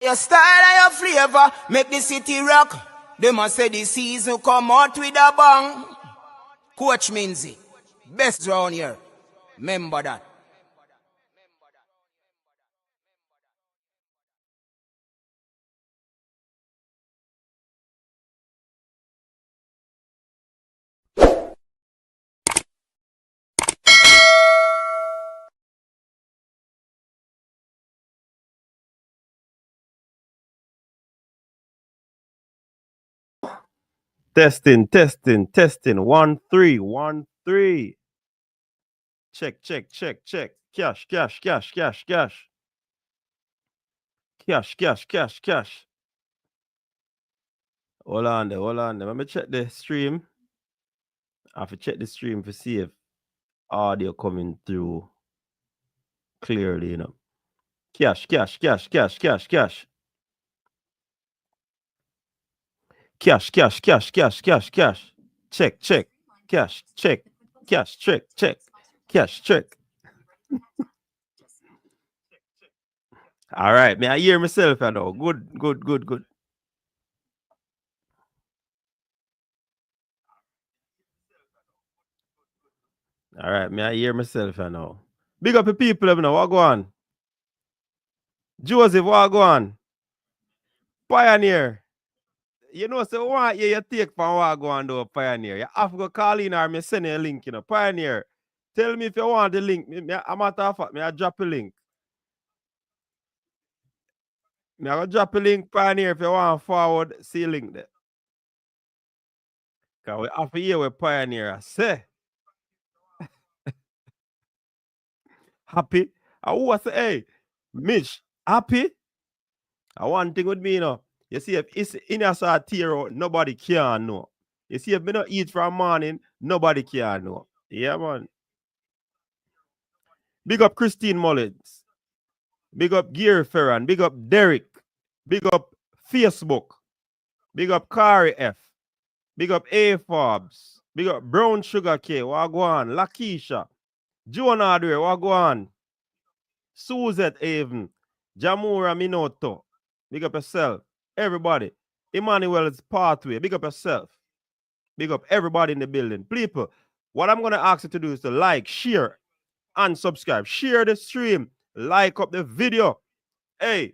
Your style and your flavor make the city rock. They must say the season come out with a bang. Coach Minzy, best round here. Remember that. Testing. 1 3 1 3. Check. Cash. Hold on there. Let me check the stream. I have to check the stream to see if audio coming through clearly, you know. Cash. Cash. Check. Cash, check. All right, may I hear myself, I know. Good. All right, may I hear myself, I know. Big up the people, you know. What go on? Joseph, what go on? Pioneer. You know, so what you take from what go on, though, Pioneer? You have to go call in or me send you a link, you know. Pioneer, tell me if you want the link. A matter of fact, I drop a link. I go drop a link, Pioneer, if you want to forward, see a link there. Because we have to hear what Pioneer say. Happy? I was say, hey, Mitch, happy? One thing with me, you know. You see, if it's in a sort tear out, nobody can know. You see, if me not eat from morning, nobody can know. Yeah, man. Big up Christine Mullins. Big up Gear Ferran. Big up Derek. Big up Facebook. Big up Kari F. Big up A Forbes. Big up Brown Sugar K. Wagwan. Lakisha. Joan Adware. Wagwan. Suzette Avon. Jamura Minoto. Big up yourself. Everybody. Emmanuel's Pathway. Big up yourself. Big up everybody in the building. People, what I'm going to ask you to do is to like, share, and subscribe. Share the stream. Like up the video. Hey,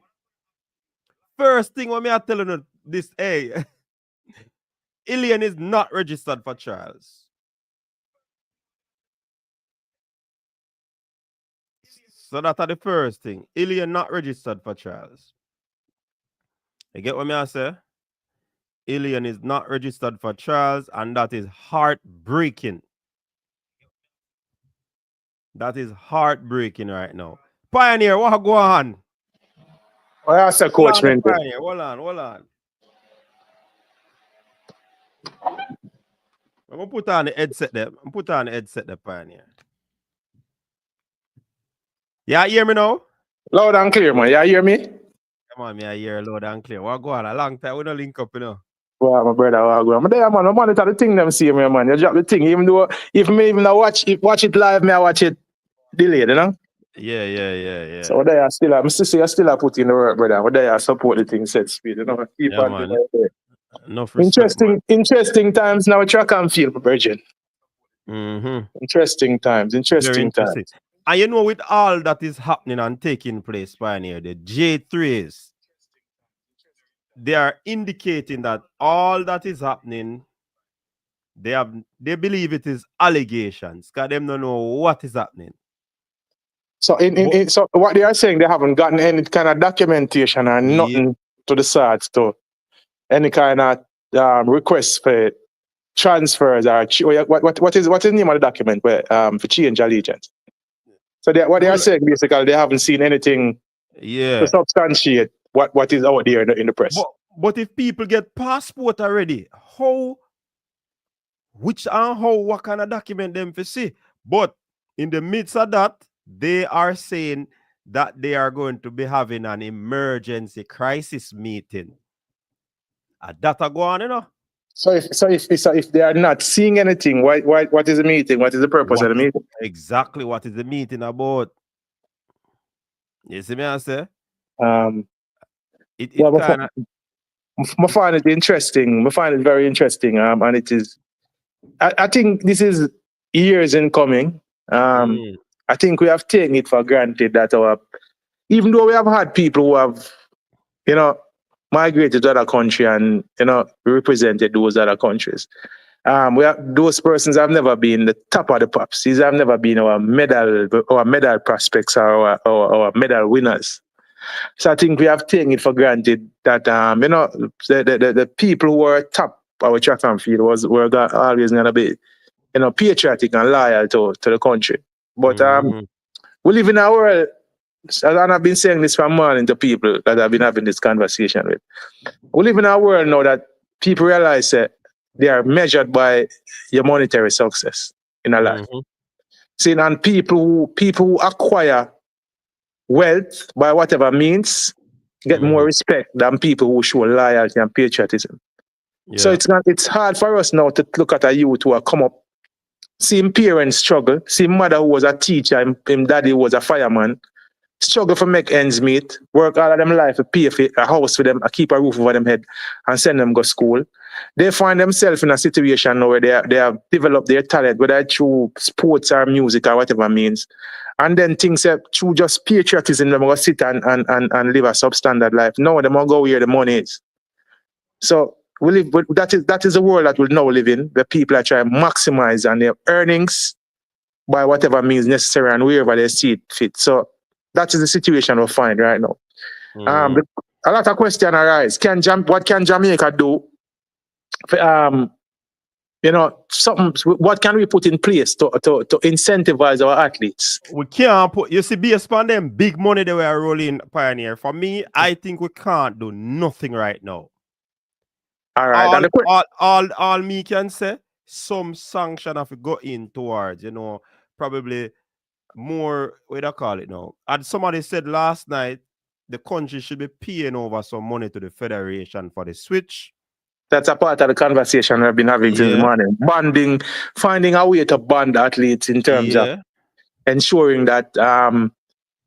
first thing when me are telling you this, hey, Alien is not registered for trials. So that's the first thing. Alien not registered for trials. You get what me I say? Alien is not registered for trials, and that is heartbreaking. That is heartbreaking right now. Pioneer, what go on? Oh, that's a coach, man. Pioneer, hold on. I'm gonna put on the headset there. Pioneer. Yeah, hear me now? Loud and clear, man. Yeah, hear me? Come on, me I hear loud and clear. What go on? A long time we don't link up, you know. Well, my brother, what go on? But there, man, I monitor the thing them see me, man. You drop the thing, even though if me even watch it live, me I watch it delayed, you know? Yeah. So there I still I'm still put in the work, brother. But there I support the thing set speed, you know. Keep on man. doing it. Enough respect, Interesting times now track and field, my virgin. Interesting times. And you know, with all that is happening and taking place, Pioneer, the J3s, they are indicating that all that is happening, they believe it is allegations, because they don't know what is happening. So so what they are saying, they haven't gotten any kind of documentation or nothing to the sides to any kind of requests for transfers or what is the name of the document for change allegiance? So what they are saying basically, they haven't seen anything to substantiate what is out there in the press. But if people get passport already, what kind of document them for see? But in the midst of that, they are saying that they are going to be having an emergency crisis meeting. That go on, you know. So if they are not seeing anything, what is the meeting? What is the purpose of the meeting? Exactly, what is the meeting about? You see me I say? it Well, kind of I find it interesting. I find it very interesting. And it is, I think this is years in coming. I think we have taken it for granted that even though we have had people who have, migrated to other country and, represented those other countries. Those persons have never been the top of the pops. These have never been our medal prospects or our medal winners. So I think we have taken it for granted that the people who were top our track and field were always gonna be patriotic and loyal to the country. But we live in a world, and I've been saying this from morning to people that I've been having this conversation with. We live in a world now that people realize that they are measured by your monetary success in a life. See, and people who acquire wealth by whatever means get more respect than people who show loyalty and patriotism. Yeah. So it's hard for us now to look at a youth who have come up, see him parents struggle, see mother who was a teacher, him daddy who was a fireman, struggle for make ends meet, work all of them life to pay for a house for them, keep a roof over them head, and send them go school. They find themselves in a situation now where they have developed their talent, whether through sports or music or whatever means. And then things that through just patriotism, they're going to sit and live a substandard life. No, they're going to go where the money is. So that is the world that we'll now live in, where people are trying to maximize on their earnings by whatever means necessary and wherever they see it fit. So that is the situation we find right now. A lot of questions arise. What can Jamaica do? What can we put in place to incentivize our athletes? We can't put, you see, based upon them big money that we are rolling, Pioneer. For me, I think we can't do nothing right now. All right. All me can say, some sanction have to go in towards, probably more, what do I call it now? And somebody said last night, the country should be paying over some money to the federation for the switch. That's a part of the conversation we've been having since morning. Bonding, finding a way to bond athletes in terms of ensuring that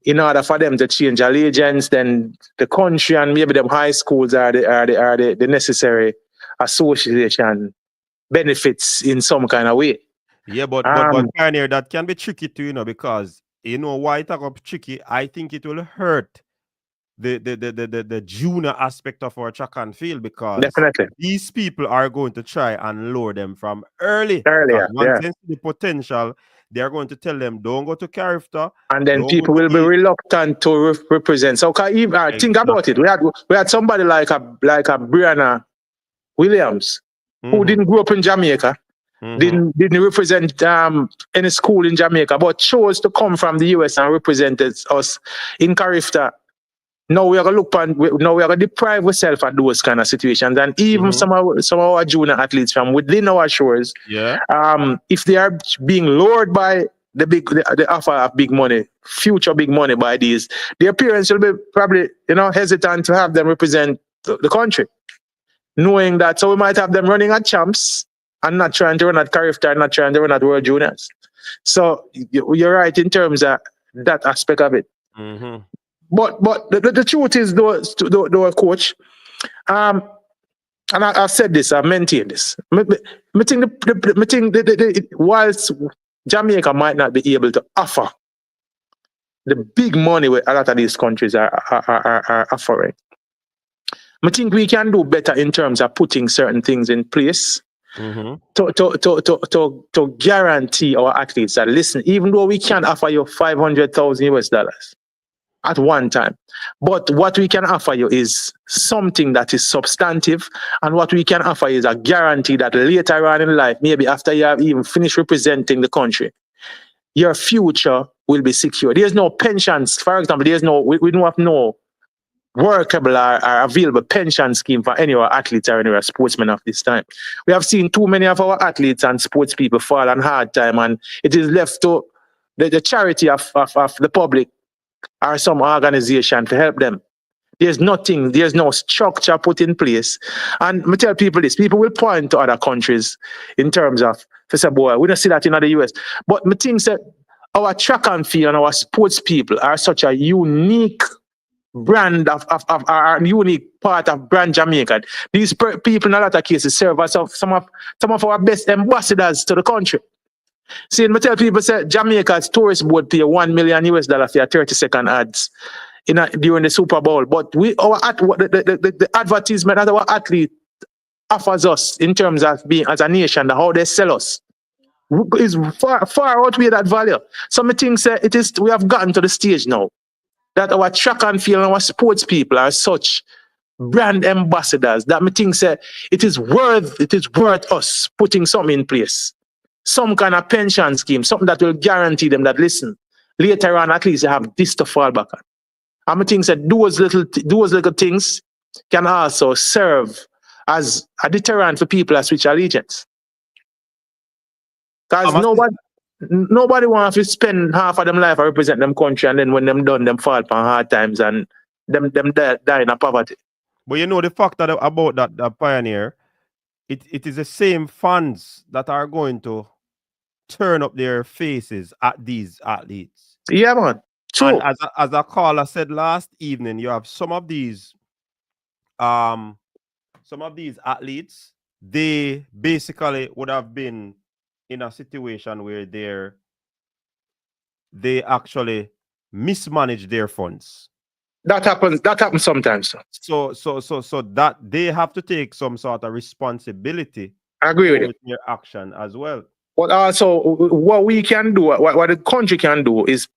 in order for them to change allegiance, then the country and maybe them high schools are the necessary association benefits in some kind of way. Yeah, but Pioneer, that can be tricky too, because why it up tricky, I think it will hurt the junior aspect of our track and field, because definitely these people are going to try and lure them from earlier. Once they see the potential, they are going to tell them, don't go to character. And then people will be reluctant to represent. So think about it. We had somebody like a Brianna Williams, who didn't grow up in Jamaica, didn't represent any school in Jamaica, but chose to come from the US and represented us in Carifta. Now we are going to deprive ourselves of those kind of situations, and even some of our junior athletes from within our shores. If they are being lured by the offer of big money, future big money by these, their parents will be probably hesitant to have them represent the country, knowing that. So we might have them running at champs and not trying to run at Carifta, not trying to run at World Juniors. So you're right in terms of that aspect of it. But the truth is, though, coach, and I've said this, I've maintained this. I think whilst Jamaica might not be able to offer the big money where a lot of these countries are offering, I think we can do better in terms of putting certain things in place to guarantee our athletes that, listen, even though we can't offer you $500,000 at one time, but what we can offer you is something that is substantive, and what we can offer is a guarantee that later on in life, maybe after you have even finished representing the country, your future will be secure. There's no pensions, for example. We don't have no workable or available pension scheme for any of our athletes or any of our sportsmen of this time. We have seen too many of our athletes and sports people fall on hard time, and it is left to the charity of the public or some organization to help them. There's no structure put in place. And I tell people this, people will point to other countries in terms of, boy, we don't see that in the US. But I think that our track and field and our sports people are such a unique brand of our unique part of brand Jamaica. These people in a lot of cases serve as some of our best ambassadors to the country. See, I tell people say Jamaica's tourist board pay $1 million US for 30-second ads during the Super Bowl. But the advertisement that our athlete offers us in terms of being as a nation, how they sell us, is far outweigh that value. Some things say we have gotten to the stage now that our track and field and our sports people are such brand ambassadors that me think say it is worth us putting something in place. Some kind of pension scheme, something that will guarantee them that listen, later on at least you have this to fall back on. And I think that those little things can also serve as a deterrent for people that switch allegiance. Because nobody wants to spend half of them life to represent them country, and then when them done, them fall upon hard times and them die in poverty. But you know the fact that about that Pioneer, it is the same funds that are going to turn up their faces at these athletes. Yeah, man. True. And as a caller said last evening, you have some of these athletes, they basically would have been in a situation where they actually mismanage their funds. That happens sometimes. So that they have to take some sort of responsibility. I agree with their action as well. But also, what we can do, what the country can do, is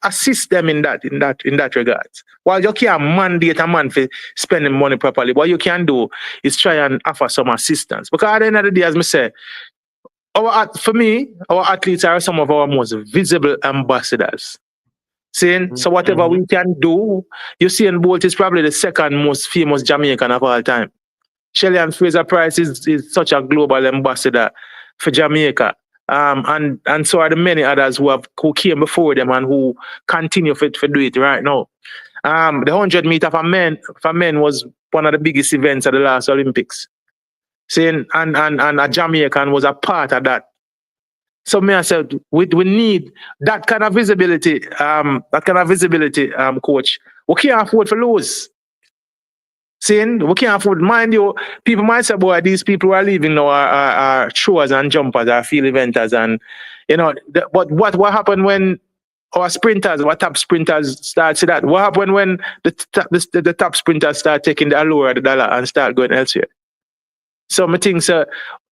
assist them in that regard. While you can't mandate a man for spending money properly, what you can do is try and offer some assistance. Because at the end of the day, as I say, for me, our athletes are some of our most visible ambassadors. So whatever we can do, Usain Bolt is probably the second most famous Jamaican of all time. Shelly-Ann Fraser-Pryce is such a global ambassador for Jamaica. And so are the many others who came before them and who continue to do it right now. The 100 meter for men was one of the biggest events at the last Olympics. And a Jamaican was a part of that. So me I said we need that kind of visibility, coach. We can't afford to lose. We can't afford. Mind you, people might say, boy, these people who are leaving now are throwers and jumpers, are field eventers, and but what happened when our top sprinters start to that? What happened when the top sprinters start taking the allure of the dollar and start going elsewhere? So I think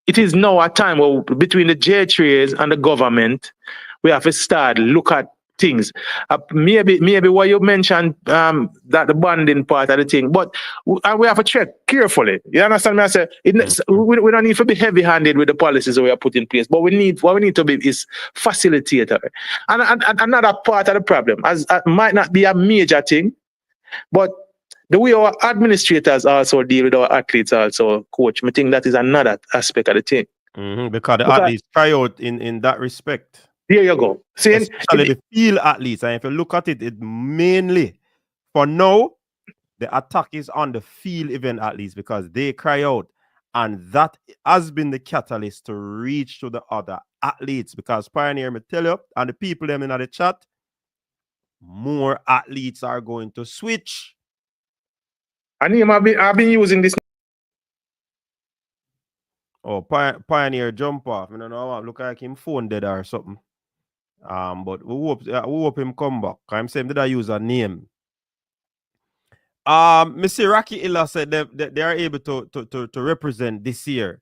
it is now a time where between the JAAA and the government, we have to start look at things. Maybe what you mentioned, that the bonding part of the thing, but we have to check carefully. You understand me? I say we don't need to be heavy-handed with the policies that we are put in place, but what we need to be is facilitator. And another part of the problem, as might not be a major thing, but the way our administrators also deal with our athletes, also, coach, I think that is another aspect of the thing. Because the athletes cry out in that respect. There you go. Especially the field athletes. And if you look at it mainly, for now, the attack is on the field event athletes because they cry out. And that has been the catalyst to reach to the other athletes. Because Pioneer, me tell you, and the people them in the chat, more athletes are going to switch. And I've been using this. Oh, Pioneer jump off. I don't know. Look like him phone dead or something. But we hope him come back. I'm saying that I use a name. Mr. Rocky Illa said they are able to represent this year.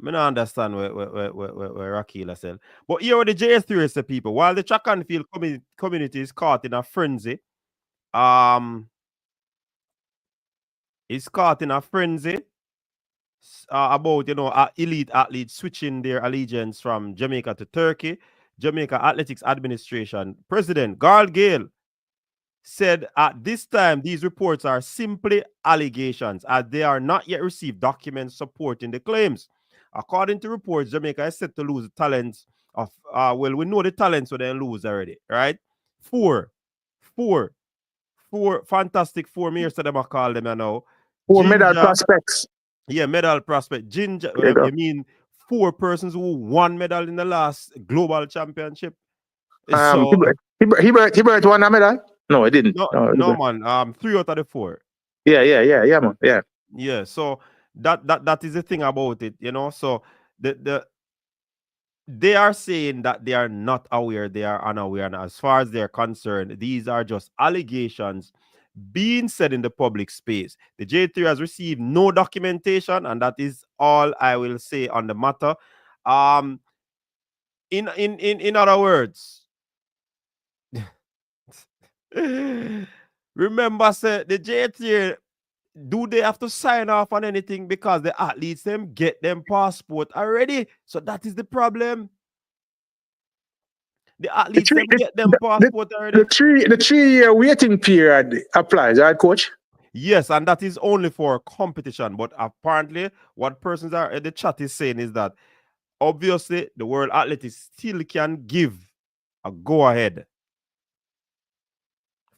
I don't understand where Rocky Illa said. But here are the JS3 say people. While the track and field community is caught in a frenzy, about elite athletes switching their allegiance from Jamaica to Turkey. Jamaica Athletics Administration President Carl Gale said at this time these reports are simply allegations as they are not yet received documents supporting the claims. According to reports, Jamaica is set to lose the talents of we know the talents so they lose already, right? Four fantastic four years to them I call them now. Four medal prospects. Yeah, medal prospect. Ginger, you mean 4 persons who won medal in the last global championship? He brought one medal. No, it didn't. No, man. 3 out of the 4. Yeah, man. Yeah. Yeah. So that is the thing about it, you know. So they are saying that they are not aware, they are unaware, and as far as they're concerned, these are just allegations being said in the public space. The J3 has received no documentation, and that is all I will say on the matter. In other words, remember, sir, the J3, do they have to sign off on anything because the athletes them get them passport already? So that is the problem. The athletes them get them passport already. The 3-year waiting period applies, right, coach? Yes, and that is only for competition. But apparently, what persons are in the chat is saying is that obviously the World Athletics still can give a go-ahead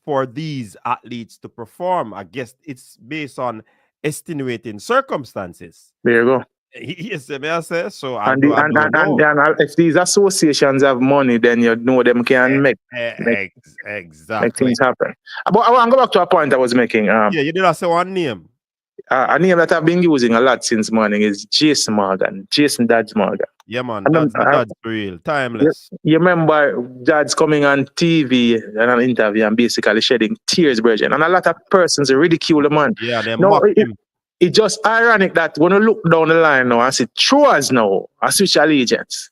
for these athletes to perform. I guess it's based on extenuating circumstances. There you go. Yes, may I say so? And if these associations have money, then you know them can make things happen. But I want to go back to a point I was making. Yeah, you did not say one name. A name that I've been using a lot since morning is Jason Dad's Morgan. Yeah, man, that's real, timeless. You remember Dad's coming on TV and an interview and basically shedding tears, Bridget. And a lot of persons ridicule the man. Yeah, they mock him. It's just ironic that when you look down the line now and see Troas now, I switch allegiance.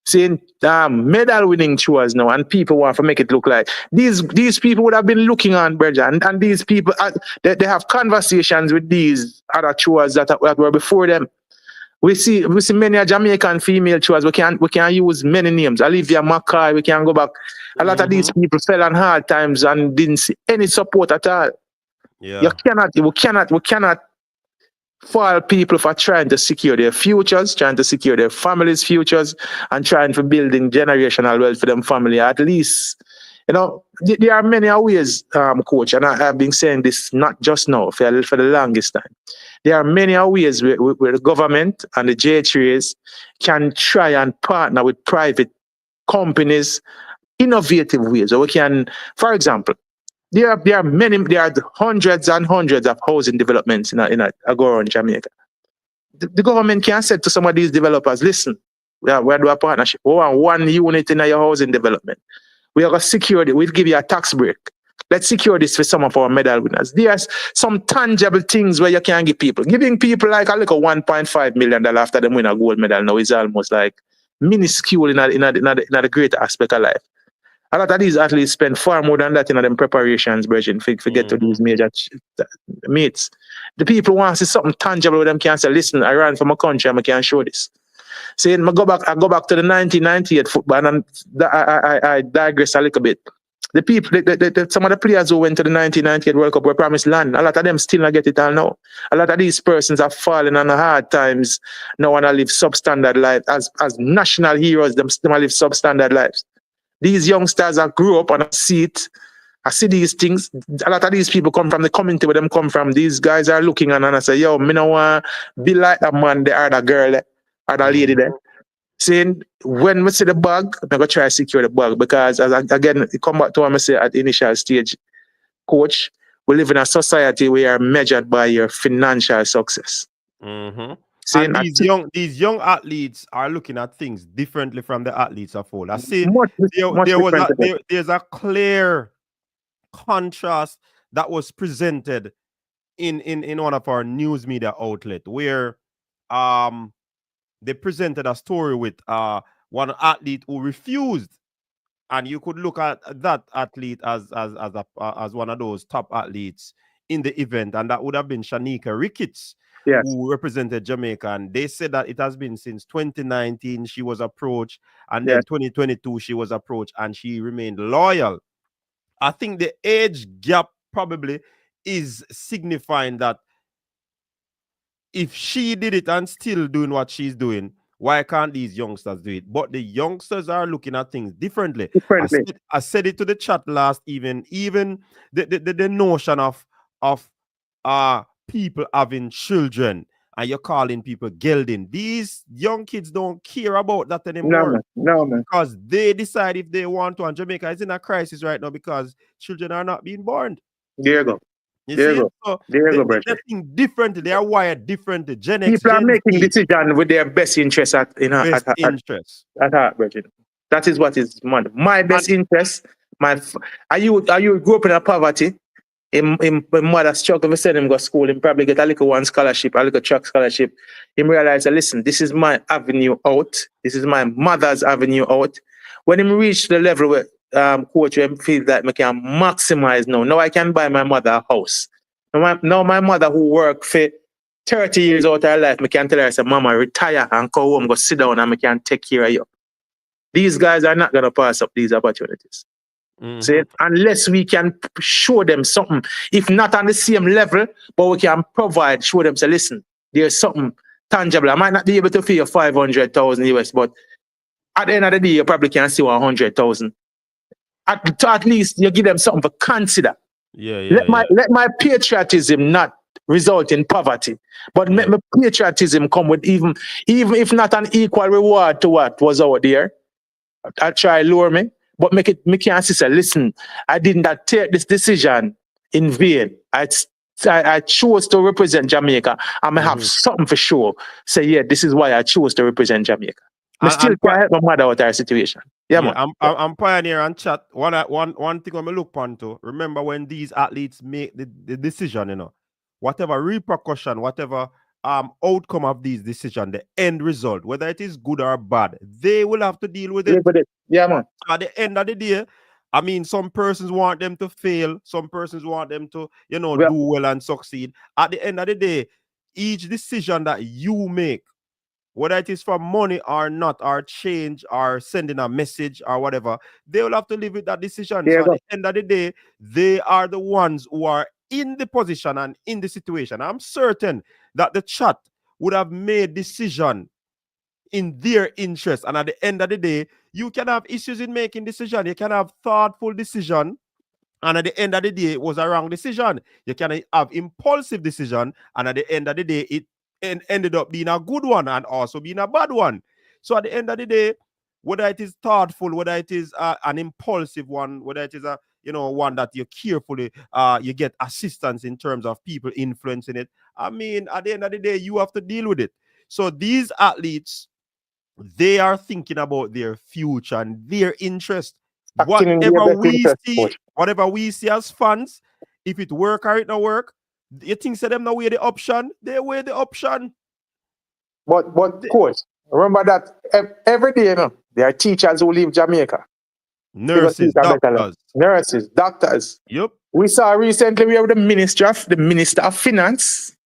Seeing medal winning Troas now, and people want to make it look like these people would have been looking on Bridget, and these people they have conversations with these other Troas that were before them. We see many Jamaican female Troas. We can use many names. Olivia McCoy, we can go back. A lot of these people fell on hard times and didn't see any support at all. Yeah. We cannot fault people for trying to secure their futures, trying to secure their families' futures, and trying for building generational wealth for them family. At least, you know, there are many ways, coach, and I've been saying this not just now, for the longest time. There are many ways where the government and the J3s can try and partner with private companies, innovative ways. So we can, for example, there are hundreds and hundreds of housing developments in Agora in Jamaica. The government can say to some of these developers, listen, we're doing a partnership. We want 1 unit in your housing development. We are going to secure it. We'll give you a tax break. Let's secure this for some of our medal winners. There's some tangible things where you can give people. Giving people like a little $1.5 million after them win a gold medal now is almost like minuscule in a great aspect of life. A lot of these athletes spend far more than that in them preparations, Virgin, forget to these major meets. The people want to see something tangible with them can say, listen, I ran from a country and I can show this. Saying I go back to the 1998 football, and I digress a little bit. The people, some of the players who went to the 1998 World Cup were promised land. A lot of them still not get it all now. A lot of these persons are falling on the hard times now want to live substandard life. As national heroes, them still live substandard lives. These youngsters that grew up on a seat, I see these things. A lot of these people come from the community where them come from. These guys are looking on and I say, yo, me no want be like that man there or that girl there or that lady there. Saying, when we see the bug, I'm going to try to secure the bug because, again, come back to what I say at the initial stage, coach, we live in a society where you're measured by your financial success. And these young athletes are looking at things differently from the athletes of old. I see there's a clear contrast that was presented in one of our news media outlet where they presented a story with one athlete who refused, and you could look at that athlete as one of those top athletes in the event, and that would have been Shanika Ricketts. Yes. Who represented Jamaica, and they said that it has been since 2019 she was approached, and then 2022 she was approached, and she remained loyal. I think the age gap probably is signifying that if she did it and still doing what she's doing, why can't these youngsters do it? But the youngsters are looking at things differently. I said it to the chat last even the notion of people having children and you're calling people gelding. These young kids don't care about that anymore. No, man. Because they decide if they want to. And Jamaica is in a crisis right now because children are not being born. There you go. You there see you it? go. So There you go, they brother. think different. They are wired different. The Gen X, People are Gen making Z, decisions with their best interest at best interest. heart, brother. That is what is my best interest. Are you grew up in a poverty? In mother struggle to send him go to school, him probably get a little one scholarship, a little track scholarship. Him realize, listen, this is my avenue out. This is my mother's avenue out. When him reach the level where coach him feel that I can maximize now. Now I can buy my mother a house. Now my mother who work for 30 years out of her life, I can tell her, I say, Mama, retire and go home, go sit down and I can take care of you. These guys are not gonna pass up these opportunities. See, unless we can show them something, if not on the same level, but we can provide, show them, say, listen, there's something tangible. I might not be able to pay you 500,000 US, but at the end of the day, you probably can see 100,000. At least you give them something to consider. Let my patriotism not result in poverty, but let my patriotism come with even if not an equal reward to what was out there. I try lure me. But make your sister listen. I did not take this decision in vain. I chose to represent Jamaica. I'm gonna have something for sure. Say, yeah, this is why I chose to represent Jamaica. I still can't help my mother out of her situation. Man. I'm pioneer and chat. One thing I'm look onto. Remember when these athletes make the decision, whatever repercussion, whatever outcome of these decisions, the end result, whether it is good or bad, they will have to deal with it. Yeah, man. At the end of the day, I mean, some persons want them to fail, some persons want them to, do well and succeed. At the end of the day, each decision that you make, whether it is for money or not, or change, or sending a message or whatever, they will have to live with that decision. So at the end of the day, they are the ones who are in the position and in the situation. I'm certain that the chat would have made decision in their interest. And at the end of the day, you can have issues in making decision. You can have thoughtful decision. And at the end of the day, it was a wrong decision. You can have impulsive decision. And at the end of the day, it ended up being a good one and also being a bad one. So at the end of the day, whether it is thoughtful, whether it is an impulsive one, whether it is a one that you carefully you get assistance in terms of people influencing it. I mean, at the end of the day, you have to deal with it. So these athletes, they are thinking about their future and their interest. Whatever we see as fans, if it work or it not work, you think say them now weigh the option, they weigh the option. But coach, remember that every day, there are teachers who leave Jamaica. Nurses, doctors. Yep. We saw recently we have the Minister of Finance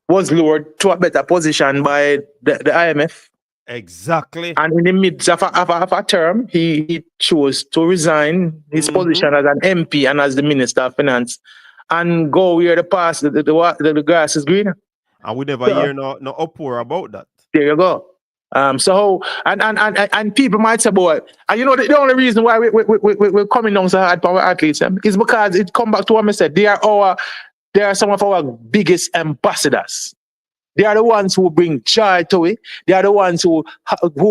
was lured to a better position by the IMF. Exactly. And in the midst of a term, he chose to resign his position as an MP and as the Minister of Finance and go where the grass is greener. And we never hear no uproar about that. There you go. So and people might say, boy, and the only reason why we're coming down so hard for our athletes is because it come back to what I said. They are some of our biggest ambassadors. They are the ones who bring joy to it. They are the ones who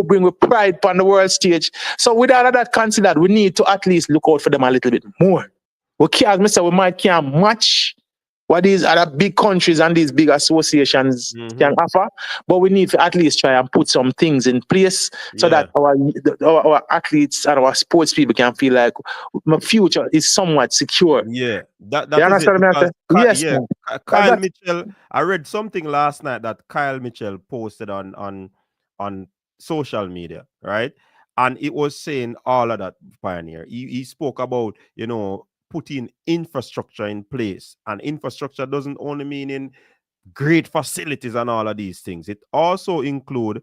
bring with pride on the world stage. So with all of that considered, we need to at least look out for them a little bit more. We can't match what these other big countries and these big associations can offer, but we need to at least try and put some things in place so that our athletes and our sports people can feel like my future is somewhat secure. Yeah, that is it. Yes, Kyle Mitchell. I read something last night that Kyle Mitchell posted on social media, right? And it was saying all of that, Pioneer. He spoke about, putting infrastructure in place. And infrastructure doesn't only mean in great facilities and all of these things. It also include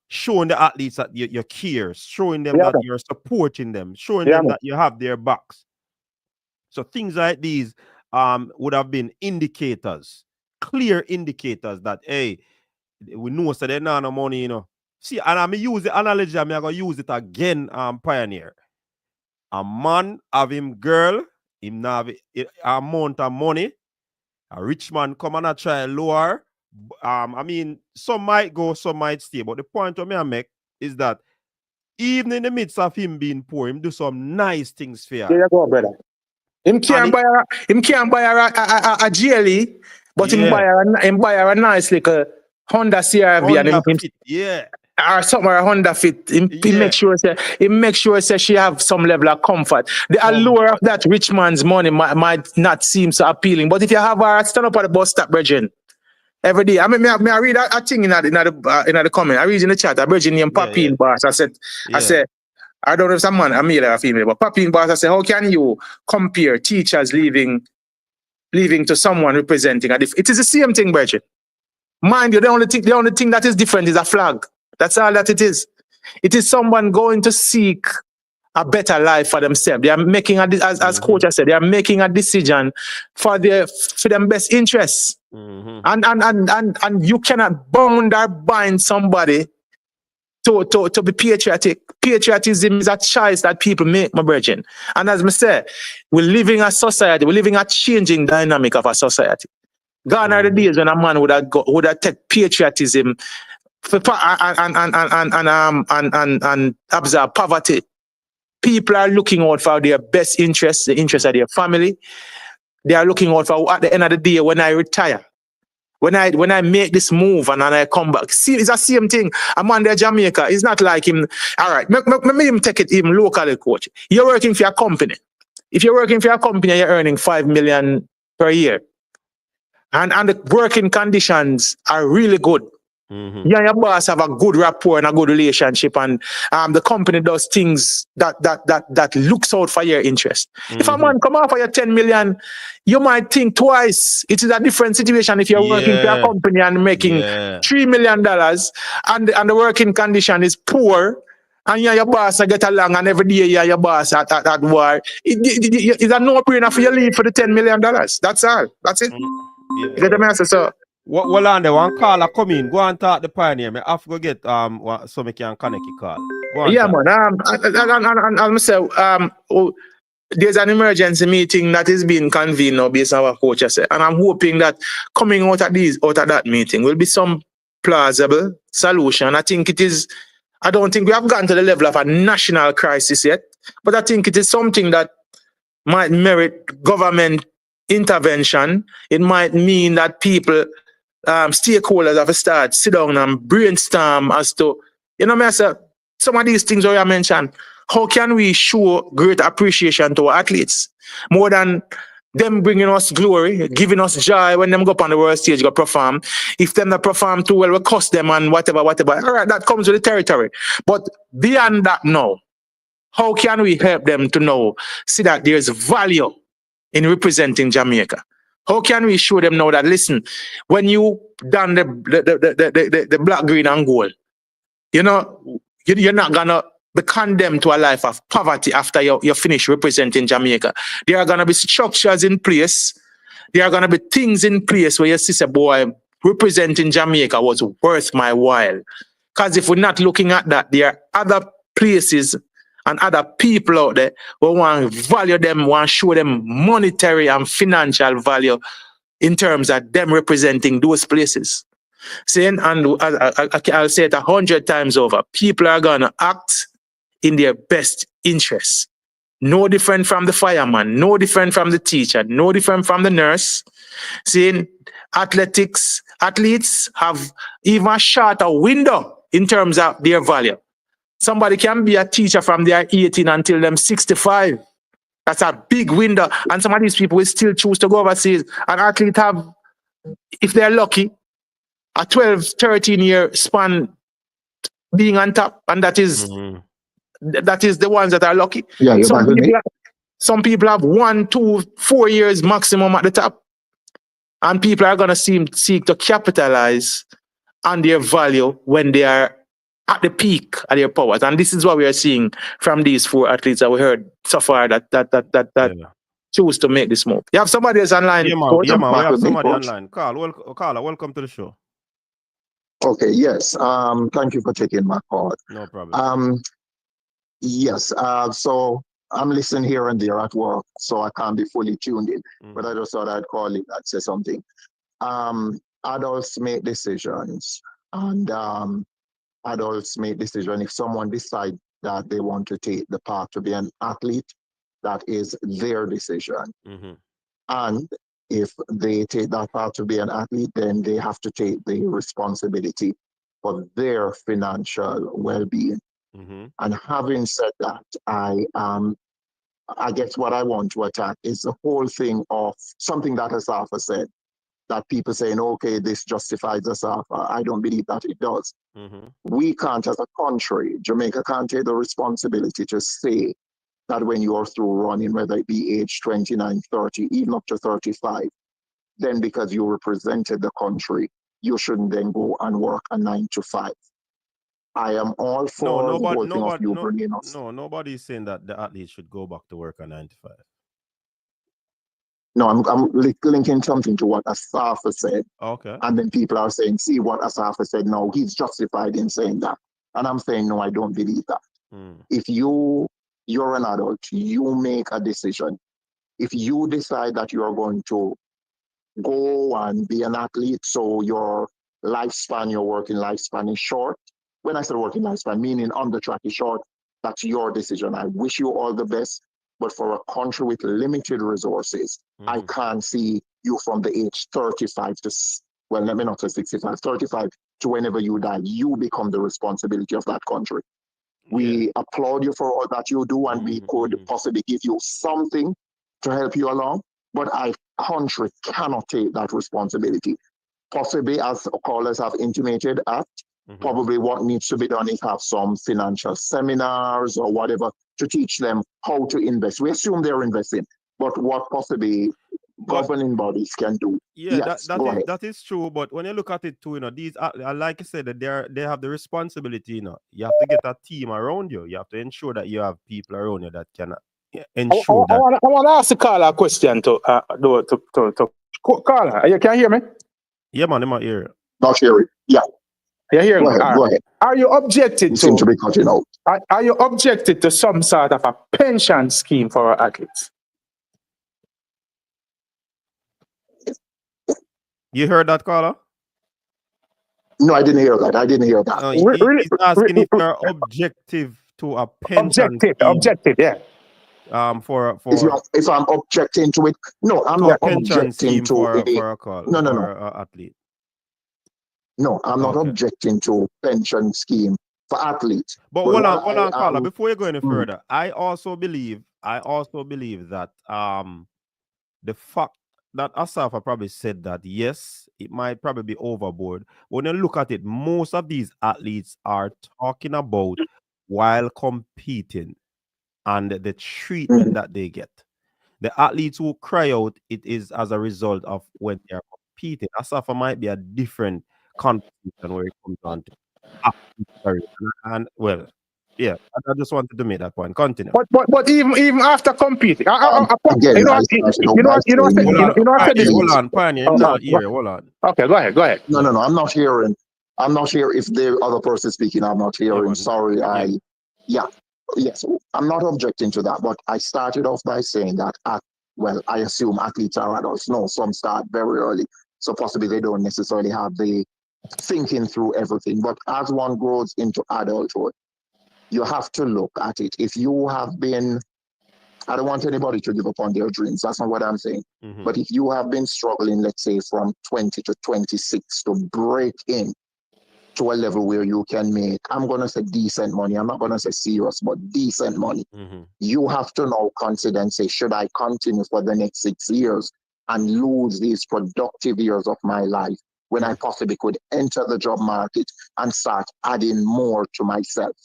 showing the athletes that you care, showing them that you're supporting them, showing them that you have their backs. So things like these would have been indicators, clear indicators that, hey, we know so they're not no money, See, and I'm use the analogy, I'm going to use it again, Pioneer. A man have him girl, him have a amount of money. A rich man come and try lower I mean, some might go, some might stay. But the point of me I make is that even in the midst of him being poor, him do some nice things for you. There you go, brother. Him can't buy a JAAA, but him buy a nice little Honda CRV and him Fit, yeah. Or something, or a Honda Fit. He make sure say she have some level of comfort. The allure of that rich man's money might not seem so appealing, but if you have her stand up at the bus stop, Virgin, every day. I mean, I read a thing in the comment. I read in the chat. A Virgin named Papine Boss. I said, I don't know if it's a man, a male or a female, but Papine Boss, I said, how can you compare teachers leaving to someone representing a different? It is the same thing, Virgin. Mind you, the only thing that is different is a flag. That's all that it is. It is someone going to seek a better life for themselves. They are making as coach has said, they are making a decision for them best interests. And you cannot bound or bind somebody to be patriotic. Patriotism is a choice that people make, my virgin. And as I say, we're living a society, we're living a changing dynamic of a society. Gone are the days when a man would have take patriotism and observe poverty. People are looking out for their best interests, the interests of their family. They are looking out for at the end of the day when I retire, when I make this move and I come back. See, it's the same thing. A man there, Jamaica, it's not like him. All right, maybe him take it even locally, coach. You're working for your company. If you're working for your company, you're earning 5 million per year. And the working conditions are really good. You and your boss have a good rapport and a good relationship, and the company does things that looks out for your interest. If a man come out for your 10 million, you might think twice. It is a different situation if you're working for a company and making $3 million and the working condition is poor, and you and your boss get along, and every day you and your boss at war. It's a no-brainer for you leave for the $10 million. That's all. That's it. You get the message, so. Well, on there, one caller come in. Go and talk the Pioneer. I have to go get so me can connect your call. Go on, yeah, man. I'm say there's an emergency meeting that is being convened now based on what coach said, and I'm hoping that coming out of that meeting will be some plausible solution. I think it is. I don't think we have gotten to the level of a national crisis yet, but I think it is something that might merit government intervention. It might mean that people. Stakeholders have to start sit down and brainstorm as to, some of these things I mentioned. How can we show great appreciation to our athletes more than them bringing us glory, giving us joy when them go up on the world stage go perform? If them not perform too well, we cuss them and whatever. All right, that comes with the territory. But beyond that, now, how can we help them to see that there's value in representing Jamaica? How can we show them now that, listen, when you done the black, green, and gold, you're not gonna be condemned to a life of poverty after you finish representing Jamaica. There are gonna be structures in place. There are gonna be things in place where you see, boy, representing Jamaica was worth my while. Because if we're not looking at that, there are other places and other people out there who want to value them, want to show them monetary and financial value in terms of them representing those places. Saying, and I'll say it 100 times over, people are going to act in their best interests. No different from the fireman, no different from the teacher, no different from the nurse. Saying athletes have even a shorter window in terms of their value. Somebody can be a teacher from their 18 until them 65. That's a big window. And some of these people will still choose to go overseas. An athlete have, if they're lucky, a 12, 13-year span being on top. And that is the ones that are lucky. Yeah, some people have 1, 2, 4 years maximum at the top. And people are going to seek to capitalize on their value when they are at the peak of their powers. And this is what we are seeing from these 4 athletes that we heard so far that choose to make this move. You have somebody else online? Yeah, man. We have somebody online. Carla, welcome to the show. Okay, yes. Thank you for taking my call. No problem. Yes. So I'm listening here and there at work, so I can't be fully tuned in. But I just thought I'd call it and say something. adults make decisions, and adults make decisions. If someone decides that they want to take the path to be an athlete, that is their decision. Mm-hmm. And if they take that path to be an athlete, then they have to take the responsibility for their financial well-being. Mm-hmm. And having said that, I guess what I want to attack is the whole thing of something that Asafa said, that people saying, okay, this justifies Asafa. I don't believe that it does. Mm-hmm. We can't, as a country, Jamaica can't take the responsibility to say that when you're through running, whether it be age 29, 30, even up to 35, then because you represented the country, you shouldn't then go and work a 9 to 5. I am all for the whole thing of you bringing us. No, nobody's saying that the athletes should go back to work at 9 to 5. No, I'm linking something to what Asafa said. Okay. And then people are saying, see what Asafa said. No, he's justified in saying that. And I'm saying, no, I don't believe that. If you're an adult, you make a decision. If you decide that you are going to go and be an athlete, so your lifespan, your working lifespan is short. When I say working lifespan, meaning on the track is short, that's your decision. I wish you all the best, but for a country with limited resources, I can't see you from the age 35 to, well, let me not say 65, 35 to whenever you die, you become the responsibility of that country. We applaud you for all that you do, and we could possibly give you something to help you along, but our country cannot take that responsibility. Possibly, as callers have intimated at, probably what needs to be done is have some financial seminars or whatever to teach them how to invest. We assume they're investing, but what possibly governing bodies can do. Yeah, yes, that is true. But when you look at it too, these like I said, that they have the responsibility. You have to get a team around you. You have to ensure that you have people around you that can ensure that. I want to ask the caller a question to caller. You can hear me? Yeah, man, in my ear. Not hearing. Yeah. You hear me? Go ahead. Are you objected you seem to be cutting out. Are you objected to some sort of a pension scheme for our athletes? You heard that, caller? No, I didn't hear that. He's asking if you're objective to a pension scheme. Objective, yeah. If I'm objecting to it, no, I'm not objecting to a athlete. No, I'm not objecting to pension scheme for athletes. But hold on, caller. Before you go any further, I also believe that the fact that Asafa probably said that, yes, it might probably be overboard. When you look at it, most of these athletes are talking about while competing and the treatment that they get. The athletes who cry out, it is as a result of when they are competing. Asafa might be a different conversation where it comes on to and well, yeah, I just wanted to make that point. Continue. But even after competing, Hold on, Pioneer. Hold on. Okay, go ahead. No, I'm not hearing. I'm not here if the other person is speaking. I'm not hearing. Sorry, yes, I'm not objecting to that. But I started off by saying that I assume athletes are adults. No, some start very early, so possibly they don't necessarily have the thinking through everything. But as one grows into adulthood, you have to look at it. If you have been, I don't want anybody to give up on their dreams. That's not what I'm saying. But if you have been struggling, let's say from 20 to 26 to break in to a level where you can make, I'm going to say decent money. I'm not going to say serious, but decent money. You have to now consider and say, should I continue for the next 6 years and lose these productive years of my life when I possibly could enter the job market and start adding more to myself?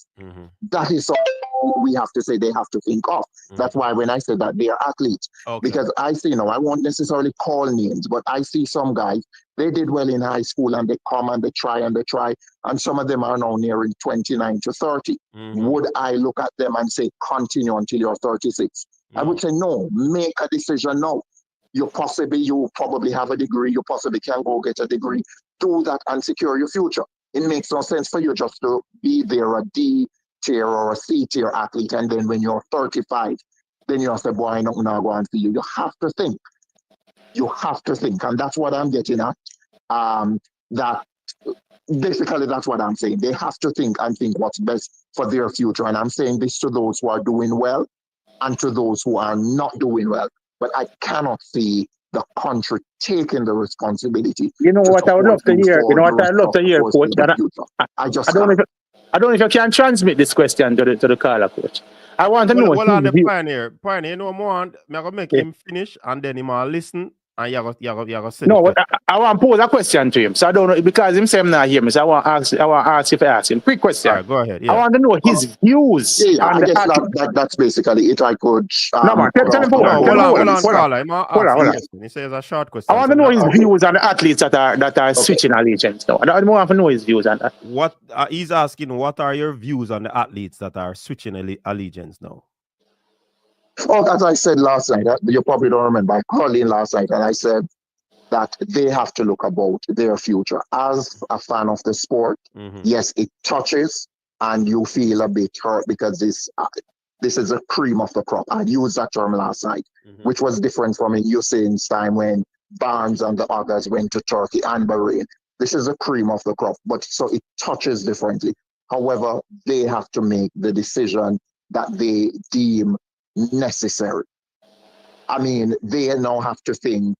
That is something we have to say they have to think of. That's why when I said that they're athletes, because I see, I won't necessarily call names, but I see some guys, they did well in high school and they come and they try, and some of them are now nearing 29 to 30. Would I look at them and say, continue until you're 36? I would say, no, make a decision now. You probably have a degree, you possibly can go get a degree, do that and secure your future. It makes no sense for you just to be there a D tier or a C tier athlete, and then when you're 35, then you say, boy, I'm not going to go on for you. You have to think. And that's what I'm getting at. that basically that's what I'm saying. They have to think and think what's best for their future. And I'm saying this to those who are doing well and to those who are not doing well. But I cannot see the country taking the responsibility. You know what I would love to hear? You know what I'd love to hear, Coach? I don't know if you can transmit this question to the caller, Coach. I want to know. Well, on the Pioneer, you know, I'm gonna make him finish and then him will and you say no, I want to pose a question to him. So I don't know, because him say I'm not hear me. So I want to ask if I ask him. Quick question. All right, go ahead. Yeah. I want to know his views. Yeah, I guess that's basically it. I could. No, man. Tell him hold on, caller. He says a short question. I want to know his views on the athletes that are switching allegiance now. I want to know his views on that. What he's asking, what are your views on the athletes that are switching allegiance now? Oh, as I said last night, you probably don't remember. I called in last night and I said that they have to look about their future. As a fan of the sport, yes, it touches and you feel a bit hurt because this is a cream of the crop. I used that term last night, which was different from in Usain's time when Barnes and the others went to Turkey and Bahrain. This is a cream of the crop, but so it touches differently. However, they have to make the decision that they deem necessary. I mean, they now have to think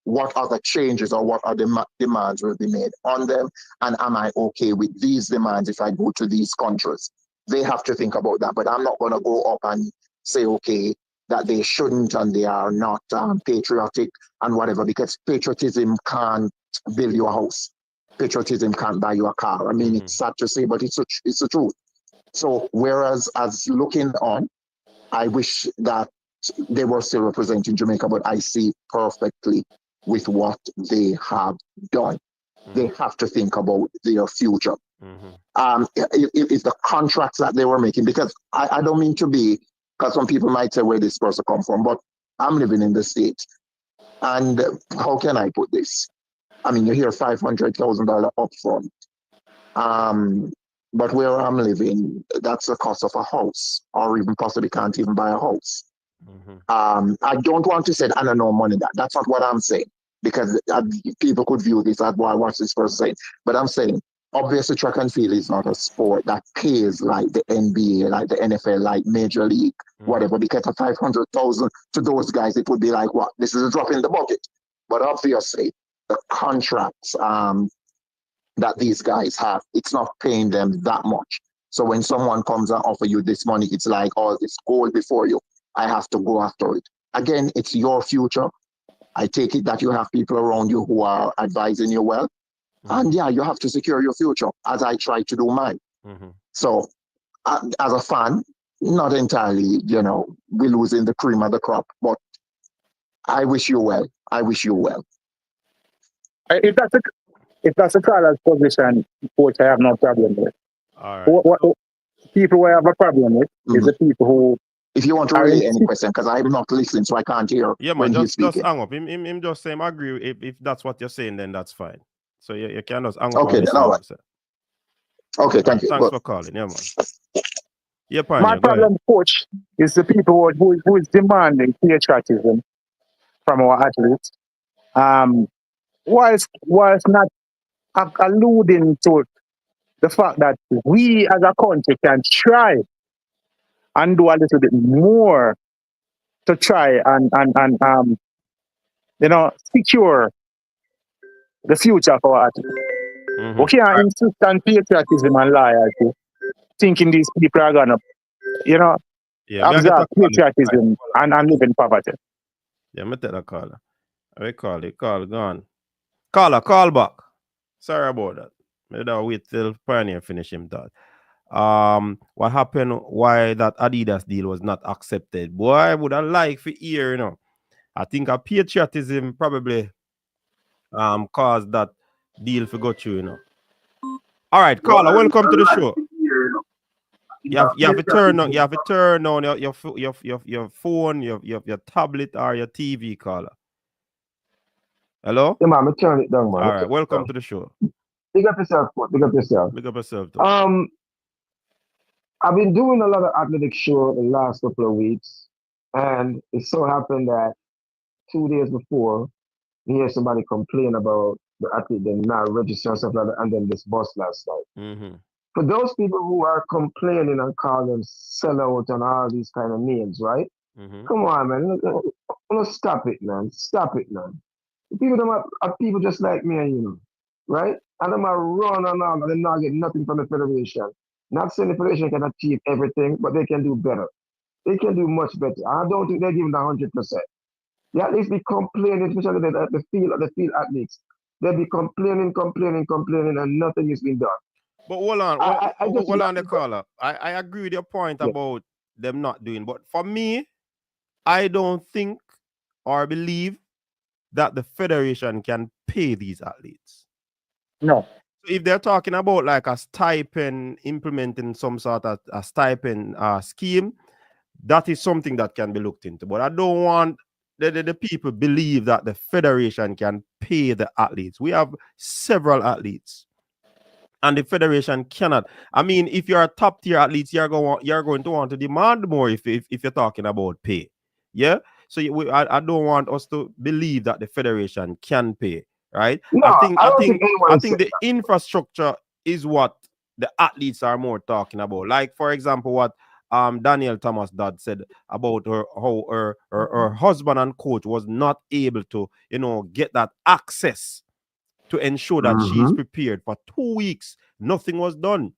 what other changes or what other demands will be made on them, and am I okay with these demands if I go to these countries? They have to think about that, but I'm not going to go up and say, okay, that they shouldn't and they are not patriotic and whatever, because patriotism can't build you a house. Patriotism can't buy you a car. I mean, it's sad to say, but it's the truth. So whereas as looking on, I wish that they were still representing Jamaica, but I see perfectly with what they have done. They have to think about their future. If the contracts that they were making, because I don't mean to be, because some people might say where this person come from, but I'm living in the States. And how can I put this? I mean, you hear $500,000 upfront. But where I'm living, that's the cost of a house, or even possibly can't even buy a house. I don't want to say that I don't know money. That's not what I'm saying, because people could view this as why what's this person saying. But I'm saying, obviously, track and field is not a sport that pays like the NBA, like the NFL, like Major League, whatever. Because of 500,000 to those guys, it would be like, what? This is a drop in the bucket. But obviously, the contracts that these guys have, it's not paying them that much. So when someone comes and offer you this money, it's like, oh, it's gold before you. I have to go after it. Again, it's your future. I take it that you have people around you who are advising you well. And yeah, you have to secure your future, as I try to do mine. So as a fan, not entirely, we're losing the cream of the crop, but I wish you well. I wish you well. If that's a caller's position, Coach, I have no problem with. All right. What people who have a problem with is the people who. If you want to relay any question, because I'm not listening, so I can't hear. Yeah, man, just hang up. Him just saying, I agree. If that's what you're saying, then that's fine. So you can just hang up. Okay, then, all right. Okay, thank you. Thanks for calling. Yeah, man. Yeah, my problem, Coach, is the people who is demanding patriotism from our athletes. Whilst not alluding to the fact that we as a country can try and do a little bit more to try and secure the future of our athletes. We can't insist on patriotism and loyalty, thinking these people are gonna, observe patriotism and live in poverty. Yeah, me take that caller. I call it. Call gone. Caller, call back. Sorry about that. Maybe I'll wait till Pioneer finish him that. What happened? Why that Adidas deal was not accepted? Boy, I would have liked to hear, I think a patriotism probably caused that deal to go through, All right, caller, welcome to the show. You have to turn on your phone, your tablet or your TV, caller. Hello? Yeah, man, I turn it down, man. All right, welcome to the show. Big up yourself, big up yourself. Big up yourself, too. I've been doing a lot of athletic show the last couple of weeks, and it so happened that 2 days before, we hear somebody complain about the athlete then now register and stuff like that, and then this bust last night. Mm-hmm. For those people who are complaining and calling them sellout and all these kind of names, right? Mm-hmm. Come on, man. Stop it, man. Stop it, man. People them are people just like me and you, right? And them are run and all, and they not get nothing from the federation. Not saying the federation can achieve everything, but they can do better. They can do much better. I don't think they're giving 100%. They at least be complaining, especially the field athletes. They'll be complaining, and nothing is being done. But hold on, hold on, the caller. I agree with your point about them not doing, but for me, I don't think or believe that the federation can pay these athletes. No. So if they're talking about like a stipend, implementing some sort of a stipend scheme, that is something that can be looked into. But I don't want the people believe that the federation can pay the athletes. We have several athletes, and the federation cannot. I mean, if you're a top tier athletes, you're going to want to demand more if you're talking about pay. Yeah. So I don't want us to believe that the federation can pay, right? No, I think the infrastructure is what the athletes are more talking about. Like, for example, what Daniel Thomas Dodd said about how her husband and coach was not able to, get that access to ensure that she's prepared for 2 weeks. Nothing was done.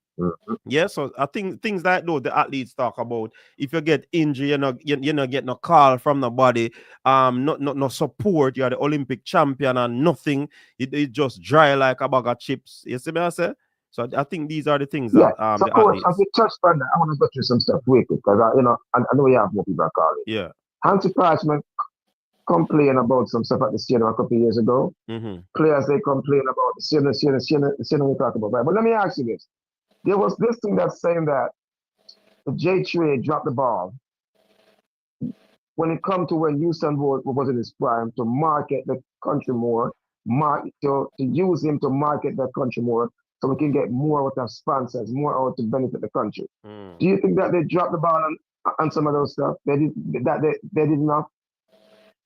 Yeah, so I think things like those the athletes talk about. If you get injured, you not get no call from nobody, no support. You're the Olympic champion and nothing. It just dry like a bag of chips. You see me I say? So I think these are the things that so the coach, athletes. as we touched on that, I want to go through some stuff quick because I know you have more people calling. Yeah. Hansi Parchman complained about some stuff at the stadium a couple of years ago. Players they complain about the stadium we talk about. Right? But let me ask you this. There was this thing that's saying that the JAAA dropped the ball when it comes to when Usain Bolt was in his prime to market the country more, to use him to market the country more so we can get more out of sponsors, more out to benefit the country. Do you think that they dropped the ball on some of those stuff? They did enough?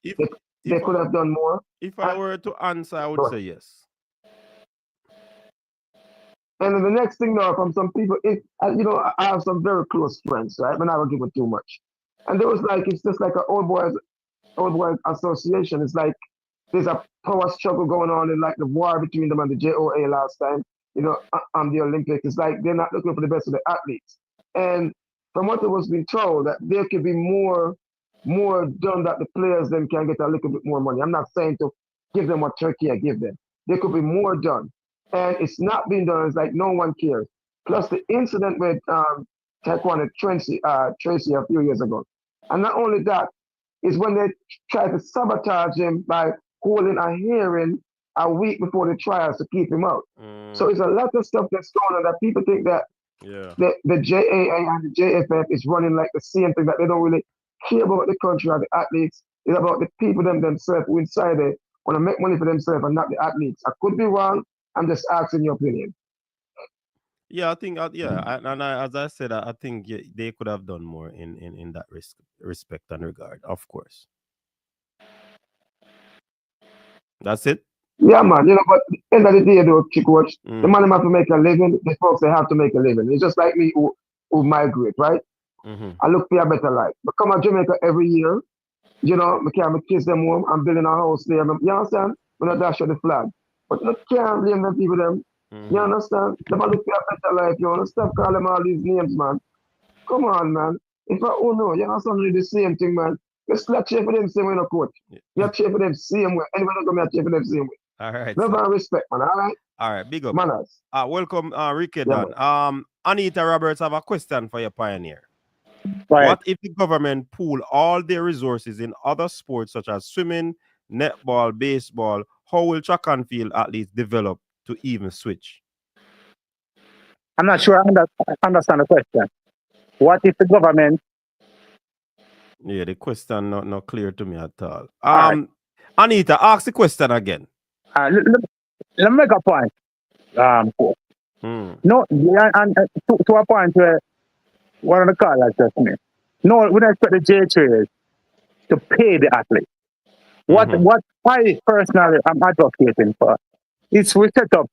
They could have done more? If I were to answer, I would say yes. And then the next thing now from some people is, I have some very close friends, right? But I don't give it too much. And there was it's just like an old boys association. It's like there's a power struggle going on in like the war between them and the JAAA last time, on the Olympics. It's like they're not looking for the best of the athletes. And from what it was being told, that there could be more done that the players then can get a little bit more money. I'm not saying to give them what Turkey give them. There could be more done. And it's not being done. It's like no one cares. Plus the incident with Taekwondo Tracy a few years ago. And not only that, is when they tried to sabotage him by holding a hearing a week before the trials to keep him out. So it's a lot of stuff that's going on that people think that the JAA and the JFF is running like the same thing, that they don't really care about the country or the athletes. It's about the people themselves who inside it want to make money for themselves and not the athletes. I could be wrong. I'm just asking your opinion. Yeah, I think, as I said, I think they could have done more in that respect and regard, of course. That's it? Yeah, man. But at the end of the day, though, Coach, the man have to make a living. The folks, they have to make a living. It's just like me who migrate, right? I look for a better life. But come to Jamaica every year, I carry my kids them home. I'm building a house there. You understand? When I dash the flag. But you can't blame the people them. You understand? They look for a better life. You understand? Call them all these names, man. Come on, man. If I no, you understand really the same thing, man. Let's not cheer for them same way, no coach. You cheer for them same way. Anybody go me cheer for them same way. All right. Love and respect, man. All right. All right. Big up. Manners. Welcome, Ricky Dan. Anita Roberts have a question for your pioneer. Right. What if the government pool all their resources in other sports such as swimming, netball, baseball? How will track and field athletes develop to even switch? I'm not sure I understand the question. What if the government? Yeah, the question not clear to me at all. Anita, ask the question again. Let me make a point. No, and to a point where one of the callers just me. No, we don't expect the JAAA to pay the athlete. What I personally am advocating for is we set up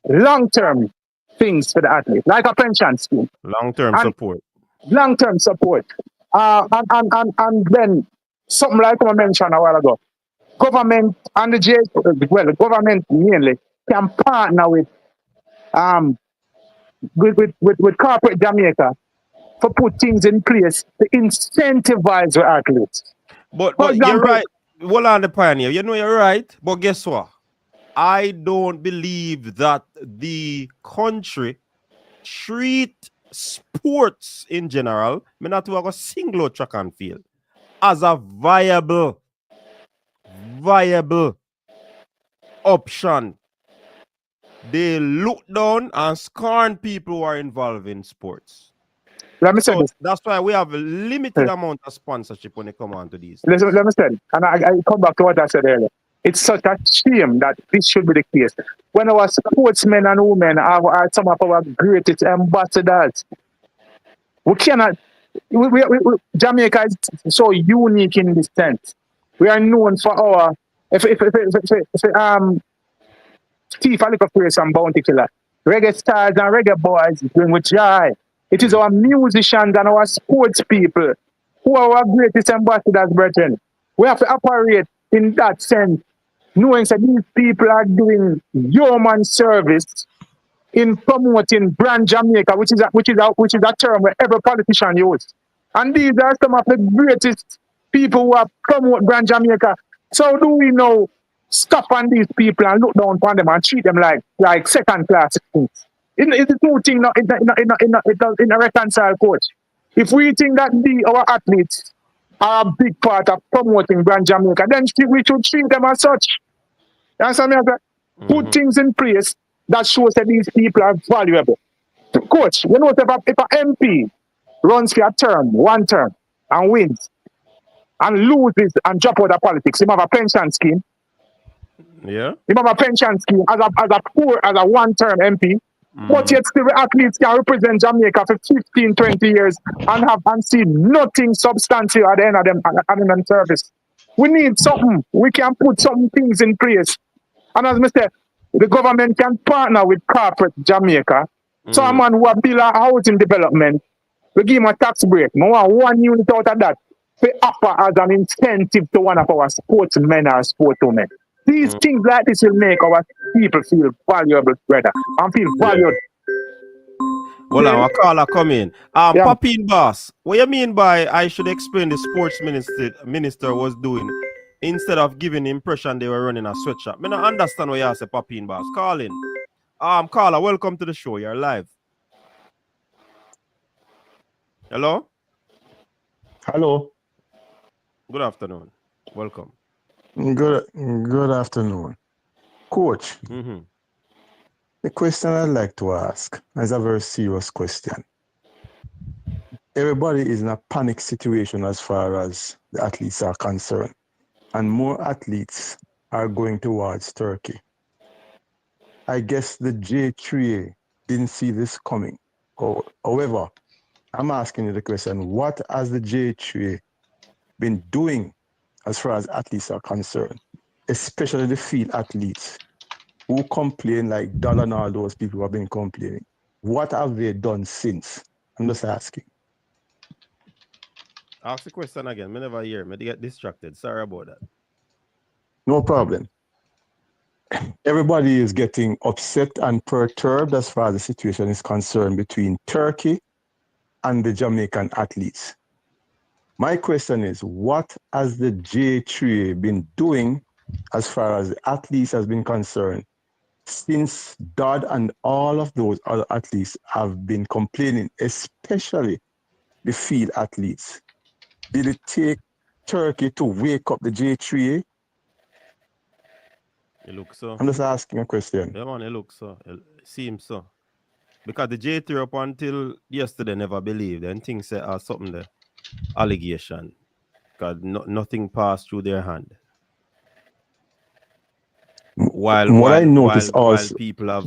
long-term things for the athlete, like a pension scheme Long-term and support. long-term support. And then something like I mentioned a while ago, government and the the government mainly can partner um with corporate Jamaica to put things in place to incentivize the athletes. For But you're example, right. Hold on, the pioneer. You know you're right. But guess what? I don't believe that the country treat sports in general, me not to have a single track and field, as a viable option. They look down and scorn people who are involved in sports. let me say So this. that's why we have a limited amount of sponsorship when it comes on to these. Let me say this. And I come back to what I said earlier. It's such a shame that this should be the case. When our sportsmen and women are some of our greatest ambassadors, we cannot. Jamaica is so unique in this sense. We are known for our Steve Alicofius and Bounty Killer, reggae stars and reggae boys doing with joy. It is our musicians and our sports people who are our greatest ambassadors, brethren. We have to operate in that sense, knowing that these people are doing human service in promoting brand Jamaica, which is a term where every politician uses. And these are some of the greatest people who have promote brand Jamaica. So do we now stop on these people and look down upon them and treat them like second class things? It's the two things in a reconcile, coach. If we think that our athletes are a big part of promoting brand Jamaica, then we should treat them as such. You understand me? Put things in place that shows that these people are valuable. Coach, you know, if an MP runs for a term, one term, and wins, and loses and drop out of politics, he have a pension scheme. Yeah. He have a pension scheme as a one-term MP. But yet still the athletes can represent Jamaica for 15, 20 years and see nothing substantial at the end of them service. We need something. We can put some things in place. And as I said, the government can partner with corporate Jamaica. So a man who build a housing development, we give him a tax break. We want 1 unit out of that to offer as an incentive to one of our sportsmen or sportswomen. These things like this will make our people feel valuable, brother, and feel valued. Well, now, a caller come in. Papine Boss, what you mean by I should explain the sports minister was doing instead of giving the impression they were running a sweatshop? I don't understand what you say, Papine Boss. Call in. Caller, welcome to the show. You're live. Hello? Hello. Good afternoon. Welcome. Good afternoon. Coach, the question I'd like to ask is a very serious question. Everybody is in a panic situation as far as the athletes are concerned, and more athletes are going towards Turkey. I guess the JAAA didn't see this coming. However, I'm asking you the question, what has the JAAA been doing as far as athletes are concerned, especially the field athletes who complain like Don and all those people who have been complaining? What have they done since? I'm just asking. Ask the question again. I never hear. I get distracted. Sorry about that. No problem. Everybody is getting upset and perturbed as far as the situation is concerned between Turkey and the Jamaican athletes. My question is, what has the JAAA been doing as far as the athletes has been concerned since Dodd and all of those other athletes have been complaining, especially the field athletes? Did it take Turkey to wake up the JAAA? It looks so. I'm just asking a question. Yeah, man, it looks so. It seems so. Because the JAAA up until yesterday never believed. And things say something there. Allegation. Because nothing passed through their hand. While people have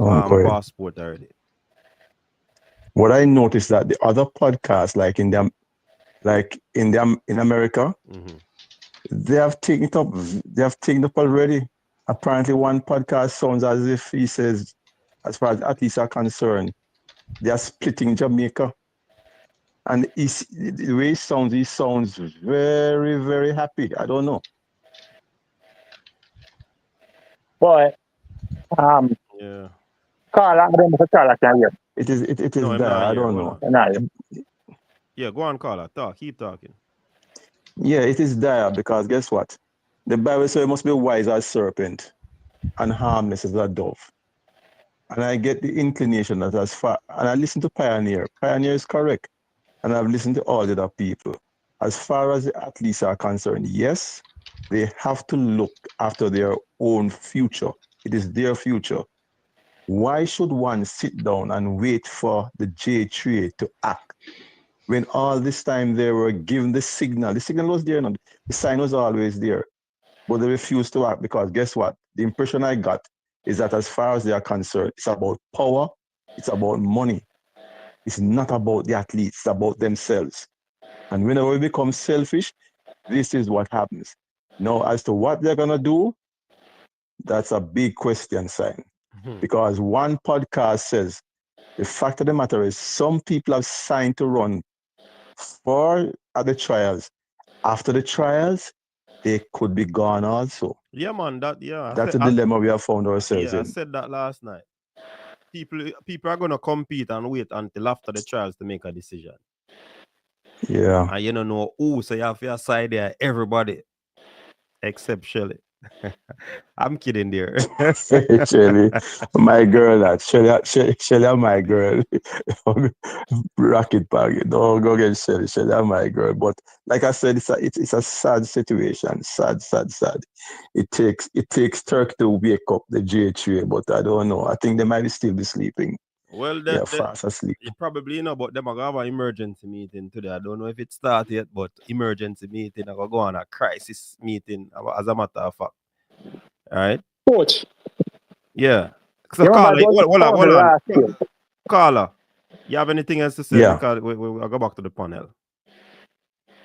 passport already. What I noticed that the other podcasts, in America, they have taken it up. They have taken it up already. Apparently, one podcast sounds as if he says, as far as athletes are concerned, they are splitting Jamaica. And the way he sounds very, very happy. I don't know. Boy, Yeah. Carl, I don't know if Carl can hear. It is No, I'm there. not I here. don't Hold know. on. Yeah, go on, Carla. Keep talking. Yeah, it is dire because guess what? The Bible says it must be wise as serpent and harmless as a dove. And I get the inclination that as far, and I listen to Pioneer. Pioneer is correct. And I've listened to all the other people. As far as the athletes are concerned, yes, they have to look after their own future. It is their future. Why should one sit down and wait for the JAAA to act when all this time they were given the signal? The signal was there, and the sign was always there, but they refused to act because guess what? The impression I got is that as far as they are concerned, it's about power, it's about money. It's not about the athletes, it's about themselves. And whenever we become selfish, this is what happens. Now, as to what they're going to do, that's a big question sign. Because one podcast says, the fact of the matter is some people have signed to run for the trials. After the trials, they could be gone also. Yeah, man. That's a dilemma we have found ourselves in. I said that last night. People are going to compete and wait until after the trials to make a decision. Yeah. And you don't know who, so you have your side there, everybody, except Shelly. I'm kidding there. Shelly, my girl, that Shelly, my girl. Rocket bag, don't go get Shelly, my girl. But like I said, it's a sad situation, sad. It takes Turk to wake up the JAAA, but I don't know. I think they might still be sleeping. Well, they're fast asleep. Probably, but they're going to have an emergency meeting today. I don't know if it started yet, but emergency meeting. I'm going to go on a crisis meeting, as a matter of fact. All right? Coach. Yeah. So, Carla, Carla, you have anything else to say? Yeah. Because I'll go back to the panel.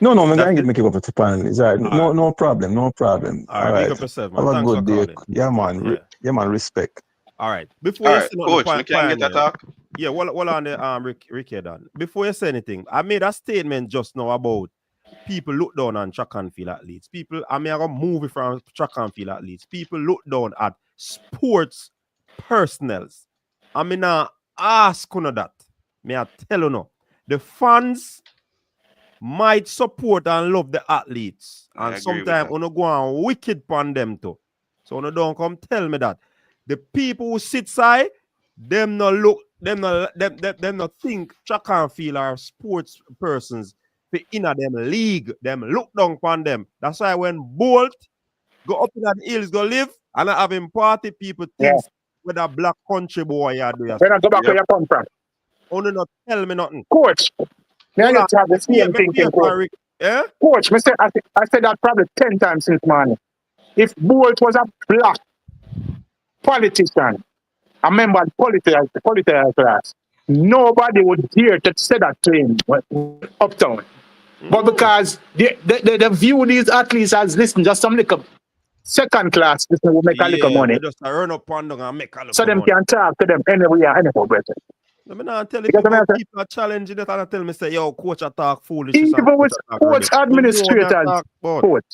No, I'm going to make it up to the panel. It's all right. No problem. All right. Big up yourself, man. Have Thanks a good day. Calling. Yeah, man. Yeah, man. Respect. All right. Before you say Coach, we can get that talk. Yeah, well on the Ricky done. Before you say anything, I made a statement just now about people look down on track and field athletes. I'm going to move from track and field athletes. People look down at sports personnels. I mean, ask you that. May I tell you no. The fans might support and love the athletes. And sometimes you go on wicked on them too. So you don't come tell me that. The people who sit side, them not think track and field are sports persons in them league. Them look down upon them. That's why when Bolt go up in the hills, go live, and I have him party, people think with a black country boy you do. When I go back where you come from. Only not tell me nothing. Coach, may I just have the same thinking, Coach? Yeah? Coach, I said that probably 10 times since morning. If Bolt was a black politician, a member of the political class, nobody would dare to say that to him uptown. But because they view these athletes as, listen, just some little second class, this will make a little money. Just run up and down and make a little so them money. can talk to them anywhere, better. Let me not tell you people are challenging it and tell me, say, yo, coach, I talk foolish. Even with sports administrators, coach.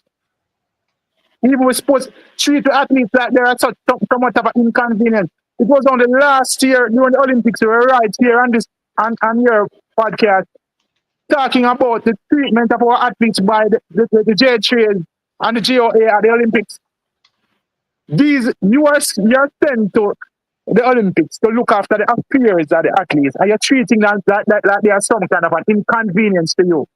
Even with sports, treat the athletes like they are such much of an inconvenience. It was on the last year during the Olympics, we were right here on this on your podcast talking about the treatment of our athletes by the JAAA and the JAAA at the Olympics. You are sent to the Olympics to look after the affairs of the athletes, and you're treating them like they are some kind of an inconvenience to you.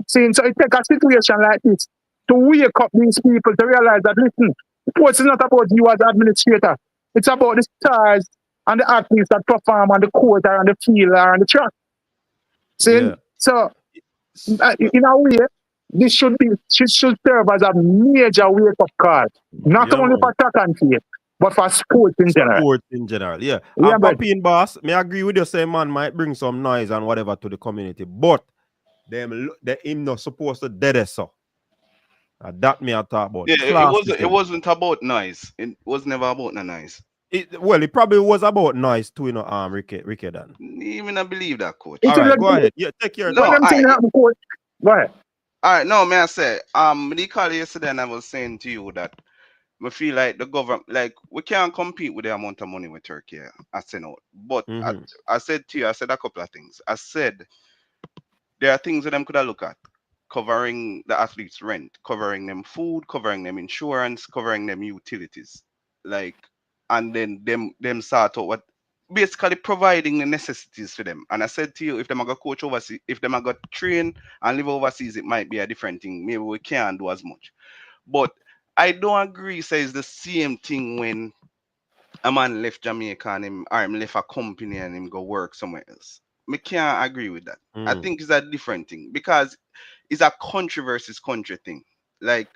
See, so it takes a situation like this to wake up these people to realize that, listen, sports is not about you as administrator. It's about the stars and the athletes that perform on the court or on the field or on the track. See, so in a way, this should serve as a major wake-up call, not only for track and field, but for sports in general. Yeah. And Papine boss, may I agree with you, say man might bring some noise and whatever to the community, but him not supposed to dead so. That me I talk about. Yeah, Classism. it wasn't about noise. It was never about no noise. Well, it probably was about noise too, you know, Ricky Dan. Even I believe that, coach. All right, go ahead. Yeah, take your No, What them thing happen, coach? Go ahead. all right, no, man. I say, when you called yesterday, and I was saying to you that we feel like the government, like we can't compete with the amount of money with Turkey. I said no, but I said to you, I said a couple of things. I said there are things that them could have look at, covering the athletes' rent, covering them food, covering them insurance, covering them utilities, like, and then them sort out what basically providing the necessities for them. And I said to you, if them are go coach overseas, if them are go train and live overseas, it might be a different thing. Maybe we can't do as much. But I don't agree. Say it's the same thing when a man left Jamaica and him left a company and him go work somewhere else. Me can't agree with that. I think it's a different thing because it's a country versus country thing. Like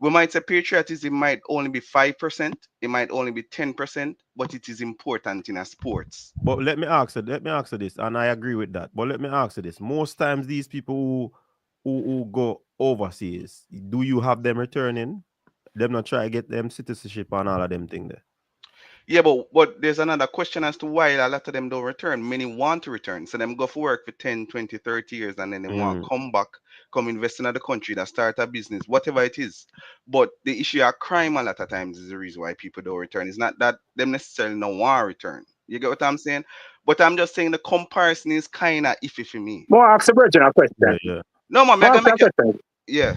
we might say patriotism might only be 5%, it might only be 10%, but it is important in a sports. But let me ask you this, and I agree with that. But let me ask you this: most times these people who go overseas, do you have them returning? Them not try to get them citizenship and all of them thing there. Yeah, but there's another question as to why a lot of them don't return. Many want to return. So them go for work for 10, 20, 30 years and then they want to come back, come invest in the country, that start a business, whatever it is. But the issue of crime a lot of times is the reason why people don't return. It's not that them necessarily don't want to return. You get what I'm saying? But I'm just saying the comparison is kind of iffy for me. More ask the virgin a question. Yeah. No, man, yeah.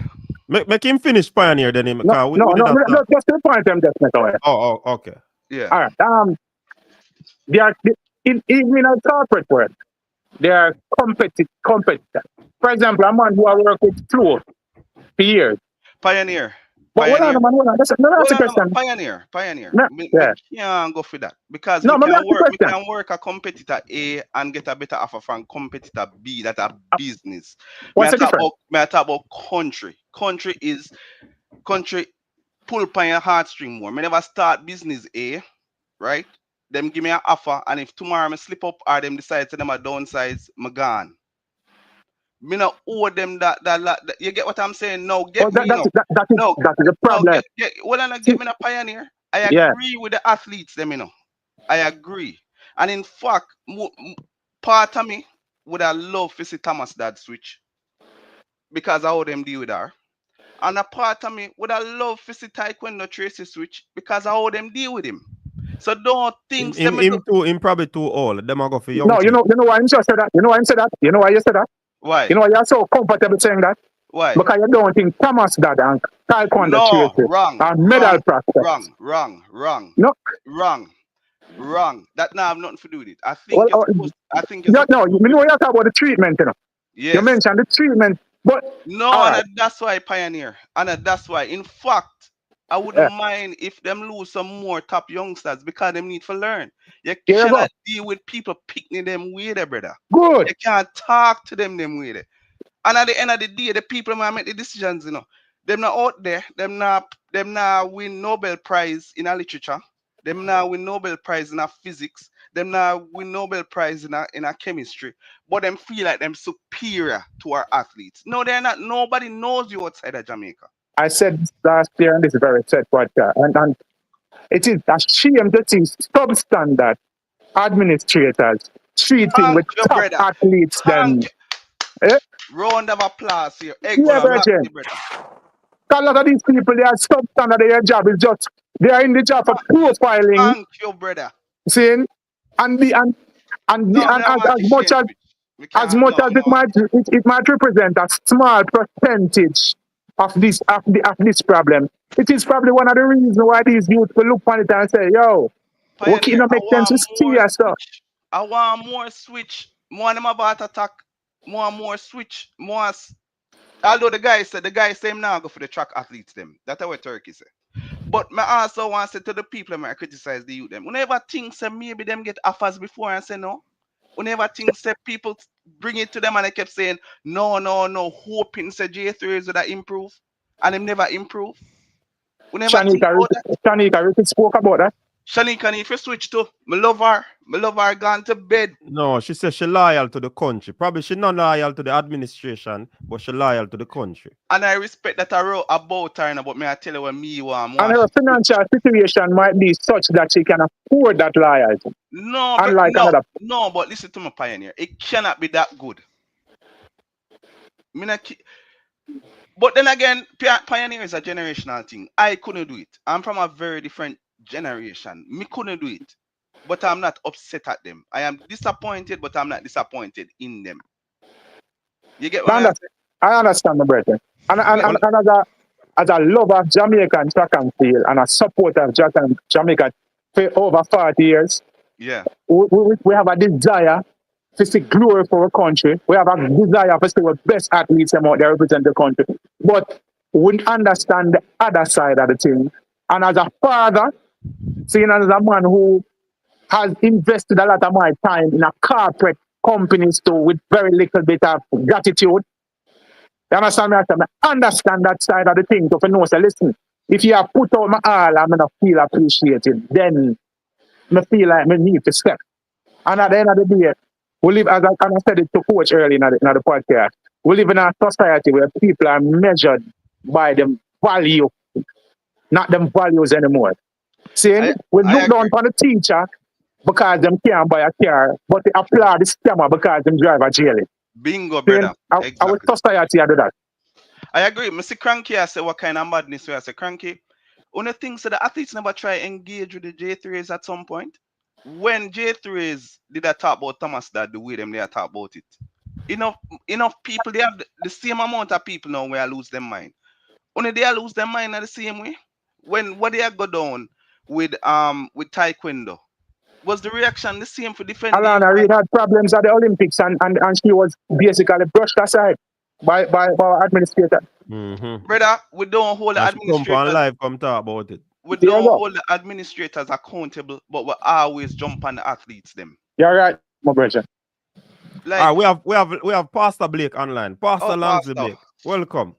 Make him finish Pioneer, then him. No, just the point them just make away. Oh, okay. Yeah. All right. They are even in a corporate world, they are competent. For example, a man who I work with Flo for years. Pioneer. But hold on, man. That's a question. Pioneer. No, yeah. We can't go for that because no, we can work a competitor A and get a better offer from competitor B. That's a business. What's the difference? I talk about country. Country pull upon your heartstring more. Me never start business A, right? Them give me an offer, and if tomorrow I slip up or them decide to them a downsize, me gone. Me not owe them that you get what I'm saying? No, that is the problem. Give me a Pioneer. I agree with the athletes, them, you know. I agree. And in fact, part of me would have loved to see Thomas Dad switch because how them deal with her. And a part of me would have loved to see Taekwondo Tracy switch because how them deal with him. So don't think him probably too old. Them are go for young. No, you know why I'm just said that. You know why I said that. You know why you said that. Why? You know why you're so comfortable saying that. Why? Because you don't think Thomas Dad and Taekwondo Tracy are medal prospects. Wrong. No. Wrong. That now have nothing to do with it. I think. You know you talk about the treatment, you know. Yes. You mentioned the treatment, but that's why Pioneer, and that's why. In fact, I wouldn't mind if them lose some more top youngsters because them need to learn. You cannot deal with people picking them way there, brother. Good. You can't talk to them way there. And at the end of the day, the people who make the decisions, you know, them not out there, them not win Nobel Prize in a literature, them not win Nobel Prize in a physics, them not win Nobel Prize in a chemistry, but them feel like them superior to our athletes. No, they're not. Nobody knows you outside of Jamaica. I said last year, and this is very sad podcast, and it is a shame to see substandard administrators treating with top athletes. Round of applause here. A lot of these people, they are substandard. Their job is just they are in the job for profiling. Thank you, brother. Seeing as much as it might represent a small percentage of this problem. It is probably one of the reasons why these youth will look on it and say, "Yo, what can make sense to steer stuff?" I want more switch. More of them about attack. More switch. More. Although the guy say him now go for the track athletes them. That's what Turkey say. But I also want to say to the people I criticize the youth them. Whenever things say maybe them get offers before and say no. Whenever things say people bring it to them and they kept saying no, hoping say J3 is gonna improve and them never improve. Shanika Ricky spoke about that. Shanika need to switch to. Me love her. Me love her gone to bed. No, she says she loyal to the country. Probably she not loyal to the administration, but she loyal to the country. And I respect that I wrote about her, but me I tell you what me want. And her financial situation might be such that she can afford that loyalty. No, Unlike another. no, but listen to my Pioneer. It cannot be that good. But then again, Pioneer is a generational thing. I couldn't do it. I'm from a very different generation. Me couldn't do it. But I'm not upset at them. I am disappointed, but I'm not disappointed in them. You get what I understand, my brother. And as a lover of Jamaican track and field and a supporter of Jamaica for over 40 years, yeah, we have a desire to see glory for our country. We have a desire to see the best athletes out there represent the country. But we understand the other side of the thing. And as a father, seeing as a man who has invested a lot of my time in a corporate companies too with very little bit of gratitude. You understand me? I understand that side of the thing. So if you know, say, listen, if you have put out my all, I'm gonna feel appreciated, then I feel like I need to step. And at the end of the day, we live, as I said it to Coach early in the podcast, we live in a society where people are measured by them value, not them values anymore. See, we look down on the teacher because them can't buy a car, but they applaud the scammer because them drive a jail. Bingo, brother. Exactly. Our society do that. I agree. Mr. Cranky, I say what kind of madness we I say Cranky. One of the things that the athletes never try engage with the J3s at some point. When J3s did I talk about Thomas that the way them they talk about it. Enough people, they have the same amount of people now where I lose their mind. Only they lose their mind in the same way. When what they go down with Taekwondo. Was the reaction the same for defending? Alana Reid had problems at the Olympics and she was basically brushed aside by our administrator. Mm-hmm. Brother, we don't hold the administrators. Come on live, come talk about it. We don't hold the administrators accountable, but we always jump on the athletes them. You're right, my brother. Like, we have Pastor Blake online. Pastor Langsley Blake. Welcome.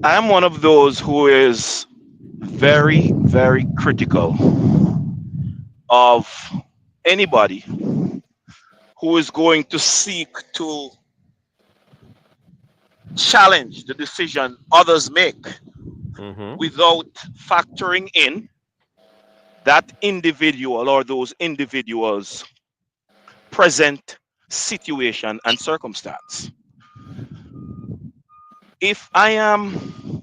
I am one of those who is very, very critical of anybody who is going to seek to challenge the decision others make without factoring in that individual or those individuals' present situation and circumstance. If I am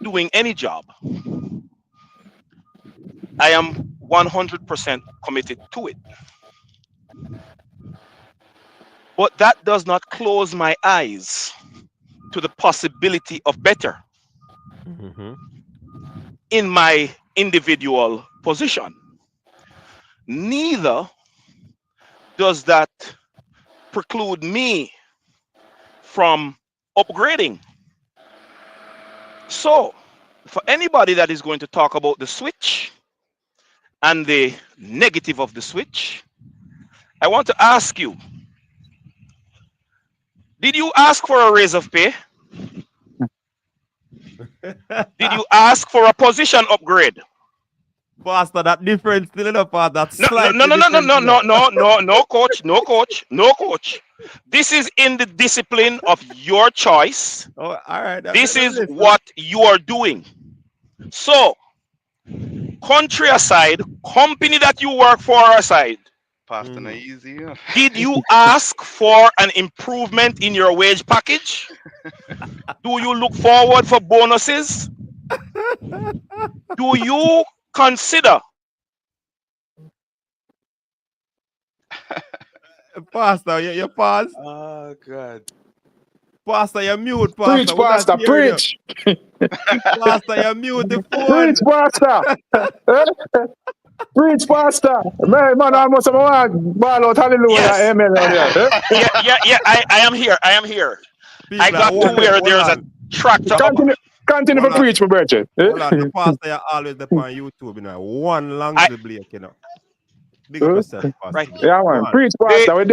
doing any job, I am 100% committed to it. But that does not close my eyes to the possibility of better in my individual position. Neither does that preclude me from upgrading. So, for anybody that is going to talk about the switch and the negative of the switch, I want to ask you, did you ask for a raise of pay? Did you ask for a position upgrade? Pastor, that difference still in the part that's no, coach. This is in the discipline of your choice. Oh, all right. This is what you are doing. So, country aside, company that you work for aside, Pastor, easy. Did you ask for an improvement in your wage package? Do you look forward for bonuses? Do you consider? Pastor, you pause. Oh, God. Pastor, you mute, Pastor. Preach, Pastor, preach. Pastor, you mute the phone. Preach, Pastor. Preach, Pastor. Man, almost a ball out, hallelujah. Yes. Amen. Yeah. I am here. People, I got to where there's a tractor. Continue to preach, my brother. The pastor you always up on YouTube, one Langsley Blake, Big up yourself, Pastor. Right. Yeah, man. Preach, Pastor.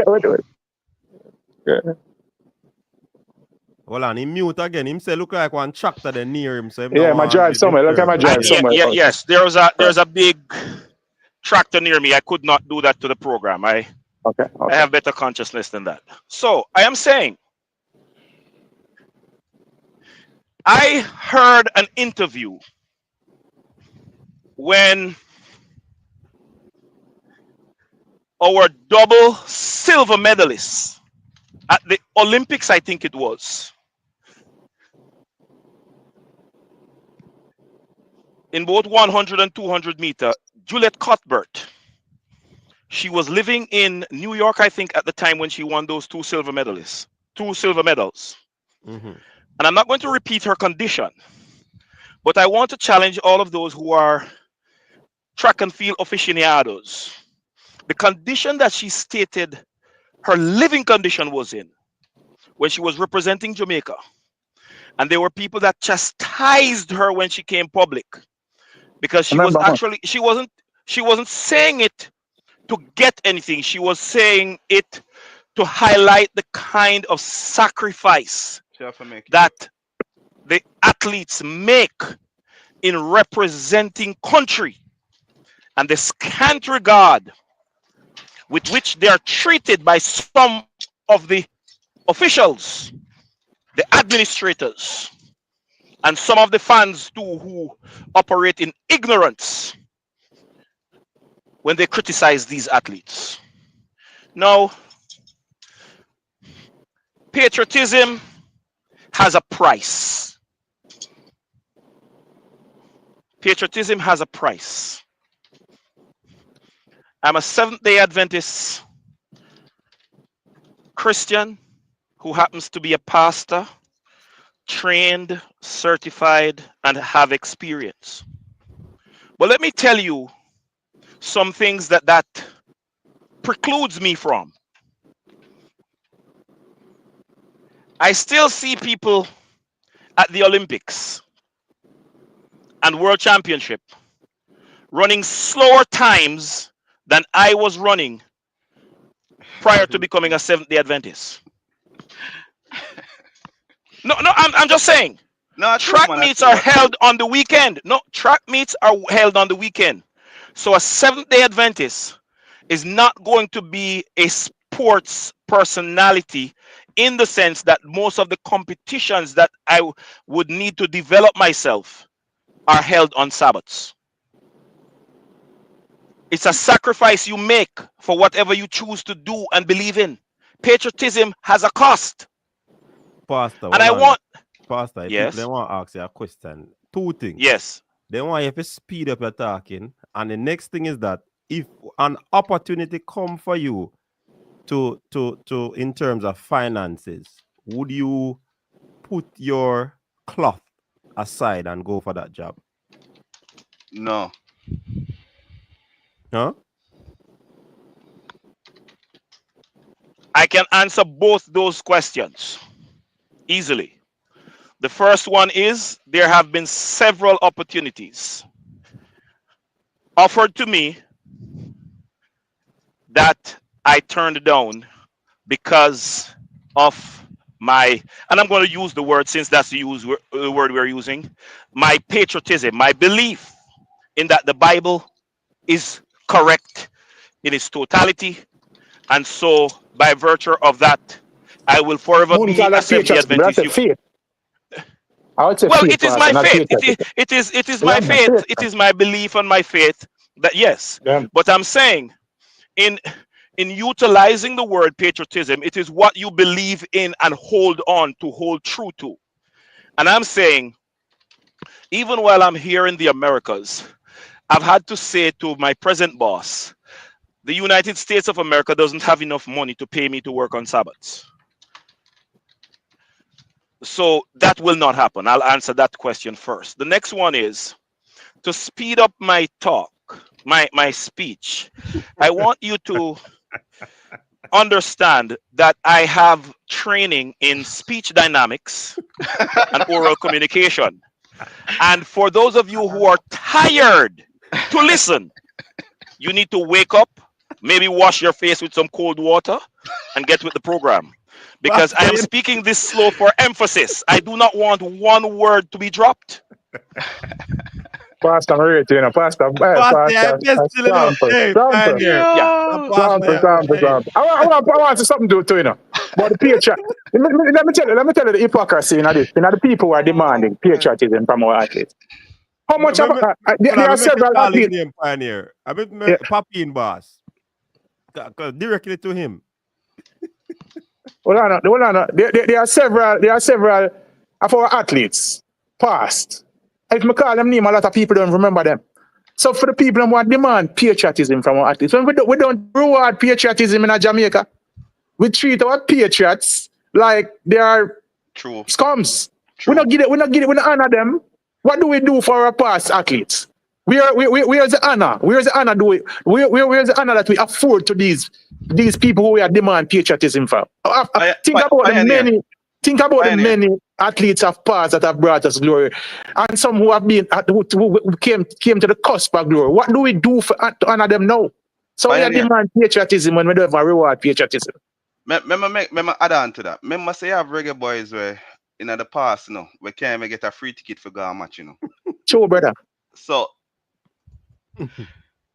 Hold on, he mute again. Him say look like one tractor then near him. So him Yeah, my drive somewhere. Look at my drive somewhere. Yes, there's a big tractor near me. I could not do that to the program. I have better consciousness than that. So I am saying, I heard an interview when our double silver medalists at the Olympics, I think it was, in both 100 and 200 meter, Juliet Cuthbert. She was living in New York, I think, at the time when she won those two silver medals. Mm-hmm. And I'm not going to repeat her condition, but I want to challenge all of those who are track and field aficionados. The condition that she stated her living condition was in when she was representing Jamaica. And there were people that chastised her when she came public because she was actually, she wasn't saying it to get anything. She was saying it to highlight the kind of sacrifice that the athletes make in representing country and the scant regard with which they are treated by some of the officials, the administrators, and some of the fans too who operate in ignorance when they criticize these athletes. Now, patriotism has a price. Patriotism has a price. I'm a Seventh-day Adventist Christian who happens to be a pastor, trained, certified, and have experience. But let me tell you some things that precludes me from. I still see people at the Olympics and World Championship running slower times than I was running prior to becoming a Seventh-day Adventist. No, I'm just saying. No, track meets are held on the weekend. No, track meets are held on the weekend. So a Seventh-day Adventist is not going to be a sports personality in the sense that most of the competitions that I would need to develop myself are held on Sabbaths. It's a sacrifice you make for whatever you choose to do and believe in. Patriotism has a cost. Pastor, and I want... Pastor, yes. People, they want to ask you a question. Two things. Yes. They want you to speed up your talking. And the next thing is that if an opportunity come for you to in terms of finances, would you put your cloth aside and go for that job? No. Huh? I can answer both those questions easily. The first one is there have been several opportunities offered to me that I turned down because of my, and I'm going to use the word since that's the word we're using, my patriotism, my belief in that the Bible is correct in its totality. And so by virtue of that, I will forever be a Seventh-day Adventist. Well, it is my faith. It is my faith. It is my belief and my faith that yes. Yeah. But I'm saying in utilizing the word patriotism, it is what you believe in and hold on to, hold true to. And I'm saying, even while I'm here in the Americas, I've had to say to my present boss, the United States of America doesn't have enough money to pay me to work on Sabbaths. So that will not happen. I'll answer that question first. The next one is to speed up my talk, my speech. I want you to understand that I have training in speech dynamics and oral communication. And for those of you who are tired to listen, you need to wake up, maybe wash your face with some cold water and get with the program. because I am speaking this slow for emphasis. I do not want one word to be dropped. Pastor Maria, you know, Pastor, Pastor, best still in the hey, sample. pioneer. Yeah. Sample. I want to something to you know. But the patriot, let me tell you the hypocrisy in this. You know, the people who are demanding patriotism from our athletes. How much of there are several athletes. Name, pioneer. I mean, Papi in boss. Directly to him. Hold on. There are several of our athletes past. If I call them name, a lot of people don't remember them. So for the people who demand patriotism from our athletes, when we don't reward patriotism in Jamaica, we treat our patriots like they are scums. We don't honor them. What do we do for our past athletes? Where's the honor? Where's the honor where's the honor that we afford to these people who we are demand patriotism from? Think about the many athletes of past that have brought us glory, and some who have been who came to the cusp of glory. What do we do to honor them now? So we are demand patriotism when we don't have reward patriotism. Remember add on to that. Remember say you have reggae boys where in the past, you know, we can't even get a free ticket for go match, you know. Sure, brother. So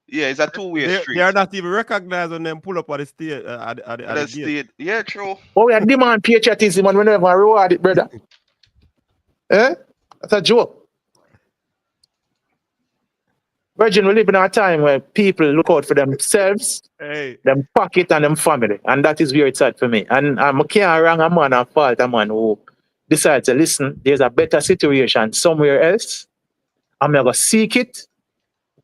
yeah, it's a two-way street. They are not even recognized when them pull up at the state. At the state. Yeah, true. Oh, we are demand patriotism and we never reward it, brother. That's a joke. Virgin, we live in a time where people look out for themselves, them pocket and them family. And that is where it's at for me. And I can't wrong a man or fault a man who decides to listen, there's a better situation somewhere else. I'm going to seek it.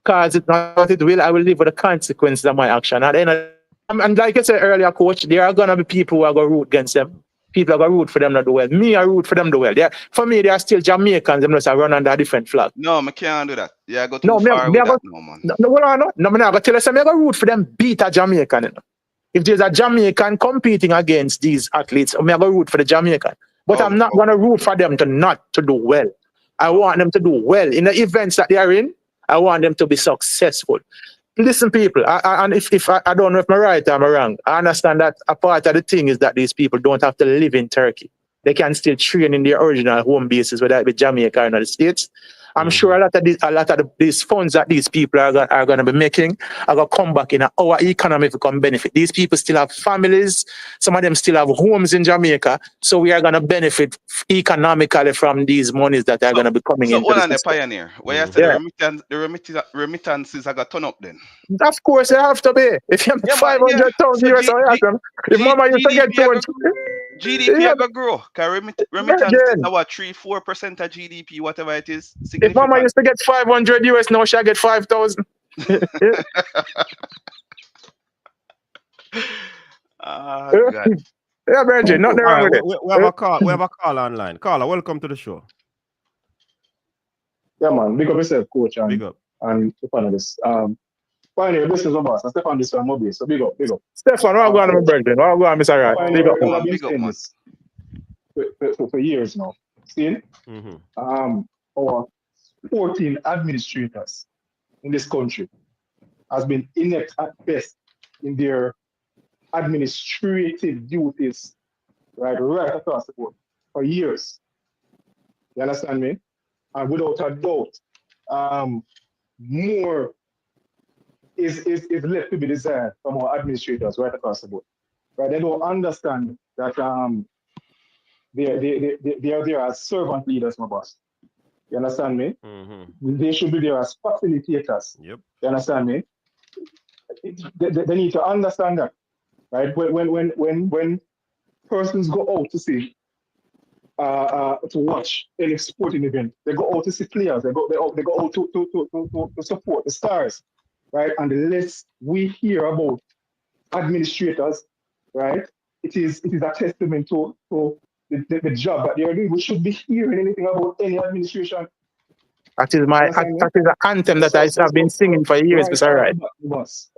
Because it's not what it will, I will live with the consequences of my action. And like I said earlier, coach, there are going to be people who are going to root against them. People are going to root for them not do well. Me, I root for them do well. For me, they are still Jamaicans. Them just run under a different flag. No, I can't do that. Yeah, I go too far with that no, man. No, I'm going to tell us I'm going to root for them beat a Jamaican. You know? If there's a Jamaican competing against these athletes, I'm going to root for the Jamaican. But I'm not going to root for them to do well. I want them to do well. In the events that they are in, I want them to be successful. Listen, people, and if I don't know if I'm right or I'm wrong, I understand that a part of the thing is that these people don't have to live in Turkey. They can still train in their original home bases, whether it be Jamaica or in the States. I'm sure a lot of these funds that these people are going to be making are going to come back in our economy to come benefit. These people still have families. Some of them still have homes in Jamaica. So we are going to benefit economically from these monies that are going to be coming in. So, what on the pioneer? Where you said the remittances are going to turn up then? Of course, they have to be. If you have 500,000 US, if Mama used to get 200. GDP ever grow? Because remittance is our 3-4% of GDP, whatever it is. If Mama used to get 500 US, now she'll get 5,000. God. Yeah, Virgin, nothing wrong with it. We have a call. We have a call online. Caller, welcome to the show. Yeah, man. Big up yourself, coach. And, big up. And the panelists. Pioneer, this is Obas. And Stefan, this one, Mobi. So big up. Stefan, what going on, Virgin? What going on, Mr. Right? Big up. I've been saying this for years now. See? Our 14 administrators in this country has been inept at best in their administrative duties, right across the board for years. You understand me? And without a doubt, more is left to be desired from our administrators right across the board. Right? They don't understand that they are there as servant leaders, my boss. You understand me? They should be there as facilitators. Yep. You understand me? They need to understand that, right? When persons go out to see, to watch any sporting event, they go out to see players. They go out to support the stars, right? And the less we hear about administrators, right? It is a testament to the job that they are doing. We should be hearing anything about any administration. That is an anthem that I have been singing for years, Mr. Right.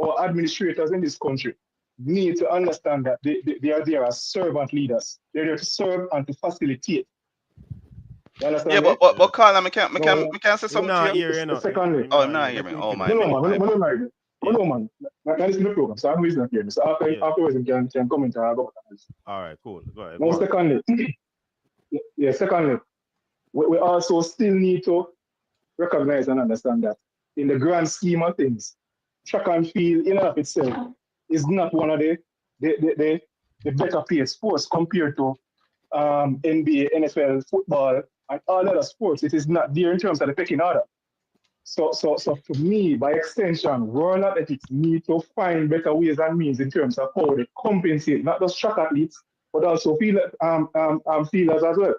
Our administrators in this country need to understand that they are there as servant leaders. They're there to serve and to facilitate. Yeah, but Carl, I can't say something to you. Secondly. Oh, no, hear me. Oh, my. Oh no, man. That is in the program, so I know he's not here. So afterwards, he can comment and go. All right, cool. Go ahead. Now, secondly, we also still need to recognize and understand that in the grand scheme of things, track and field in and of itself is not one of the better paid sports compared to NBA, NFL, football, and all other sports. It is not there in terms of the pecking order. So for me, by extension, world athletics need to find better ways and means in terms of how they compensate, not just track athletes, but also fielders as well.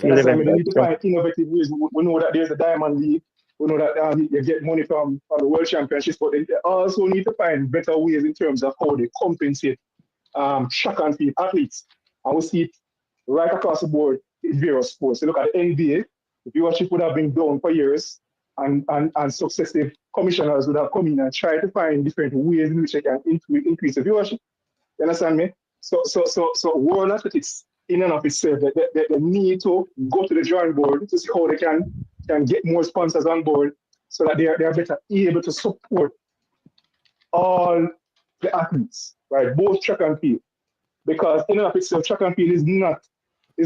They need to find innovative ways. We know that there's a Diamond League. We know that you get money from the World Championships, but they also need to find better ways in terms of how they compensate track and field athletes. And we see it right across the board in various sports. You look at the NBA, the viewership would have been down for years, and successive commissioners would have come in and tried to find different ways in which they can increase the viewership. You understand me? So world athletics in and of itself, they need to go to the drawing board to see how they can get more sponsors on board so that they are better able to support all the athletes, right? Both track and field. Because in and of itself, track and field is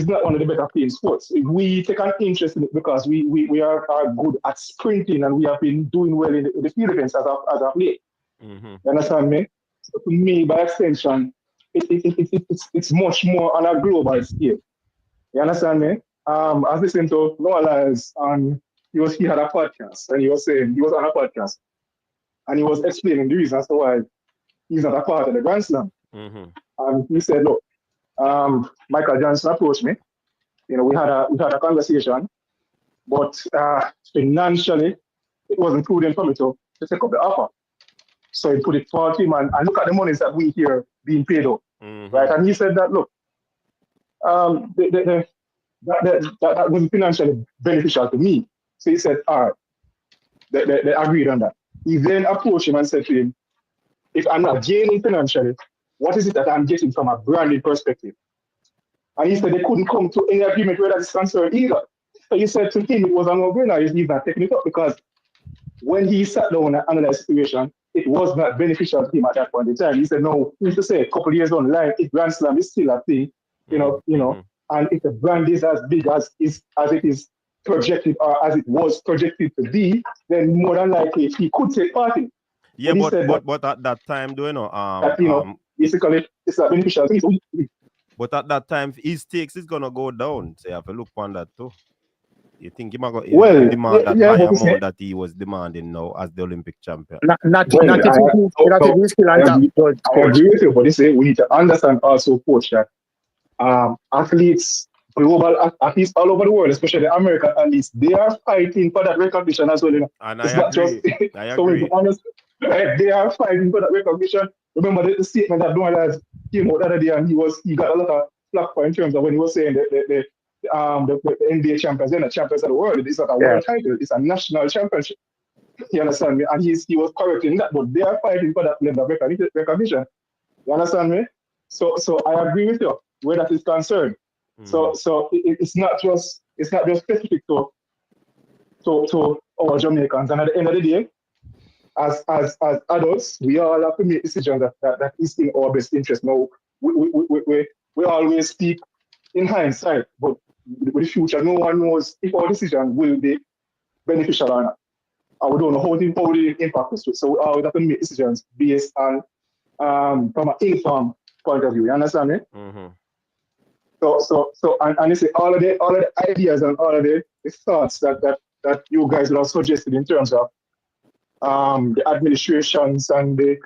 not one of the better paying sports. We take an interest in it because we are good at sprinting and we have been doing well in the field events as of late. You understand me? So to me, by extension, it's much more on a global scale. You understand me? I was listening to Noah Lyles and he had a podcast and he was on a podcast and he was explaining the reason as to why he's not a part of the Grand Slam. And he said, look, Michael Johnson approached me. You know, we had a conversation, but financially, it wasn't prudent for me to take up the offer. So he put it forward to him and look at the monies that we hear being paid out, right? And he said that, look, that wasn't financially beneficial to me. So he said, all right, they agreed on that. He then approached him and said to him, if I'm not gaining financially, what is it that I'm getting from a branding perspective? And he said they couldn't come to any agreement where that is concerned either. So he said to him it was a no-brainer. He's not taking it up because when he sat down and analyzed the situation, it was not beneficial to him at that point in time. He said, no, he used to say a couple of years down the line, if Grand Slam is still a thing, you know, and if the brand is as big as it is projected or as it was projected to be, then more than likely he could take part in. Yeah, but at that time, do you know, basically it's a beneficial thing. But at that time, his stakes is gonna go down. So you have to look on that too. You think he might go demand that high amount that he was demanding now as the Olympic champion? I agree with you, but they say we need to understand also, coach, that athletes, global athletes all over the world, especially the American athletes, they are fighting for that recognition as well. You know? And it's I agree. I agree. So we honest, right? They are fighting for that recognition. Remember the statement that Noah came out the other day, and he got a lot of flack for in terms of when he was saying the NBA champions, they're not champions of the world. It's not a world title; it's a national championship. You understand me? And he was correct in that, but they are fighting for that level of recognition. You understand me? So I agree with you where that is concerned. So it's not just specific to our Jamaicans. And at the end of the day, as adults, we all have to make decisions that is in our best interest. Now, we always speak in hindsight, but with the future, no one knows if our decision will be beneficial or not. And we don't know how it impact us. So we always have to make decisions based on from an informed point of view. You understand me? So and you see all of the ideas and all of the thoughts that you guys have suggested in terms of the administrations and and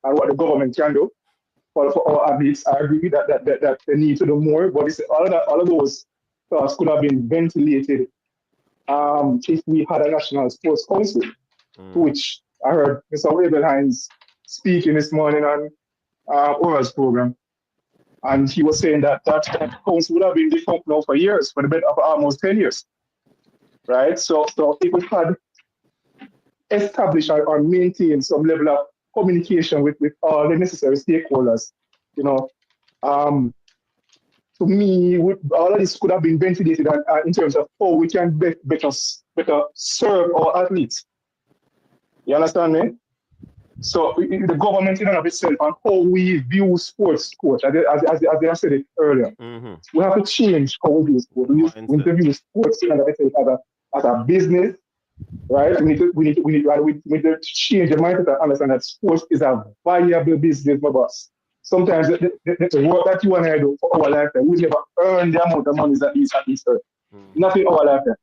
what the government can do for our athletes. I agree that they need to do more, but all of those thoughts could have been ventilated if we had a national sports council, which I heard Mr. Wabelhines speaking this morning on Oral's program. And he was saying that council would have been defunct now for years, for the better of almost 10 years. Right? So if we had established or maintained some level of communication with all the necessary stakeholders, you know, to me, all of this could have been ventilated in terms of how we can better serve our athletes. You understand me? So the government in and of itself and how we view sports, coach, as I said it earlier, we have to change how we view sports. We need to view sports in and of itself as a business, right? We need to change the mindset and understand that sports is a viable business for us. Sometimes the work that you and I do for our lifetime, we never earn the amount of money that these athletes earn. Nothing our lifetime.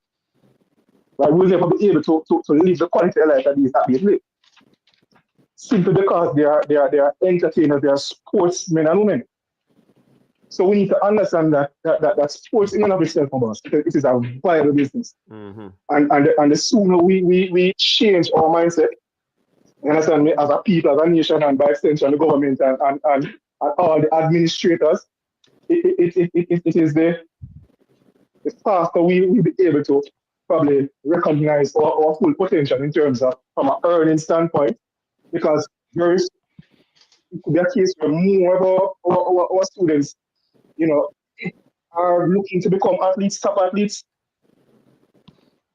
Right? We'll never be able to live the quality of life that these athletes live. Simply because they are entertainers, they are sportsmen and women. So we need to understand that sports in and of itself for us, it is a viable business. And the sooner we change our mindset, you understand me, as a people, as a nation, and by extension the government and all the administrators, it is the faster we will be able to probably recognize our full potential in terms of from an earning standpoint, because there is it could be a case where more of our students, are looking to become athletes, top athletes.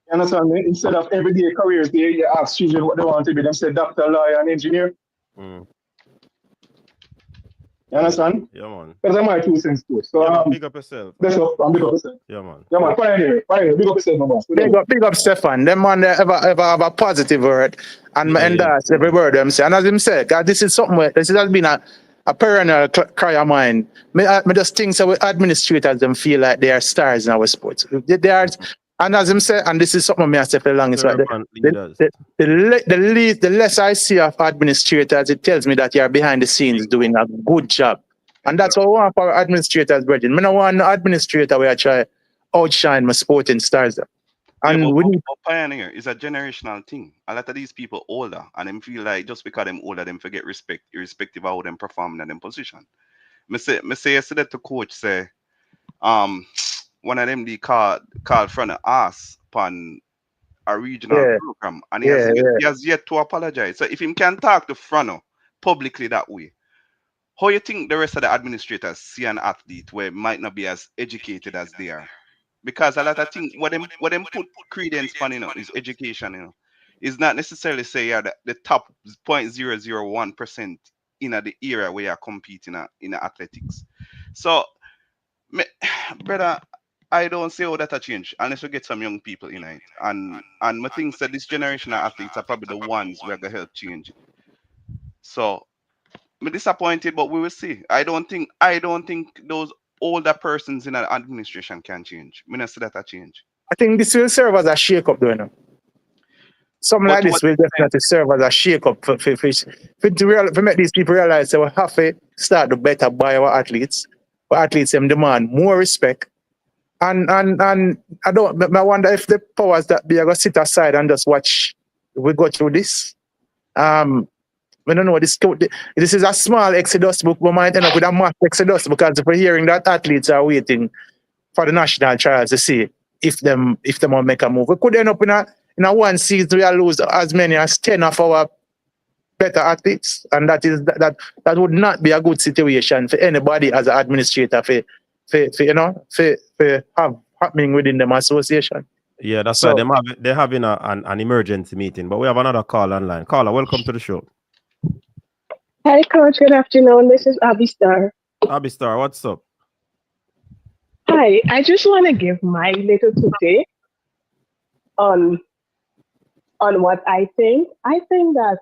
You understand me? Instead of everyday careers, they ask children what they want to be. Them say doctor, lawyer, and engineer. You understand? Yeah, man. That's my 2 cents to it. So, yeah, man, big up yourself. Big up yourself. Yeah, man. Yeah, man. Pioneer. Big up yourself, man. Big up Stefan. Them man, they ever have a positive word and endorse every word them say. And as him said, God, this is something where this has been a perennial cry of mine. I just think so with administrators them feel like they are stars in our sports. They are, and as him said, and this is something I say for the longest while. The less I see of administrators, it tells me that you are behind the scenes doing a good job. And that's what I want for administrators, brethren. I don't want an administrator where I try outshine my sporting stars. And Pioneer is a generational thing. A lot of these people older, and them feel like just because them older, them forget respect, irrespective of how them perform in them position. Me say yesterday to coach say, one of them called front of us upon a regional program, and he has yet to apologize. So if him can talk to Frano publicly that way, how you think the rest of the administrators see an athlete where might not be as educated as they are? Because a lot of things what them put credence on, is education, is not necessarily say the top 0.001% in the area where you're competing in athletics. So brother, I don't see how that change unless we get some young people in it. And my thing said this generation of athletes are probably the ones who are gonna help change it. So I'm disappointed, but we will see. I don't think those older persons in an administration can change. I see that a change. I think this will serve as a shake-up, though. Something like this will definitely serve as a shake-up for make these people realize that we have to start to better by our athletes. Our athletes demand more respect. And I wonder if the powers that be are going to sit aside and just watch we go through this. We don't know this is a small exodus book. We might end up with a mass exodus because if we're hearing that athletes are waiting for the national trials to see if them will make a move. We could end up in a one season we lose as many as 10 of our better athletes, and that would not be a good situation for anybody as an administrator for have happening within them association. Yeah, that's why they're having an emergency meeting. But we have another call online. Caller, welcome to the show. Hi, Coach. Good afternoon. This is Abby Star. Abby Star, what's up? Hi. I just want to give my little today on what I think. I think that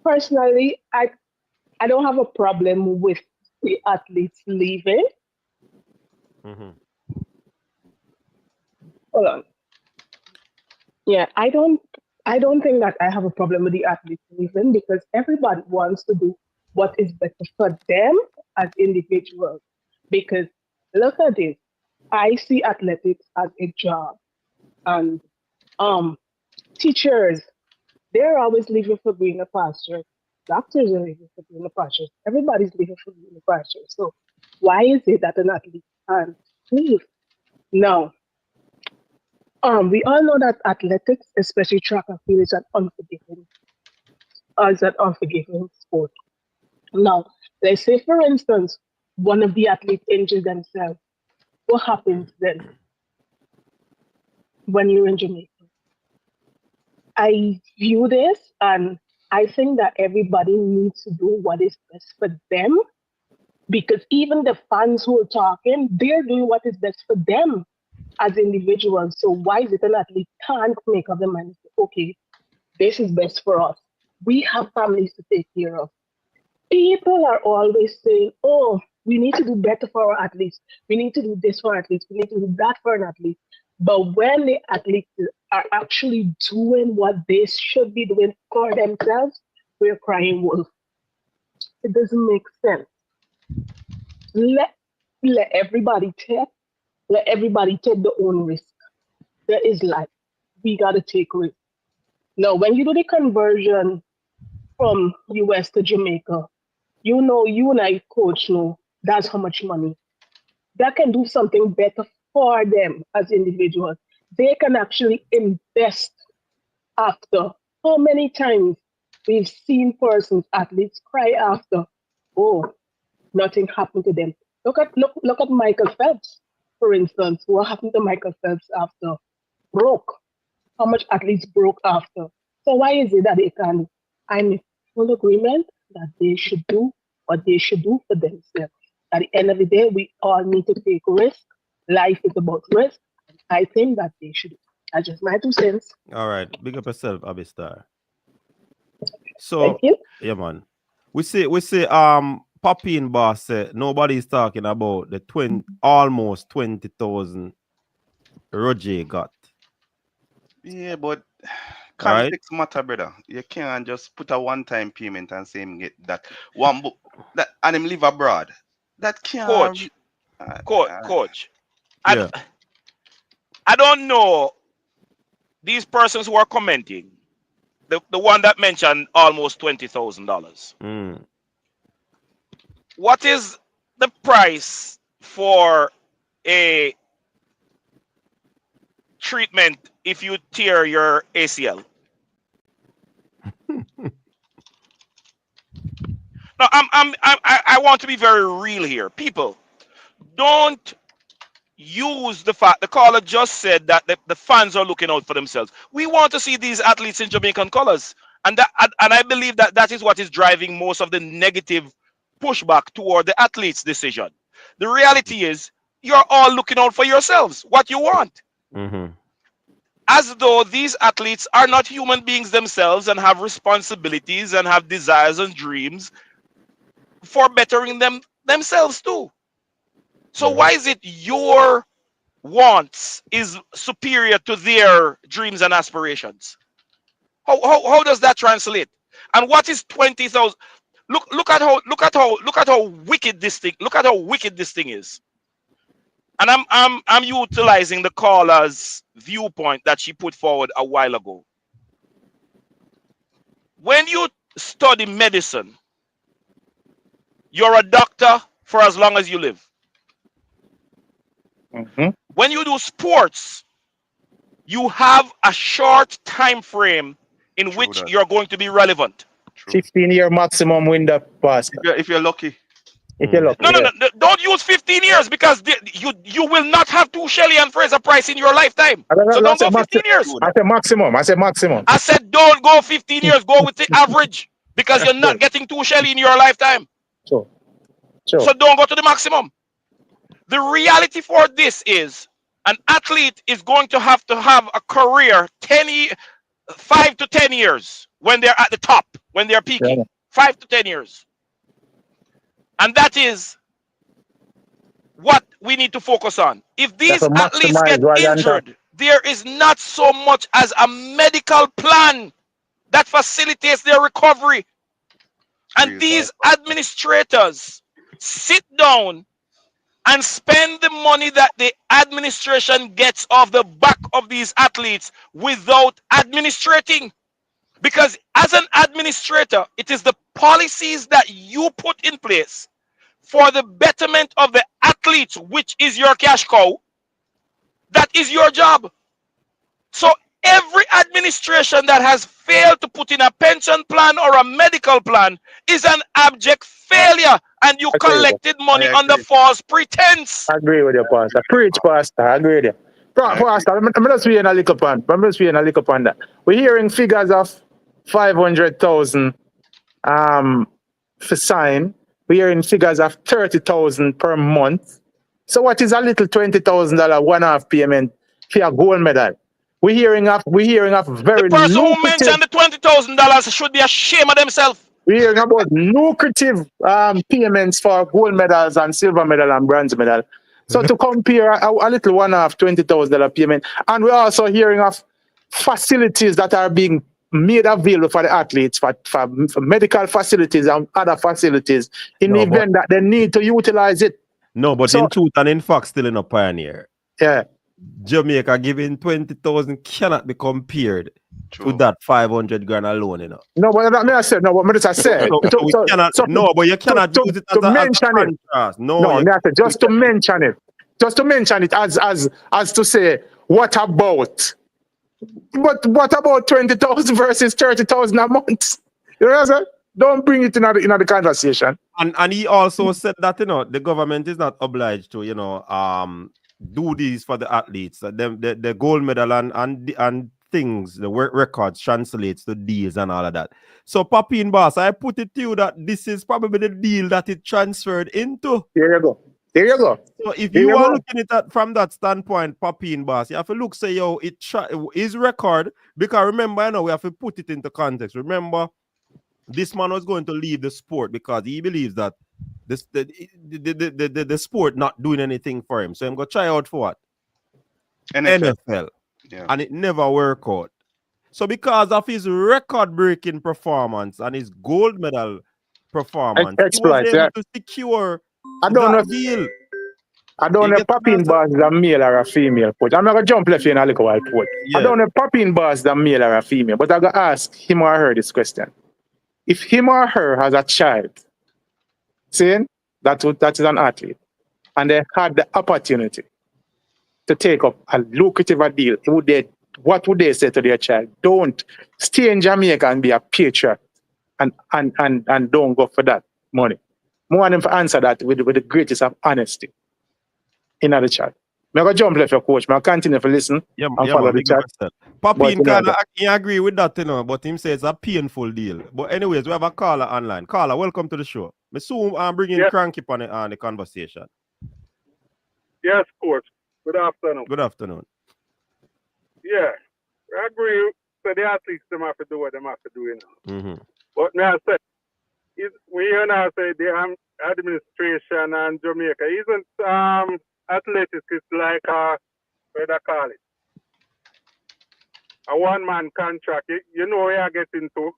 personally, I don't have a problem with the athletes leaving. Hold on. Yeah, I don't think that I have a problem with the athletes leaving because everybody wants to do what is better for them as individuals. Because look at this, I see athletics as a job, and teachers, they're always leaving for greener pastures. Doctors are leaving for greener pastures. Everybody's leaving for greener pastures. So why is it that an athlete can't leave? No. We all know that athletics, especially track and field, is an unforgiving sport. Now, let's say, for instance, one of the athletes injures themselves. What happens then when you're in Jamaica? I view this and I think that everybody needs to do what is best for them, because even the fans who are talking, they're doing what is best for them as individuals. So why is it an athlete can't make up their mind and say, okay, this is best for us? We have families to take care of. People are always saying, oh, we need to do better for our athletes. We need to do this for athletes. We need to do that for an athlete. But when the athletes are actually doing what they should be doing for themselves, we're crying wolf. It doesn't make sense. Let everybody take. Let everybody take their own risk. There is life. We gotta take risk. Now, when you do the conversion from US to Jamaica, you and I coach know that's how much money. That can do something better for them as individuals. They can actually invest after. How many times we've seen persons, athletes cry after, oh, nothing happened to them. Look at Michael Phelps, for instance. What happened to Michael Phelps after? Broke. How much athletes broke after? So why is it that they can? I'm in full agreement that they should do what they should do for themselves. At the end of the day, we all need to take risk. Life is about risk. I think that they should. That's just my 2 cents. All right. Big up yourself, Abistar. So Thank you. yeah, man. We say Poppy and Boss said nobody's talking about the almost 20,000 Roger got. Yeah, but Right? context matter, brother. You can't just put a one-time payment and say him get that one book that and him live abroad. That can't. Coach. Yeah. I don't know these persons who are commenting. The one that mentioned almost $20,000. What is the price for a treatment if you tear your ACL? No, I want to be very real here. People, don't use the fact the caller just said that the fans are looking out for themselves. We want to see these athletes in Jamaican colors, and I believe that is what is driving most of the negative pushback toward the athletes' decision. The reality is you're all looking out for yourselves, what you want. As though these athletes are not human beings themselves and have responsibilities and have desires and dreams for bettering themselves too. So why is it your wants is superior to their dreams and aspirations? How does that translate? And what is 20,000? Look at how wicked this thing. Look at how wicked this thing is. And I'm utilizing the caller's viewpoint that she put forward a while ago. When you study medicine, you're a doctor for as long as you live. When you do sports, you have a short time frame in which you're going to be relevant. 15-year maximum window pass. If you're lucky. If you're lucky. No. Don't use 15 years because you will not have 2 Shelley and Fraser Price in your lifetime. So don't go 15 years. I said maximum. I said don't go 15 years. Go with the average because you're not getting 2 Shelley in your lifetime. Sure. So don't go to the maximum. The reality for this is an athlete is going to have a career 5 to 10 years when they're at the top, when they're peaking. Yeah. 5 to 10 years. And that is what we need to focus on. If these athletes get injured, there is not so much as a medical plan that facilitates their recovery. And these administrators sit down and spend the money that the administration gets off the back of these athletes without administrating. Because as an administrator, it is the policies that you put in place for the betterment of the athletes, which is your cash cow. That is your job. So every administration that has failed to put in a pension plan or a medical plan is an abject failure, and you collected money under false pretense. I agree with you, Pastor. Preach, Pastor. I agree with you. Pastor, I'm just being a little pan. We're hearing figures of 500,000 for sign. We're hearing figures of 30,000 per month. So what is a little $20,000 one-off payment for a gold medal? We're hearing of The very person who lucrative. mentioned the $20,000 should be ashamed of themselves. We're hearing about lucrative payments for gold medals and silver medal and bronze medal. So to compare a little one-off $20,000 payment, and we're also hearing of facilities that are being made available for the athletes, for medical facilities and other facilities in the event that they need to utilize it. No, but So, in truth and in fact, still in a pioneer. Yeah. Jamaica giving 20,000 cannot be compared to that 500 grand alone, you know. No, but that I said, no, but I said. But you cannot use it as a contrast. Just to mention it. Just to mention it as to say, what about? But what about 20,000 versus 30,000 a month? You know what I'm saying? Don't bring it in the conversation. And he also said that, you know, the government is not obliged to, you know, do these for the athletes. The gold medal and things, the work records translates to deals and all of that. So, Papine Boss, I put it to you that this is probably the deal that it transferred into. There you go. There you go. So if you are looking at that from that standpoint, Papine Boss, you have to look, say, yo, his record, because remember, you know, we have to put it into context. Remember, this man was going to leave the sport because he believes that the sport not doing anything for him. So I'm going to try out for what? NFL. Yeah. And it never worked out. So because of his record-breaking performance and his gold medal performance, he was able to secure that deal. I don't know if Papine Boss is a male or a female coach. I'm not going to jump left in a little while. Yeah. I don't know if Papine Boss is a male or a female, but I'm going to ask him or her this question. If him or her has a child, saying that is an athlete, and they had the opportunity to take up a lucrative deal, what would they say to their child? Don't stay in Jamaica and be a patriot and don't go for that money. I want them to answer that with the greatest of honesty in the chat. I'm going to jump left your coach. I'm going to continue to listen and follow the chat. Papine kind of agree with that, you know, but him says it's a painful deal. But anyways, we have a caller online. Caller, welcome to the show. I soon I'm bringing Cranky on the conversation. Yes, coach. Good afternoon. Good afternoon. Yeah, I agree. So the athletes, them have to do what they have to do, you know. Mm-hmm. But now I say, when you now say the administration and Jamaica isn't athletics, it's like what they call it, a one-man contract. You know where you get into.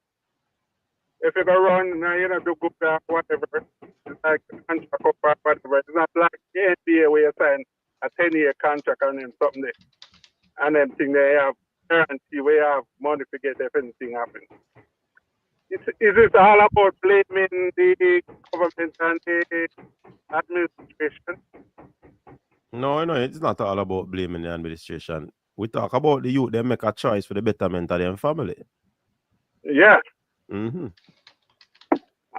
If you go run, you know, do good whatever, it's like a contract or whatever. It's not like the NBA where you sign a 10-year contract and then something there. And then thing they have guarantee where you have money to get if anything happens. Is it all about blaming the government and the administration? No, it's not all about blaming the administration. We talk about the youth, they make a choice for the betterment of their family. Yeah. Mm-hmm.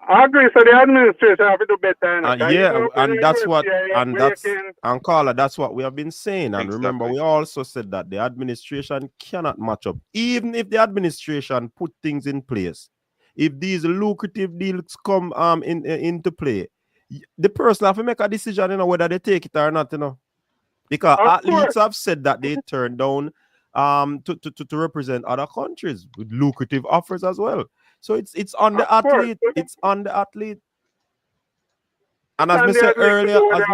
I agree. So the administration have to do better. Yeah, and that's what, and Carla, that's what we have been saying. And remember, we also said that the administration cannot match up. Even if the administration put things in place, if these lucrative deals come into play, the person have to make a decision, you know, whether they take it or not, you know. Because athletes have said that they turn down to represent other countries with lucrative offers as well. So it's on the athlete. It's on the athlete. And as we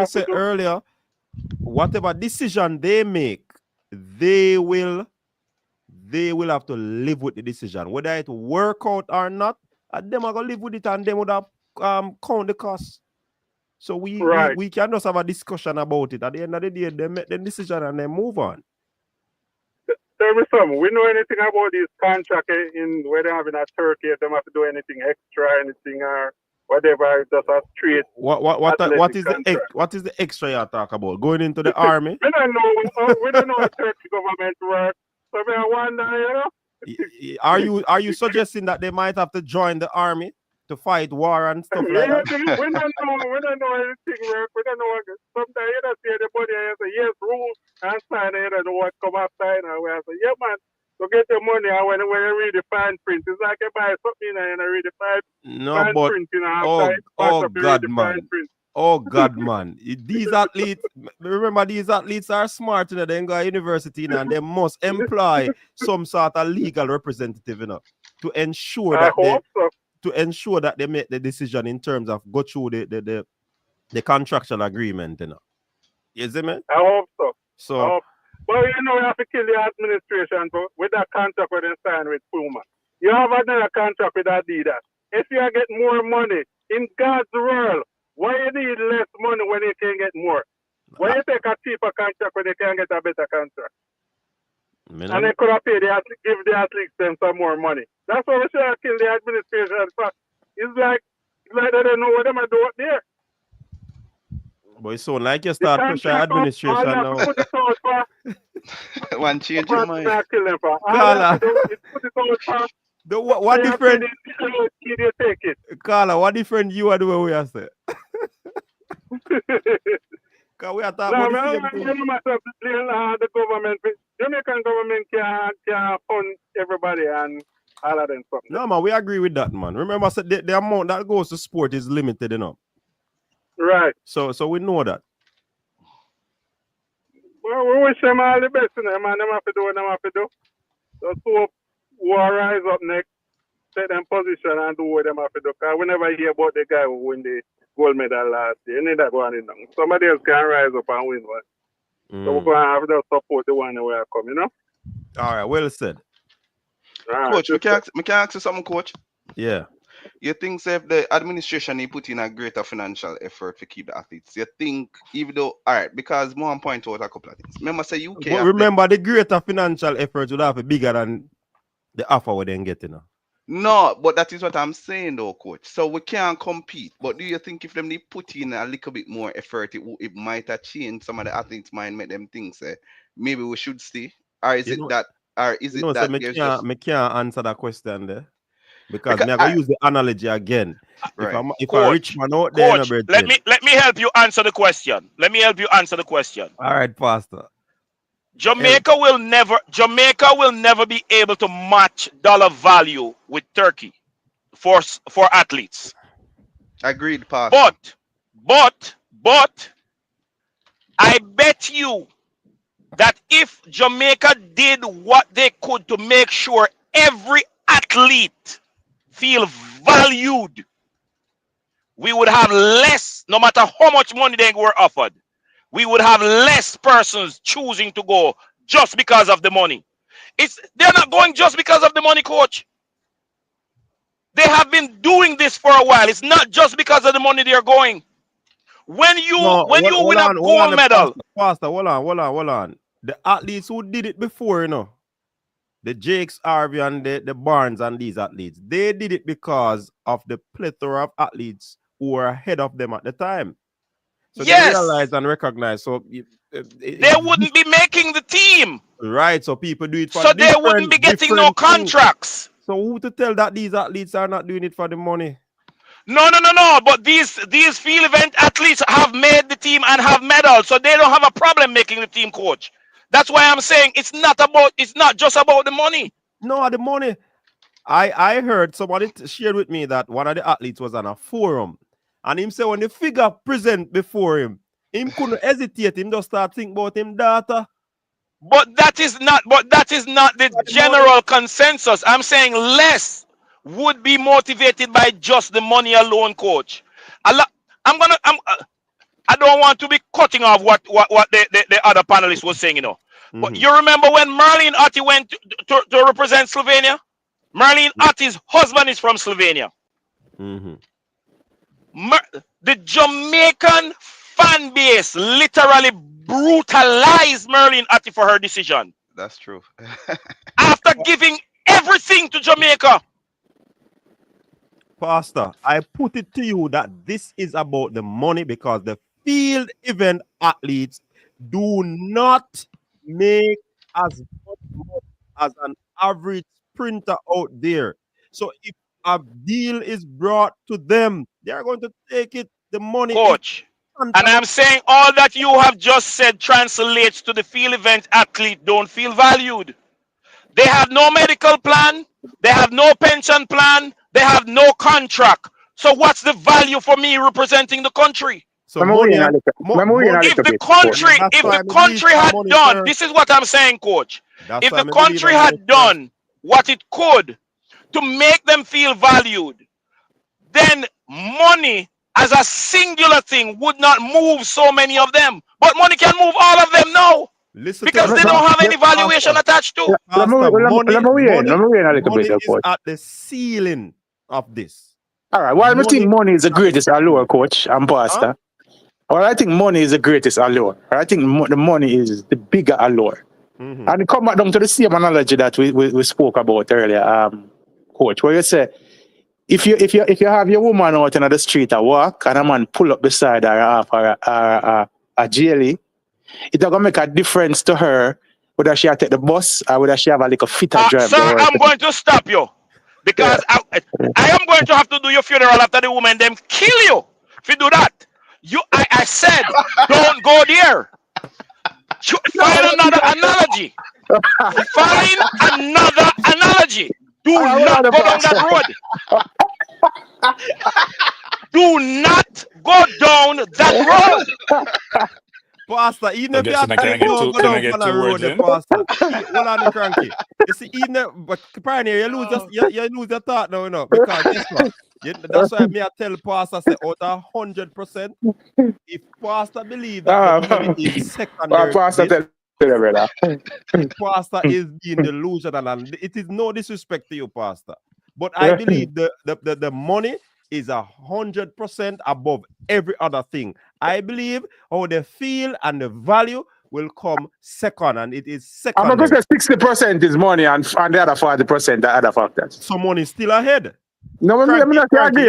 said earlier, whatever decision they make, they will have to live with the decision. Whether it work out or not, them are gonna live with it and them would have count the cost. So we can just have a discussion about it. At the end of the day, they make the decision and they move on. Tell me something. We know anything about this contract in where they're having a Turkey, they don't have to do anything extra, anything or whatever, just a straight. What is the extra you talk about? Going into the army? We don't know how Turkey government works. So I wonder, you know. Are you suggesting that they might have to join the army to fight war and stuff like that? We don't know anything work. We don't know. Sometimes you don't see anybody say yes, rule and sign it and what come after and we say, yeah man, to get the money. And when you read the fine print, it's like you buy something and you read the fine print, you know. Oh God, man. Oh God, man. These athletes, remember, these athletes are smart, you know. They go to university, you know, and they must employ some sort of legal representative, you know, to ensure that they make the decision in terms of go through the contractual agreement, you know. You see me? I hope so. So, well, you know, we have to kill the administration with that contract with they sign with Puma. You have another contract with Adidas. If you get more money in God's world, why you need less money when you can get more? Why you take a cheaper contract when you can get a better contract? And they could have paid give the athletes them some more money. That's why we should kill the administration. It's like they don't know what they are doing there. But it's so like you start pressure administration now. One change your mind. Carla. What different? Carla, what different you are doing we are saying? Because we are talking about the same thing. The government, Jamaican government can fund everybody and all of them stuff. No, man, we agree with that, man. Remember, the amount that goes to sport is limited, you know. Right. So we know that. Well, we wish them all the best, you know, man. Them have to do what them have to do. So who rise up next, take them position and do what them have to do. Because we never hear about the guy who won the gold medal last year. You need that one in them. Somebody else can rise up and win one. So we're going to have to support the one where I come, you know? All right, well said. Right, Coach, we can ask you something, Coach? Yeah. You think if the administration need put in a greater financial effort to keep the athletes? You think, even though, all right, because more point out a couple of things. Remember, say UK. But remember, the greater financial effort would have to be bigger than the offer we then get, you know. No, but that is what I'm saying, though, Coach. So we can't compete. But do you think if them need put in a little bit more effort, it might have changed some of the athletes' mind, make them think, say, maybe we should stay? Or is it that? Or is it that? I can't answer that question there. Because I'm going to use the analogy again. Right. If a rich man out there, Coach, let me help you answer the question. All right, Pastor. Jamaica will never be able to match dollar value with Turkey for athletes. Agreed, Pastor. But I bet you that if Jamaica did what they could to make sure every athlete feel valued, we would have less, no matter how much money they were offered, we would have less persons choosing to go just because of the money. They're not going just because of the money, Coach. They have been doing this for a while. It's not just because of the money they're going. When you win a gold medal. Pastor, hold on. The athletes who did it before, you know, the Jakes, Harvey, and the Barnes and these athletes, they did it because of the plethora of athletes who were ahead of them at the time. So they realized and recognized. So they wouldn't be making the team. Right. So people do it for so they wouldn't be getting no contracts. Things. So who to tell that these athletes are not doing it for the money? No. But these field event athletes have made the team and have medals, so they don't have a problem making the team, Coach. That's why I'm saying it's not just about the money. No, the money. I heard somebody shared with me that one of the athletes was on a forum, and him say when the figure present before him couldn't hesitate. Him just start think about him data. But that is not the general consensus. I'm saying less would be motivated by just the money alone, Coach. I don't want to be cutting off what the other panelists was saying, you know. But you remember when Marlene Otti went to represent Slovenia? Marlene Otti's husband is from Slovenia. The Jamaican fan base literally brutalized Marlene Otti for her decision. That's true. After giving everything to Jamaica. Pastor, I put it to you that this is about the money because the field event athletes do not make as much money as an average sprinter out there. So if a deal is brought to them, they are going to take it. The money, Coach. And I'm saying all that you have just said translates to the field event athlete don't feel valued. They have no medical plan. They have no pension plan. They have no contract. So what's the value for me representing the country? So money and If the country had done, this is what I'm saying, coach. If the country had done what it could to make them feel valued, then money as a singular thing would not move so many of them. But money can move all of them now. Because they don't have any valuation attached to. Money is at the ceiling of this. All right. Well, I think money is the greatest allure, coach and pastor. Huh? Well, I think money is the greatest allure. I think the money is the bigger allure. Mm-hmm. And come back down to the same analogy that we spoke about earlier, coach, where you say if you have your woman out in the street at walk and a man pull up beside her after a JAAA, it's gonna make a difference to her whether she take the bus or whether she have a little fitter drive. Sir, I'm going to stop you because I am going to have to do your funeral after the woman them kill you. If you do that, I said don't go there. Find another analogy. Find another analogy. Do not go down that road. Do not go down that road. Pastor, even if you have to go down the road, Pastor. Hold on, the cranky. You see, but Pioneer, you lose your thought now, you know, because guess what? That's why I tell Pastor, say, out of 100%, if Pastor believes that the money is secondary, Pastor is being delusional, and it is no disrespect to you, Pastor. But I believe the money is 100% above every other thing. I believe how they feel and the value will come second, and it is second. I'm going to say 60% is money, and the other 40% the other factors. So money is still ahead. No, I can agree.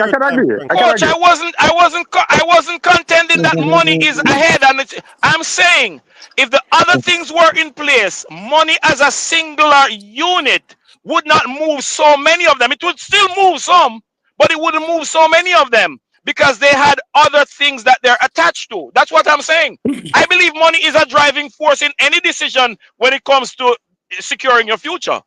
Coach, I wasn't contending that money is ahead, and I'm saying if the other things were in place, money as a singular unit would not move so many of them. It would still move some, but it wouldn't move so many of them because they had other things that they're attached to. That's what I'm saying. I believe money is a driving force in any decision when it comes to securing your future.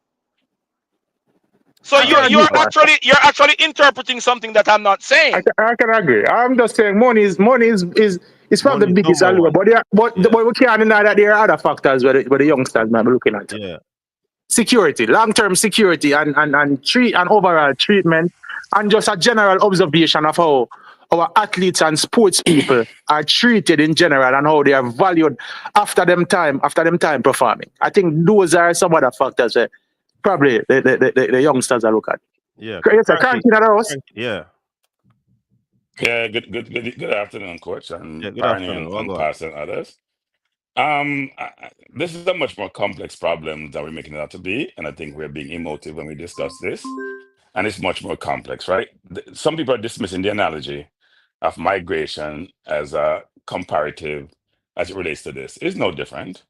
So you're actually interpreting something that I'm not saying. I can agree. I'm just saying money is probably the biggest allure, but we can't deny that there are other factors where the youngsters might be looking at. Yeah. Security, long-term security, and overall treatment, and just a general observation of how our athletes and sports people are treated in general and how they are valued after them time performing. I think those are some other factors that probably the youngsters are looking at. Yeah. Yeah. Yeah. Good afternoon, coach, and Pastor and others. This is a much more complex problem than we're making it out to be, and I think we're being emotive when we discuss this, and it's much more complex, right? Some people are dismissing the analogy of migration as a comparative as it relates to this. It's no different.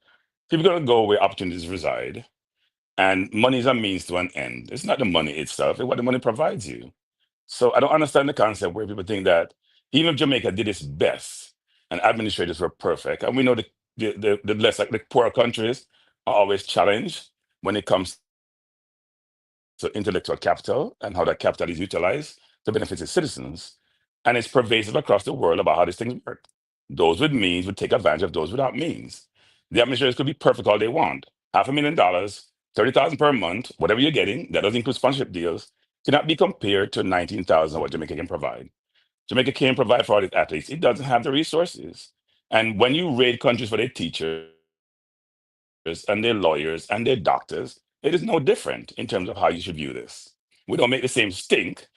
People are going to go where opportunities reside, and money is a means to an end. It's not the money itself, it's what the money provides you. So I don't understand the concept where people think that even if Jamaica did its best and administrators were perfect, and we know the less, like the poorer countries are always challenged when it comes to intellectual capital and how that capital is utilized to benefit its citizens. And it's pervasive across the world about how these things work. Those with means would take advantage of those without means. The administrators could be perfect all they want. $500,000, 30,000 per month, whatever you're getting, that doesn't include sponsorship deals, cannot be compared to 19,000 what Jamaica can provide. Jamaica can't provide for all these athletes. It doesn't have the resources. And when you raid countries for their teachers and their lawyers and their doctors, it is no different in terms of how you should view this. We don't make the same stink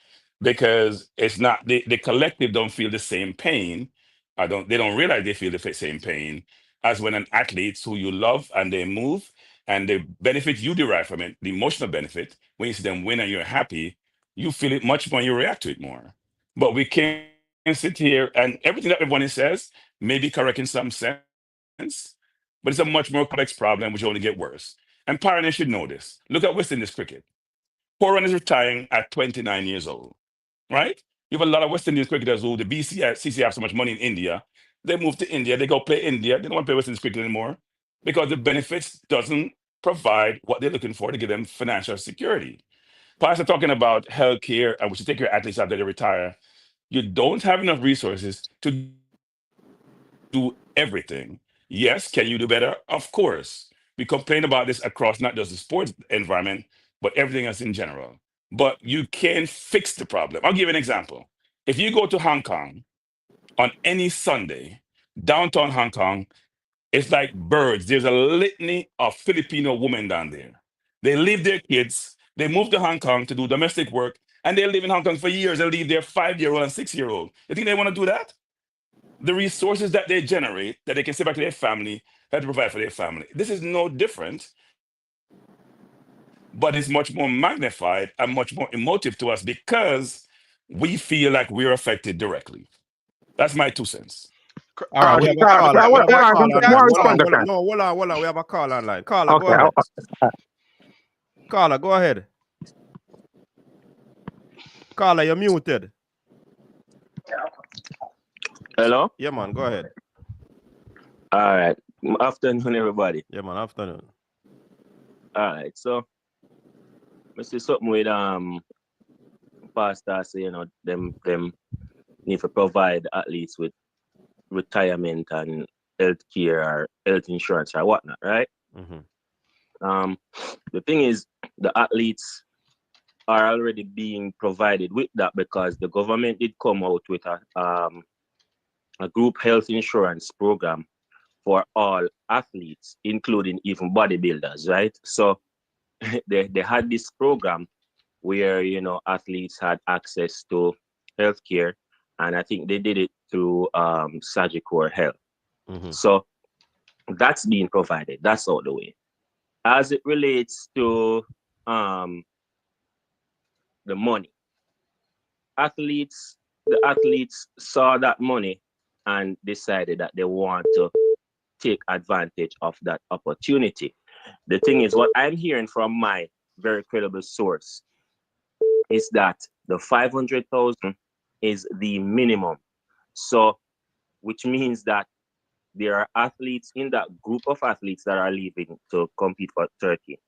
because it's not the collective don't feel the same pain. They don't realize they feel the same pain as when an athlete who you love and they move and the benefit you derive from it, the emotional benefit, when you see them win and you're happy, you feel it much more, you react to it more. But we can't sit here and everything that everyone says may be correct in some sense, but it's a much more complex problem which only get worse. And Pioneer should know this. Look at West Indies cricket. Horan is retiring at 29 years old, right? You have a lot of West Indies cricketers who the CC have so much money in India. They move to India, they go play India. They don't want to play West Indies cricket anymore because the benefits doesn't provide what they're looking for to give them financial security. Plus, talking about healthcare and we should take your athletes after they retire. You don't have enough resources to do everything. Yes, can you do better? Of course. We complain about this across not just the sports environment, but everything else in general. But you can fix the problem. I'll give you an example. If you go to Hong Kong on any Sunday, downtown Hong Kong, it's like birds. There's a litany of Filipino women down there. They leave their kids, they move to Hong Kong to do domestic work, and they live in Hong Kong for years. They leave their 5-year-old and 6-year-old. You think they want to do that? The resources that they generate, that they can send back to their family, that they provide for their family. This is no different, but it's much more magnified and much more emotive to us because we feel like we're affected directly. That's my 2 cents. All right, we have a So, call. so We have a call online. more Hold on, respond to hold on. that. No, hold on. We have a call online. Caller, go Okay. ahead. Caller, go ahead. Caller, you're muted. Hello? Yeah, man, go ahead. All right. Afternoon, everybody. Yeah, man, afternoon. All right. So, I see something with pastor say, them need to provide athletes with retirement and health care or health insurance or whatnot, right? Mm-hmm. The thing is, the athletes are already being provided with that because the government did come out with a group health insurance program for all athletes, including even bodybuilders, right? So they had this program where, athletes had access to healthcare, and I think they did it through Sagicor Health. Mm-hmm. So that's being provided. That's out the way. As it relates to the money, the athletes saw that money and decided that they want to take advantage of that opportunity. The thing is, what I'm hearing from my very credible source is that the 500,000 is the minimum. So, which means that there are athletes in that group of athletes that are leaving to compete for Turkey.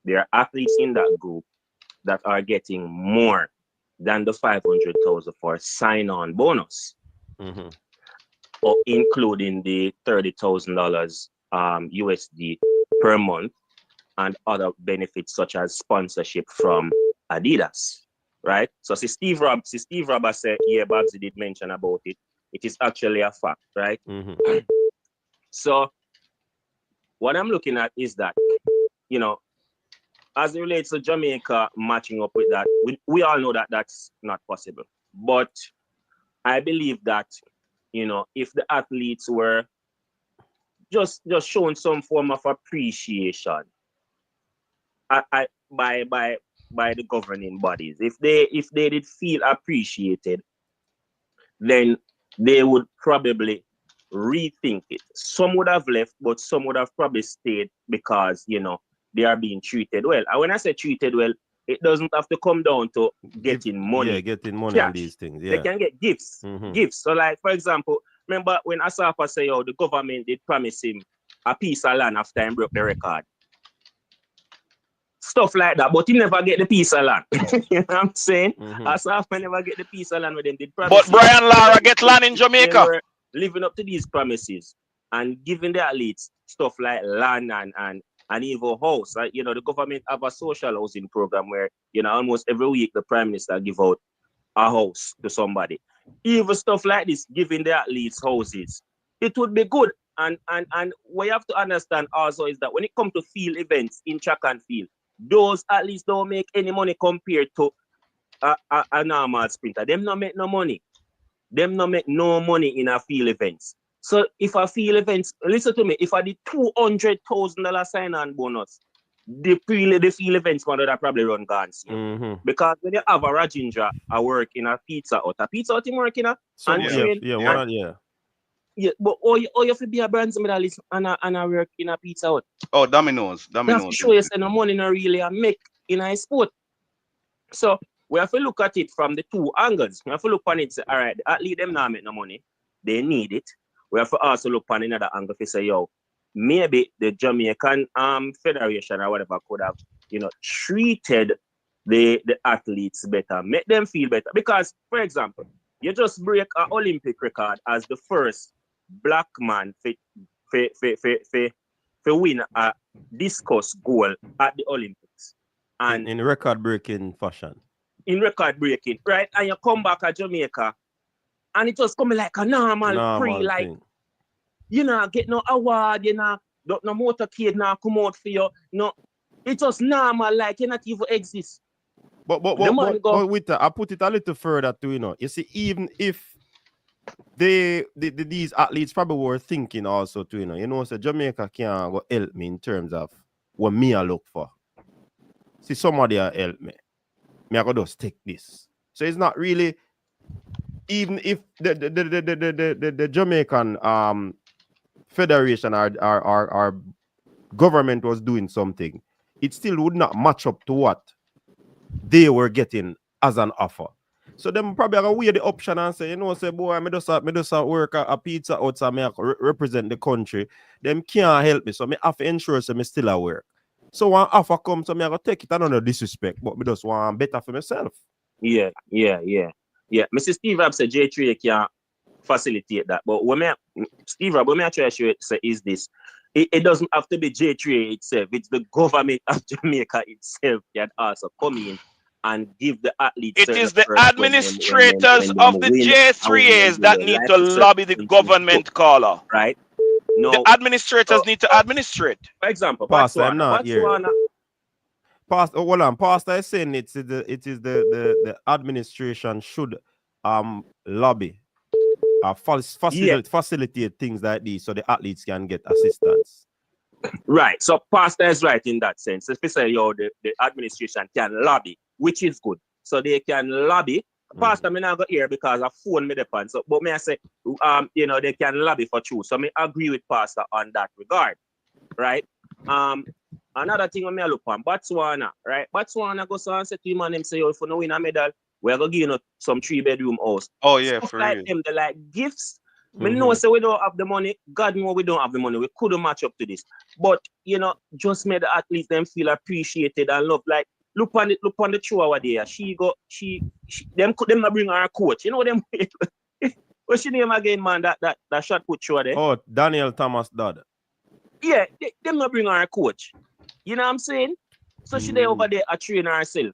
There are athletes in that group that are getting more than the 500,000 for sign-on bonus, Mm-hmm. or including the $30,000 USD per month and other benefits such as sponsorship from Adidas, right? So Steve Robb said, yeah, Babsy did mention about it. It is actually a fact, right? Mm-hmm. So what I'm looking at is that, as it relates to Jamaica matching up with that, we all know that that's not possible. But I believe that, if the athletes were just showing some form of appreciation by the governing bodies, if they did feel appreciated, then they would probably rethink it. Some would have left, but some would have probably stayed because, they are being treated well. And when I say treated well, it doesn't have to come down to getting money. Yeah, getting money cash. on these things. Yeah. They can get gifts. Mm-hmm. Gifts. So, like, for example, remember when Asafa say, the government did promise him a piece of land after he broke the record. Stuff like that, but he never get the piece of land. You know what I'm saying? Mm-hmm. Asafa never get the piece of land with them. Did promise. But Brian Lara get land in Jamaica. They were living up to these promises and giving the athletes stuff like land and even house. Right? The government have a social housing program where, almost every week the prime minister give out a house to somebody. Even stuff like this, giving the athletes houses, it would be good. And what you have to understand also is that when it comes to field events in track and field, those athletes don't make any money compared to a normal sprinter. Them not make no money. Them not make no money in a field events. So if a field events, listen to me, if I did $200,000 sign-on bonus, the field events man would probably run guns. Mm-hmm. Because when you have a Rajendra I work in a pizza hut him working yeah, but all you have to be a bronze medalist and I work in a pizza hut. Oh, Domino's. You have to show you no money no really a make in a sport. So we have to look at it from the two angles. We have to look on it and say, all right, the athlete them now make no money. They need it. We have to also look on another angle to say, maybe the Jamaican Federation or whatever could have, treated the athletes better, make them feel better. Because, for example, you just break an Olympic record as the first black man to win a discus goal at the Olympics. And in record-breaking fashion. In record-breaking, right? And you come back to Jamaica, and it just coming like a normal pre, like, thing. Get no award, no motorcade now come out for you. No, it's just normal, like you not even exist. But with that, I put it a little further too, You see, even if these athletes probably were thinking also too, so Jamaica can't go help me in terms of what me I look for. See, somebody help me. Me I go just take this. So it's not really, even if the Jamaican federation or government was doing something, it still would not match up to what they were getting as an offer. So them probably gonna weigh the option and say, say, boy, me just work a pizza outside, me represent the country. Them can't help me, so me have to ensure so me still at work. So when offer comes, so me I go take it. I don't know disrespect, but me just want better for myself. Yeah. Mr. Steve Rabb said J3 can't facilitate that, but Steve Rabb, what I try to say is this: it doesn't have to be J3 itself. It's the government of Jamaica itself that also come in and give the athletes. It is the administrators of the J3As that need to lobby the government, caller. Right? No, the administrators need to administrate. For example, Pastor, I'm not here. Pastor, hold on. Pastor is saying it is the administration should lobby facilitate things like these so the athletes can get assistance. Right. So Pastor is right in that sense. Especially the administration can lobby, which is good. So they can lobby. Pastor, me not go here because I phone me the pan. So, but me I say, they can lobby for truth. So me agree with Pastor on that regard, right? Another thing I look on Botswana, right? Botswana go so and say to him and him say, if you no win a medal, we're gonna give you some 3-bedroom house. Oh yeah, stuff for like real. them, they like gifts. We know say we don't have the money. God know we don't have the money. We couldn't match up to this. But just made the athletes them feel appreciated and loved. Like look on the show over there. Them not bring her a coach. You know them. What's your name again, man? That shot put show there. Oh, Daniel Thomas Dodd. Yeah, them not bring her a coach. You know what I'm saying? So she there over there a train herself.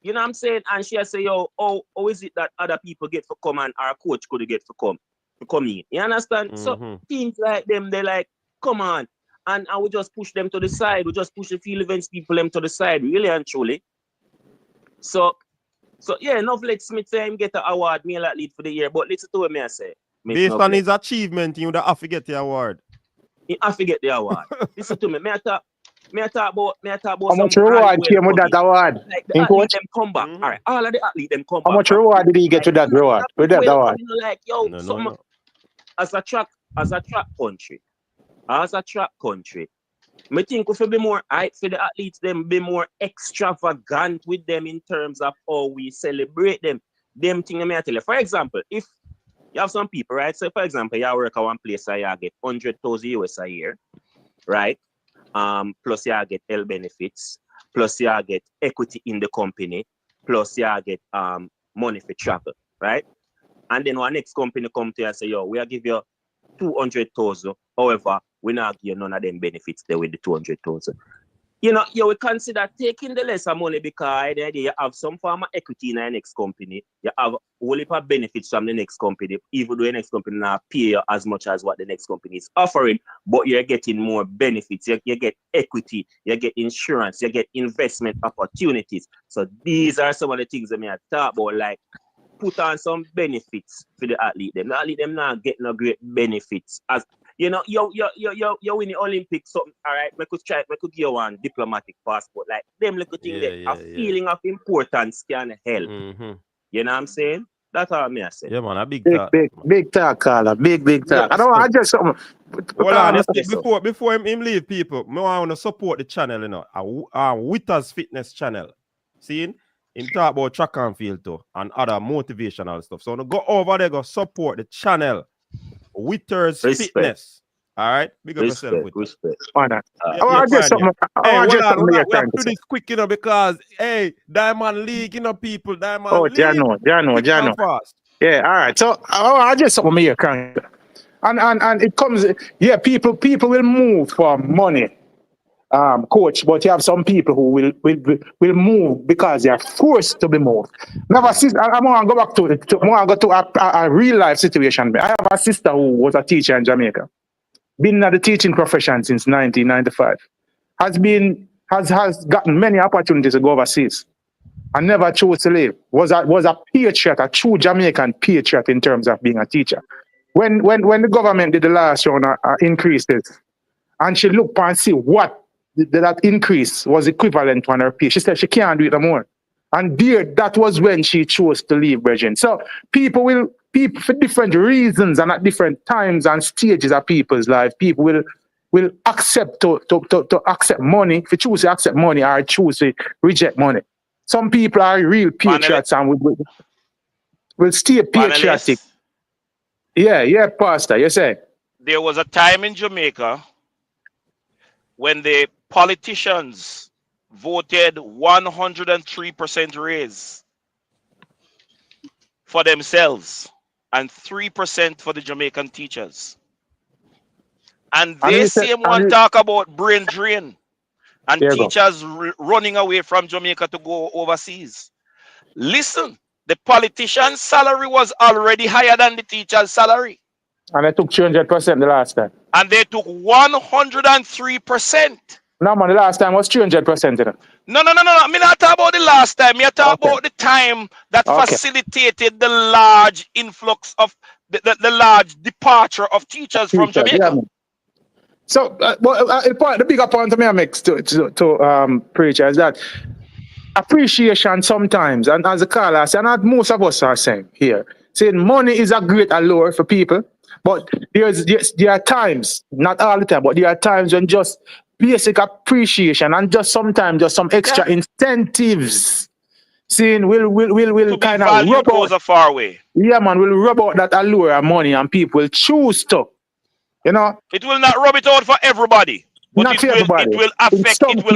You know what I'm saying? And she say, yo, how is it that other people get to come and our coach could get to come in? You understand? So things like them, they like, come on. And I would just push them to the side. We just push the field events people them to the side, really and truly. So yeah, enough let Smith say him get an award, male athlete for the year. But listen to what me I say. Based on his achievement, you would have to get the award. He have to get the award. Listen to me. Me I talk about how much reward came with that award? Like the athlete them come back. All right, all of the athlete them come back. How much reward did he get with that reward? With that award? Like yo, as a track country, I think we should be more for the athletes them be more extravagant with them in terms of how we celebrate them. Them thing I tell you. For example, if you have some people, right? So for example, you work at one place and you get 100,000 US a year, right? Plus you get health benefits, plus you get equity in the company, plus you get money for travel, right? And then our next company come to you and say, yo, we are give you 200,000. However, we not give you none of them benefits there with the 200,000. You will consider taking the lesser money because you have some form of equity in the next company. You have a whole heap of benefits from the next company, even though the next company not pay you as much as what the next company is offering, but you're getting more benefits. You get equity, you get insurance, you get investment opportunities. So these are some of the things that I talk about, like put on some benefits for the athlete. The athlete them not get no great benefits. As you win the Olympics, something, all right, I could give you one diplomatic passport. Like them little thing a feeling of importance can help. You know what I'm saying? That's how I say. Yeah, man, a big talk, Carla. Big talk. I don't want to just something. Hold on, before him leave, people, I want to support the channel, Witters Fitness channel. See? Him talk about track and field too, and other motivational stuff. So go over there, go support the channel. Witters Fitness. All right? Big up yourself with Respect. Honor. that. I just something. Hey, hold on. You're We have trying to to do say. this quick, because, hey, Diamond League, people, Diamond Oh, League. Quick and fast. Yeah, all right. So I just something here, crank. And it comes, yeah, people will move for money, coach, but you have some people who will move because they are forced to be moved. Never sister, I'm gonna go back to a real life situation. I have a sister who was a teacher in Jamaica, been in the teaching profession since 1995, has gotten many opportunities to go overseas and never chose to leave. Was a patriot, a true Jamaican patriot in terms of being a teacher. When the government did the last round increases, and she looked and see what that increase was equivalent to on her pay, she said she can't do it no more. And there, that was when she chose to leave, Virgin. So people for different reasons and at different times and stages of people's life, people will accept to accept money. If you choose to accept money or choose to reject money. Some people are real patriots and will stay patriotic. Panelists, Yeah, Pastor, you say. there was a time in Jamaica when the politicians voted 103% raise for themselves and 3% for the Jamaican teachers. And they same one talk about brain drain and teachers running away from Jamaica to go overseas. Listen, the politician's salary was already higher than the teacher's salary. And they took 300% the last time. And they took 103%. No, man, the last time was 300%. No. I mean, not talk about the last time. I talk about the time that facilitated the large influx of the large departure of teachers from Jamaica. Yeah, so, the bigger point to me I make to preacher is that appreciation sometimes, and as a caller said, and most of us are saying here, saying money is a great allure for people, but there are times, not all the time, but there are times when just basic appreciation and just sometimes just some extra incentives, saying will kind of rub out far away. Yeah, man, will rub out that allure of money and people will choose to. You know, it will not rub it out for everybody, but not for everybody. It will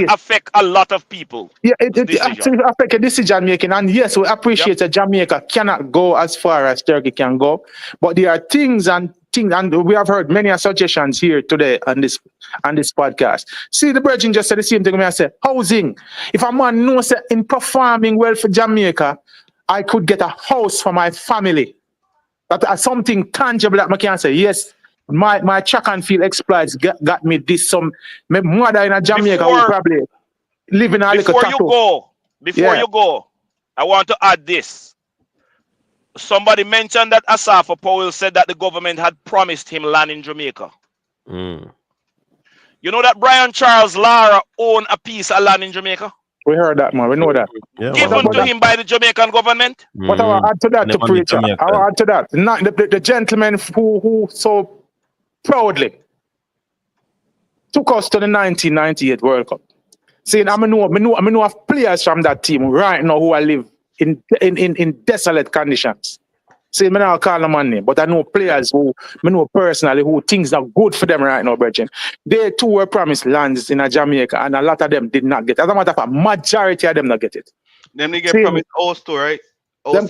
affect a lot of people. Yeah, it affect a decision making. And yes, we appreciate that Jamaica cannot go as far as Turkey can go, but there are things, and we have heard many suggestions here today on this podcast. See, the Virgin just said the same thing. I said housing. If a man knows that in performing well for Jamaica, I could get a house for my family. That something tangible that I can say yes. My track and field exploits got me this. Some my mother in Jamaica will probably live in a little tattoo. Before you go, I want to add this. Somebody mentioned that Asafo Powell said that the government had promised him land in Jamaica. You know that Brian Charles Lara owned a piece of land in Jamaica? We heard that, man. We know that. Given to him by the Jamaican government. But I will add to that to preacher. I will add to that. Not the gentleman who so proudly took us to the 1998 World Cup. Saying I know of players from that team right now who live in desolate conditions. See, I don't call them on name, but I know players who I know personally who things are good for them right now, Virgin. They too were promised lands in Jamaica, and a lot of them did not get it. As a matter of fact, majority of them not get it. Them they get promised house too, right? They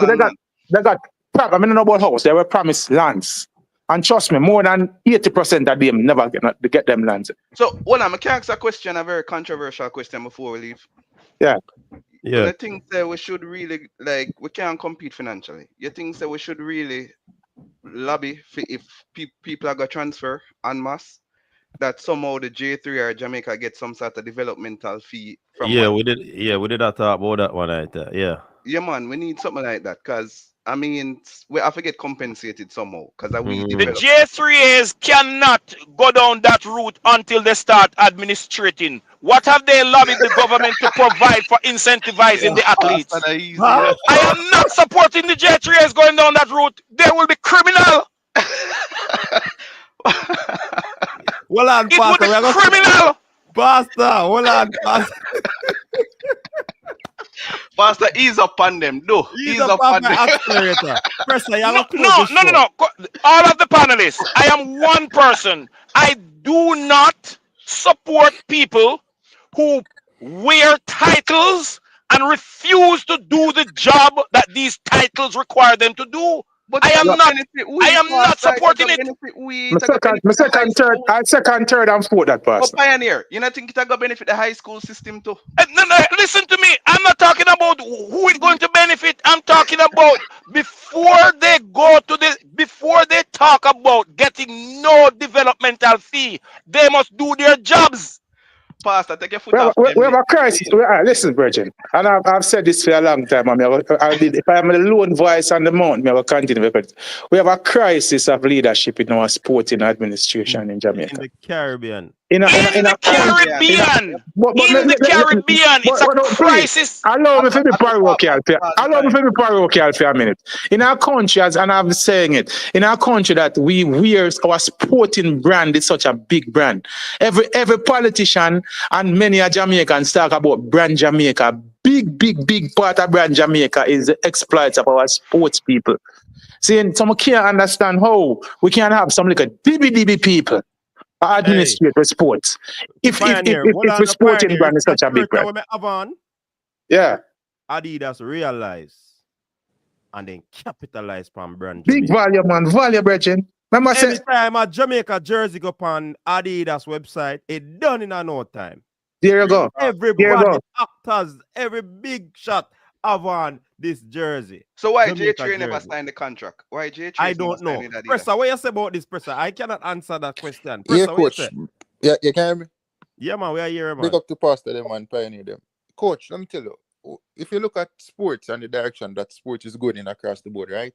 got I mean, not about house. They were promised lands. And trust me, more than 80% of them never get them lands. So, hold on, I can ask a question, a very controversial question before we leave. Yeah. I think that we should really, we can't compete financially. You think that we should really lobby for if people are going to transfer en masse, that somehow the J3 or Jamaica get some sort of developmental fee from we did talk about that one right there. Yeah, man, we need something like that, because I mean, we have to get compensated somehow. Because the J3As cannot go down that route until they start administrating. What have they lobbied the government to provide for incentivizing the athletes? I am not supporting the J3As going down that route. They will be criminal. Well, on, it would be criminal. Pastor, hold on, Pastor. Pastor, ease up on them. No, ease up on them. Accelerator. No. All of the panelists. I am one person I do not support people who wear titles and refuse to do the job that these titles require them to do. But I it a am go not. benefit I we, am not Pastor. It a go supporting it. benefit we. My It a go second, benefit the high school. I second, third, and fourth that But person. Pioneer, you not think it a go benefit the high school system too? No, no, listen to me. I'm not talking about who is going to benefit. I'm talking about before they talk about getting no developmental fee, they must do their jobs. Pastor, take your foot off them. We have a crisis. Listen, Virgin, and I've said this for a long time. If I am the lone voice on the mountain, I will continue because we have a crisis of leadership in our sporting administration in Jamaica. In the Caribbean. In the Caribbean, it's a crisis. Allow me to be parochial. Allow me to be parochial for a minute. In our country, and I'm saying it, in our country that we wear our sporting brand is such a big brand. Every politician and many a Jamaicans talk about brand Jamaica. Big part of brand Jamaica is the exploits of our sports people. See, some can't understand how we can have some like a DB people administrate the sports. If the sporting brand is such a big brand. Yeah. Adidas realize and then capitalize on brand Big Jamaica. value, man. Value, Bridget. Remember anytime a Jamaica jersey go on Adidas website, it done in no time. There you go. Everybody, actors, every big shot have on this jersey. So why J3 never signed the contract? Why J3? I don't know. Presser, what you say about this, Presser? I cannot answer that question. Yeah, Presser, coach. Yeah, you can hear me? Yeah, man, we are here, man. Big up to Pastor them and Pioneer them. Coach, let me tell you, if you look at sports and the direction that sports is going in across the board, right?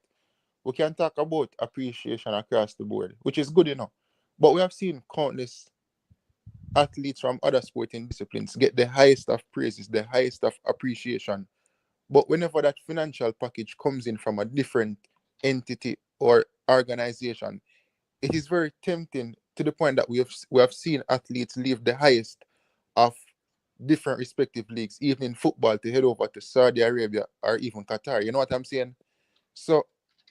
We can talk about appreciation across the board, which is good enough. But we have seen countless athletes from other sporting disciplines get the highest of praises, the highest of appreciation. But whenever that financial package comes in from a different entity or organization, it is very tempting to the point that we have seen athletes leave the highest of different respective leagues, even in football, to head over to Saudi Arabia or even Qatar. You know what I'm saying? So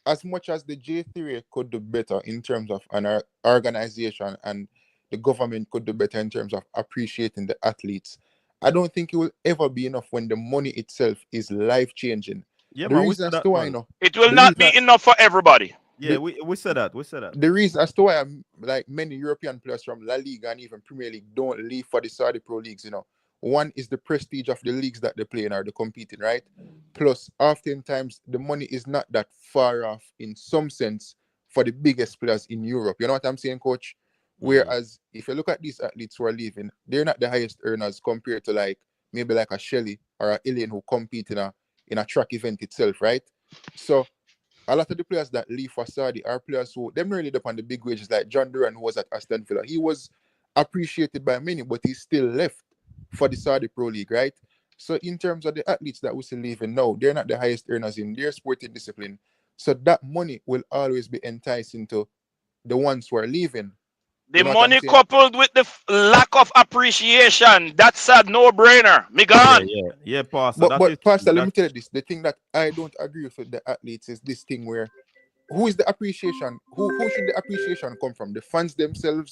as much as the J3 could do better in terms of an organization and the government could do better in terms of appreciating the athletes, I don't think it will ever be enough when the money itself is life-changing. Yeah, the man, reason as to why, it will not be enough for everybody. Yeah, we said that. We said that. The reason as to why like many European players from La Liga and even Premier League don't leave for the Saudi Pro Leagues, one is the prestige of the leagues that they play in or they competing, right? Plus, oftentimes the money is not that far off in some sense for the biggest players in Europe. You know what I'm saying, Coach? Whereas if you look at these athletes who are leaving, they're not the highest earners compared to maybe like a Shelley or a Ilian who compete in a track event itself, right? So a lot of the players that leave for Saudi are players who them really depend on the big wages, like John Duran, who was at Aston Villa. He was appreciated by many, but he still left for the Saudi Pro League, right? So in terms of the athletes that we still leaving now, they're not the highest earners in their sporting discipline. So that money will always be enticing to the ones who are leaving. The money coupled with the lack of appreciation, that's a no-brainer. Me gone. Yeah, Pastor. But Pastor, let me tell you this. The thing that I don't agree with the athletes is this thing where who is the appreciation? Who should the appreciation come from? The fans themselves?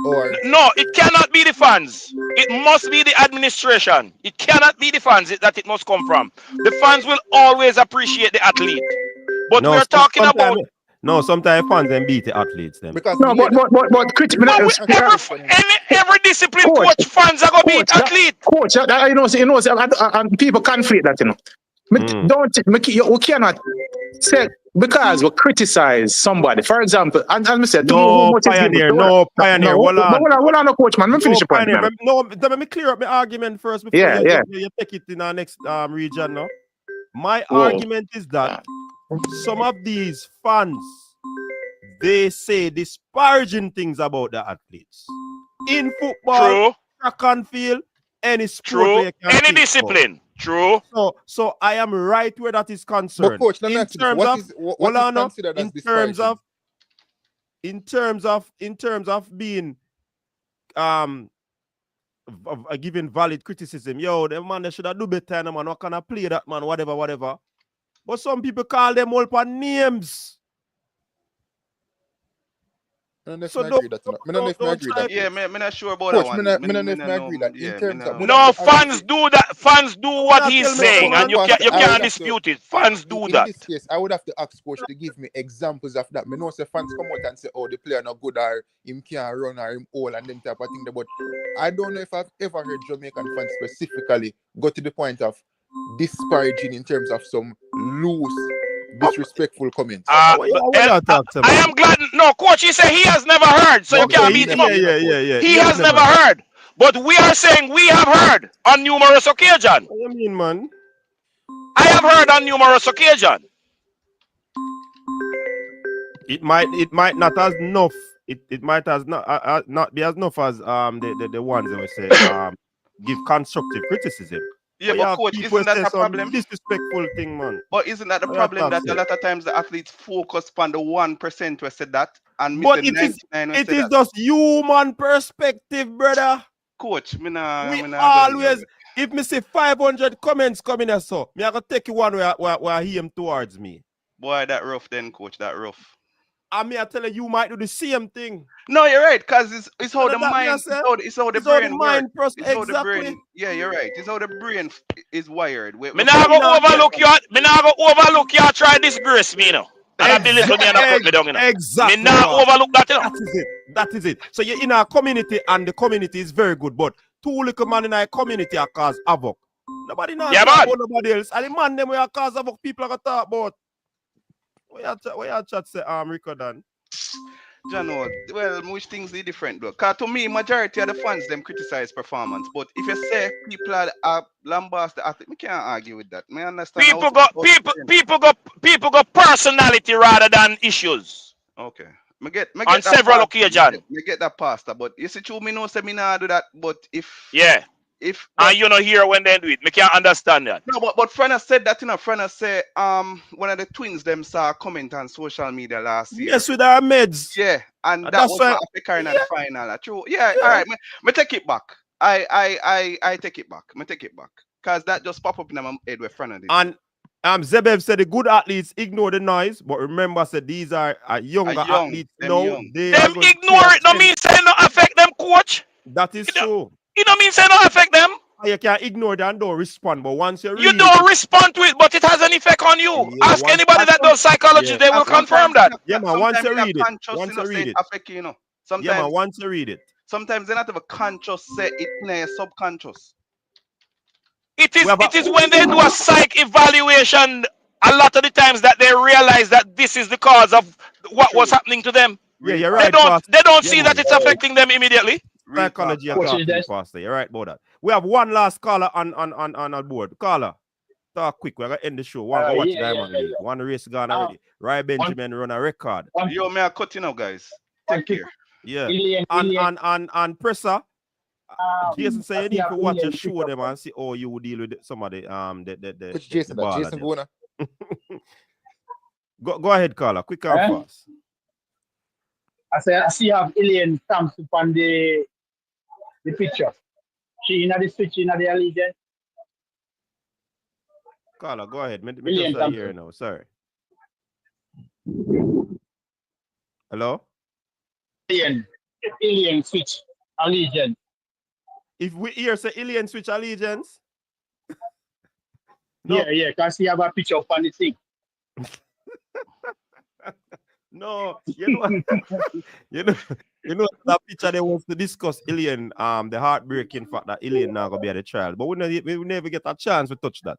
Or no, it cannot be the fans. It must be the administration. It cannot be the fans that it must come from. The fans will always appreciate the athlete. But we are talking about... No, sometimes fans then beat the athletes then. But every discipline, coach, fans are gonna beat athlete. Coach, and people conflict that, we cannot say because we criticize somebody. For example, as I said, Pioneer. Hold on, coach, man. Let me finish the point. Let me clear up my argument first before you take it in our next region now. My argument is that some of these fans, they say disparaging things about the athletes. In football, track and field, any sport, any discipline. True. So I am right where that is concerned. But coach, let me ask you, what is considered as disparaging? In terms of being giving valid criticism, the man they should have do better, man. What can I play that man? Whatever. But some people call them all by names. So don't agree that. Yeah, me not sure about Coach, that one. me not agree that in terms of no, fans do that. Fans do what he's saying, and you can't dispute it. Fans do in that. this case, I would have to ask coach to give me examples of that. Me know say fans come out and say, "Oh, the player not good, or him can't run, or him old," and them type of thing. But I don't know if I've ever heard Jamaican fans specifically go to the point of disparaging in terms of some loose, disrespectful comments. I am glad. No, coach, he said he has never heard, so you can't beat him up. He has never heard. But we are saying we have heard on numerous occasions. What do you mean, man? I have heard on numerous occasions. It might not as enough. It might as not be as enough as the ones that we say give constructive criticism. Yeah, but coach, isn't that a problem? Disrespectful thing, man. But isn't that the problem that a lot of times the athletes focus on the 1% who said that and miss But the 99 it is just human perspective, brother. Coach, we always, if me see 500 comments coming here, so me I gonna take you one where he am towards me. Boy, that rough then, coach, that rough. I mean, I tell you might do the same thing. No, you're right, because it's how the mind, it's how the brain works. Exactly. Yeah, you're right. It's how the brain is wired. Me not go overlook you. Me not go overlook you. Try disgrace me, you know. And I belittle me and I put me down, you know. Exactly. Me not overlook that, you know. That is it. So you're in our community, and the community is very good. But two little man in our community are cause havoc. Nobody knows about nobody else. And the man them we are cause havoc. People are gonna talk about. Where you chat say Rico done? Jano, well, which things are different though. Cause to me, majority of the fans them criticize performance. But if you say people are lambast the athlete, me can't argue with that. Me understand. People got personality rather than issues. Okay. Me get on several occasions. Me get that pastor, but you see, true, me no say me not do that. But if and you know here when they do it, me can't understand that. No, but Frana said that, you know. Frana say one of the twins them saw a comment on social media last year. Yes, with our meds. Yeah, and that was Africa in the final. True. Yeah, all right. Me take it back. I take it back. Me take it back. Cause that just pop up in my head with Frana did. And Zebev said the good athletes ignore the noise, but remember, said these are younger athletes. No, them ignore it. No mean say no affect them, coach. That is true. You don't mean say no affect them. You can't ignore that and don't respond, but once you read you don't respond to it, but it has an effect on you. Yeah, ask anybody that does psychology, they will confirm that. Yeah, man, once you read it. Affect you, know. Sometimes, yeah, man, once you read it. Sometimes they not have a conscious say it in a subconscious. It is when they do a psych evaluation a lot of the times that they realize that this is the cause of what was happening to them. Yeah, you're right. They don't see that it's affecting them immediately. Psychology and talking faster. You're right about that. We have one last caller on our board. Caller, talk quick. We're gonna end the show. One watch Diamond League. One race gone already. Right, Benjamin run a record. Yo, may I cut you now, guys? Take care. Yeah. And Presser. Jason say you need to watch your show them and see how you deal with some of the Which Jason? Jason Bona. Go ahead, caller. Quick and fast. I see you have Alien stamps upon the picture. She in the switch in the allegiance. Caller, go ahead. Me just here now. Sorry. Hello? Alien switch allegiance. If we hear say alien switch allegiance. No. Yeah, because you have a picture upon the thing. No, you know that picture they wants to discuss alien, the heartbreaking fact that alien now gonna be at the trial, but we never get a chance to touch that.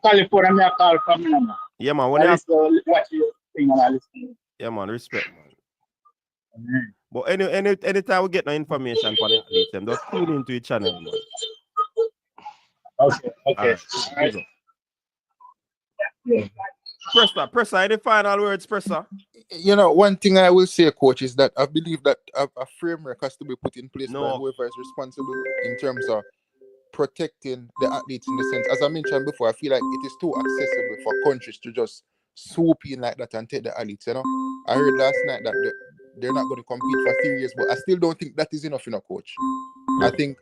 California, me call from number. Yeah, man. Watch your thing and I listen. Yeah, man. Respect, man. But anytime we get no information from the athletes, them just tune into each channel, man. Okay. All right. Presser, any final words, Presser? You know, one thing I will say, coach, is that I believe that a framework has to be put in place by whoever is responsible in terms of protecting the athletes in the sense. As I mentioned before, I feel like it is too accessible for countries to just swoop in like that and take the athletes, you know. I heard last night that they're not going to compete for 3 years, but I still don't think that is enough, coach. I think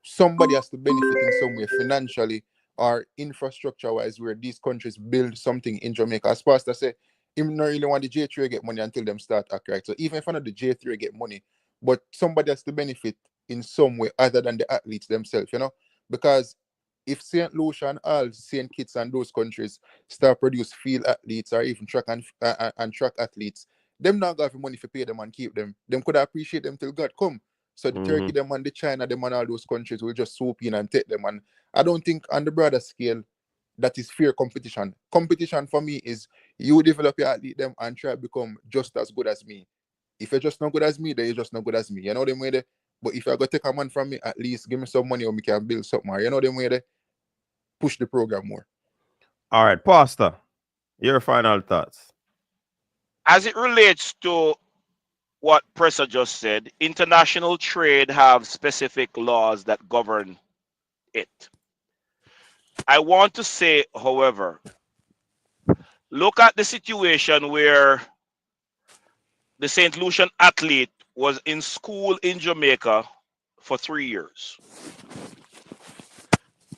somebody has to benefit in some way financially or infrastructure-wise where these countries build something in Jamaica. As Pastor said, him not really want the J3 get money until them start act right. So even if I know the J3 get money, but somebody has to benefit in some way other than the athletes themselves, because if St. Lucia and all St. Kitts and those countries start produce field athletes or even track and track athletes, them not got money for pay them and keep them. Them could appreciate them till God come. So the Turkey, them and the China, them and all those countries will just swoop in and take them. And I don't think on the broader scale that is fair competition. Competition for me is you develop your athlete them and try to become just as good as me. If you're just not good as me, then you're just not good as me. You know them way there. But if I go take a man from me, at least give me some money or we can build something more. You know them way there. Push the program more. All right, Pastor, your final thoughts. As it relates to what Presser just said, international trade have specific laws that govern it. I want to say, however, look at the situation where the St. Lucian athlete was in school in Jamaica for 3 years.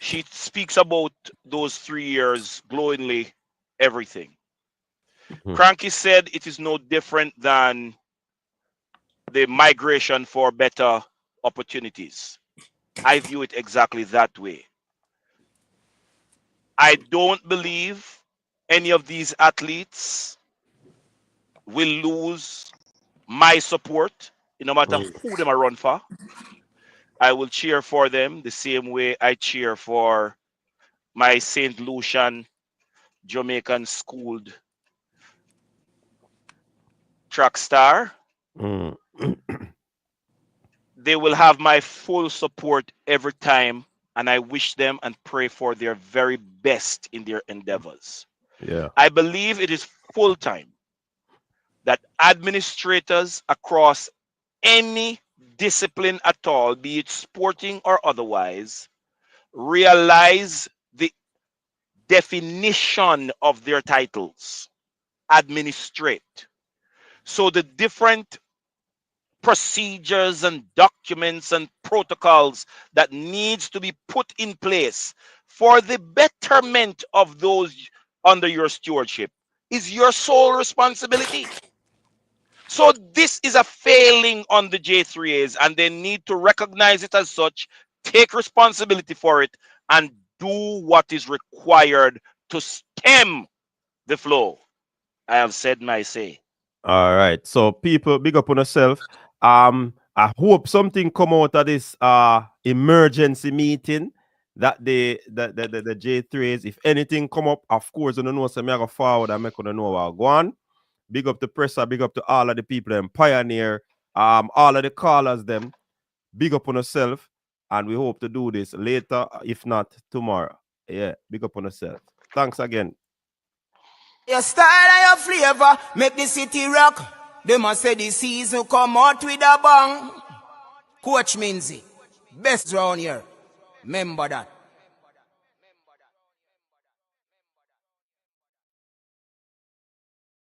She speaks about those 3 years glowingly, everything. Cranky said it is no different than the migration for better opportunities. I view it exactly that way. I don't believe any of these athletes will lose my support, no matter who them I run for. I will cheer for them the same way I cheer for my St. Lucian Jamaican schooled track star. They will have my full support every time, and I wish them and pray for their very best in their endeavors. Yeah. I believe it is full time that administrators across any discipline at all, be it sporting or otherwise, realize the definition of their titles. Administrate. So the different procedures and documents and protocols that needs to be put in place for the betterment of those under your stewardship is your sole responsibility. So this is a failing on the J3As, and they need to recognize it as such, take responsibility for it, and do what is required to stem the flow. I have said my say. All right. So people, big up on yourself. I hope something come out of this emergency meeting that the J3s, if anything come up, of course, you know, so I go forward and make you know what go on. Big up the presser, big up to all of the people and pioneer, all of the callers them. Big up on yourself, and we hope to do this later, if not tomorrow. Yeah, big up on yourself. Thanks again. Your style and your flavor make the city rock. They must say the season come out with a bang. Coach Minzy, best round here. Remember that.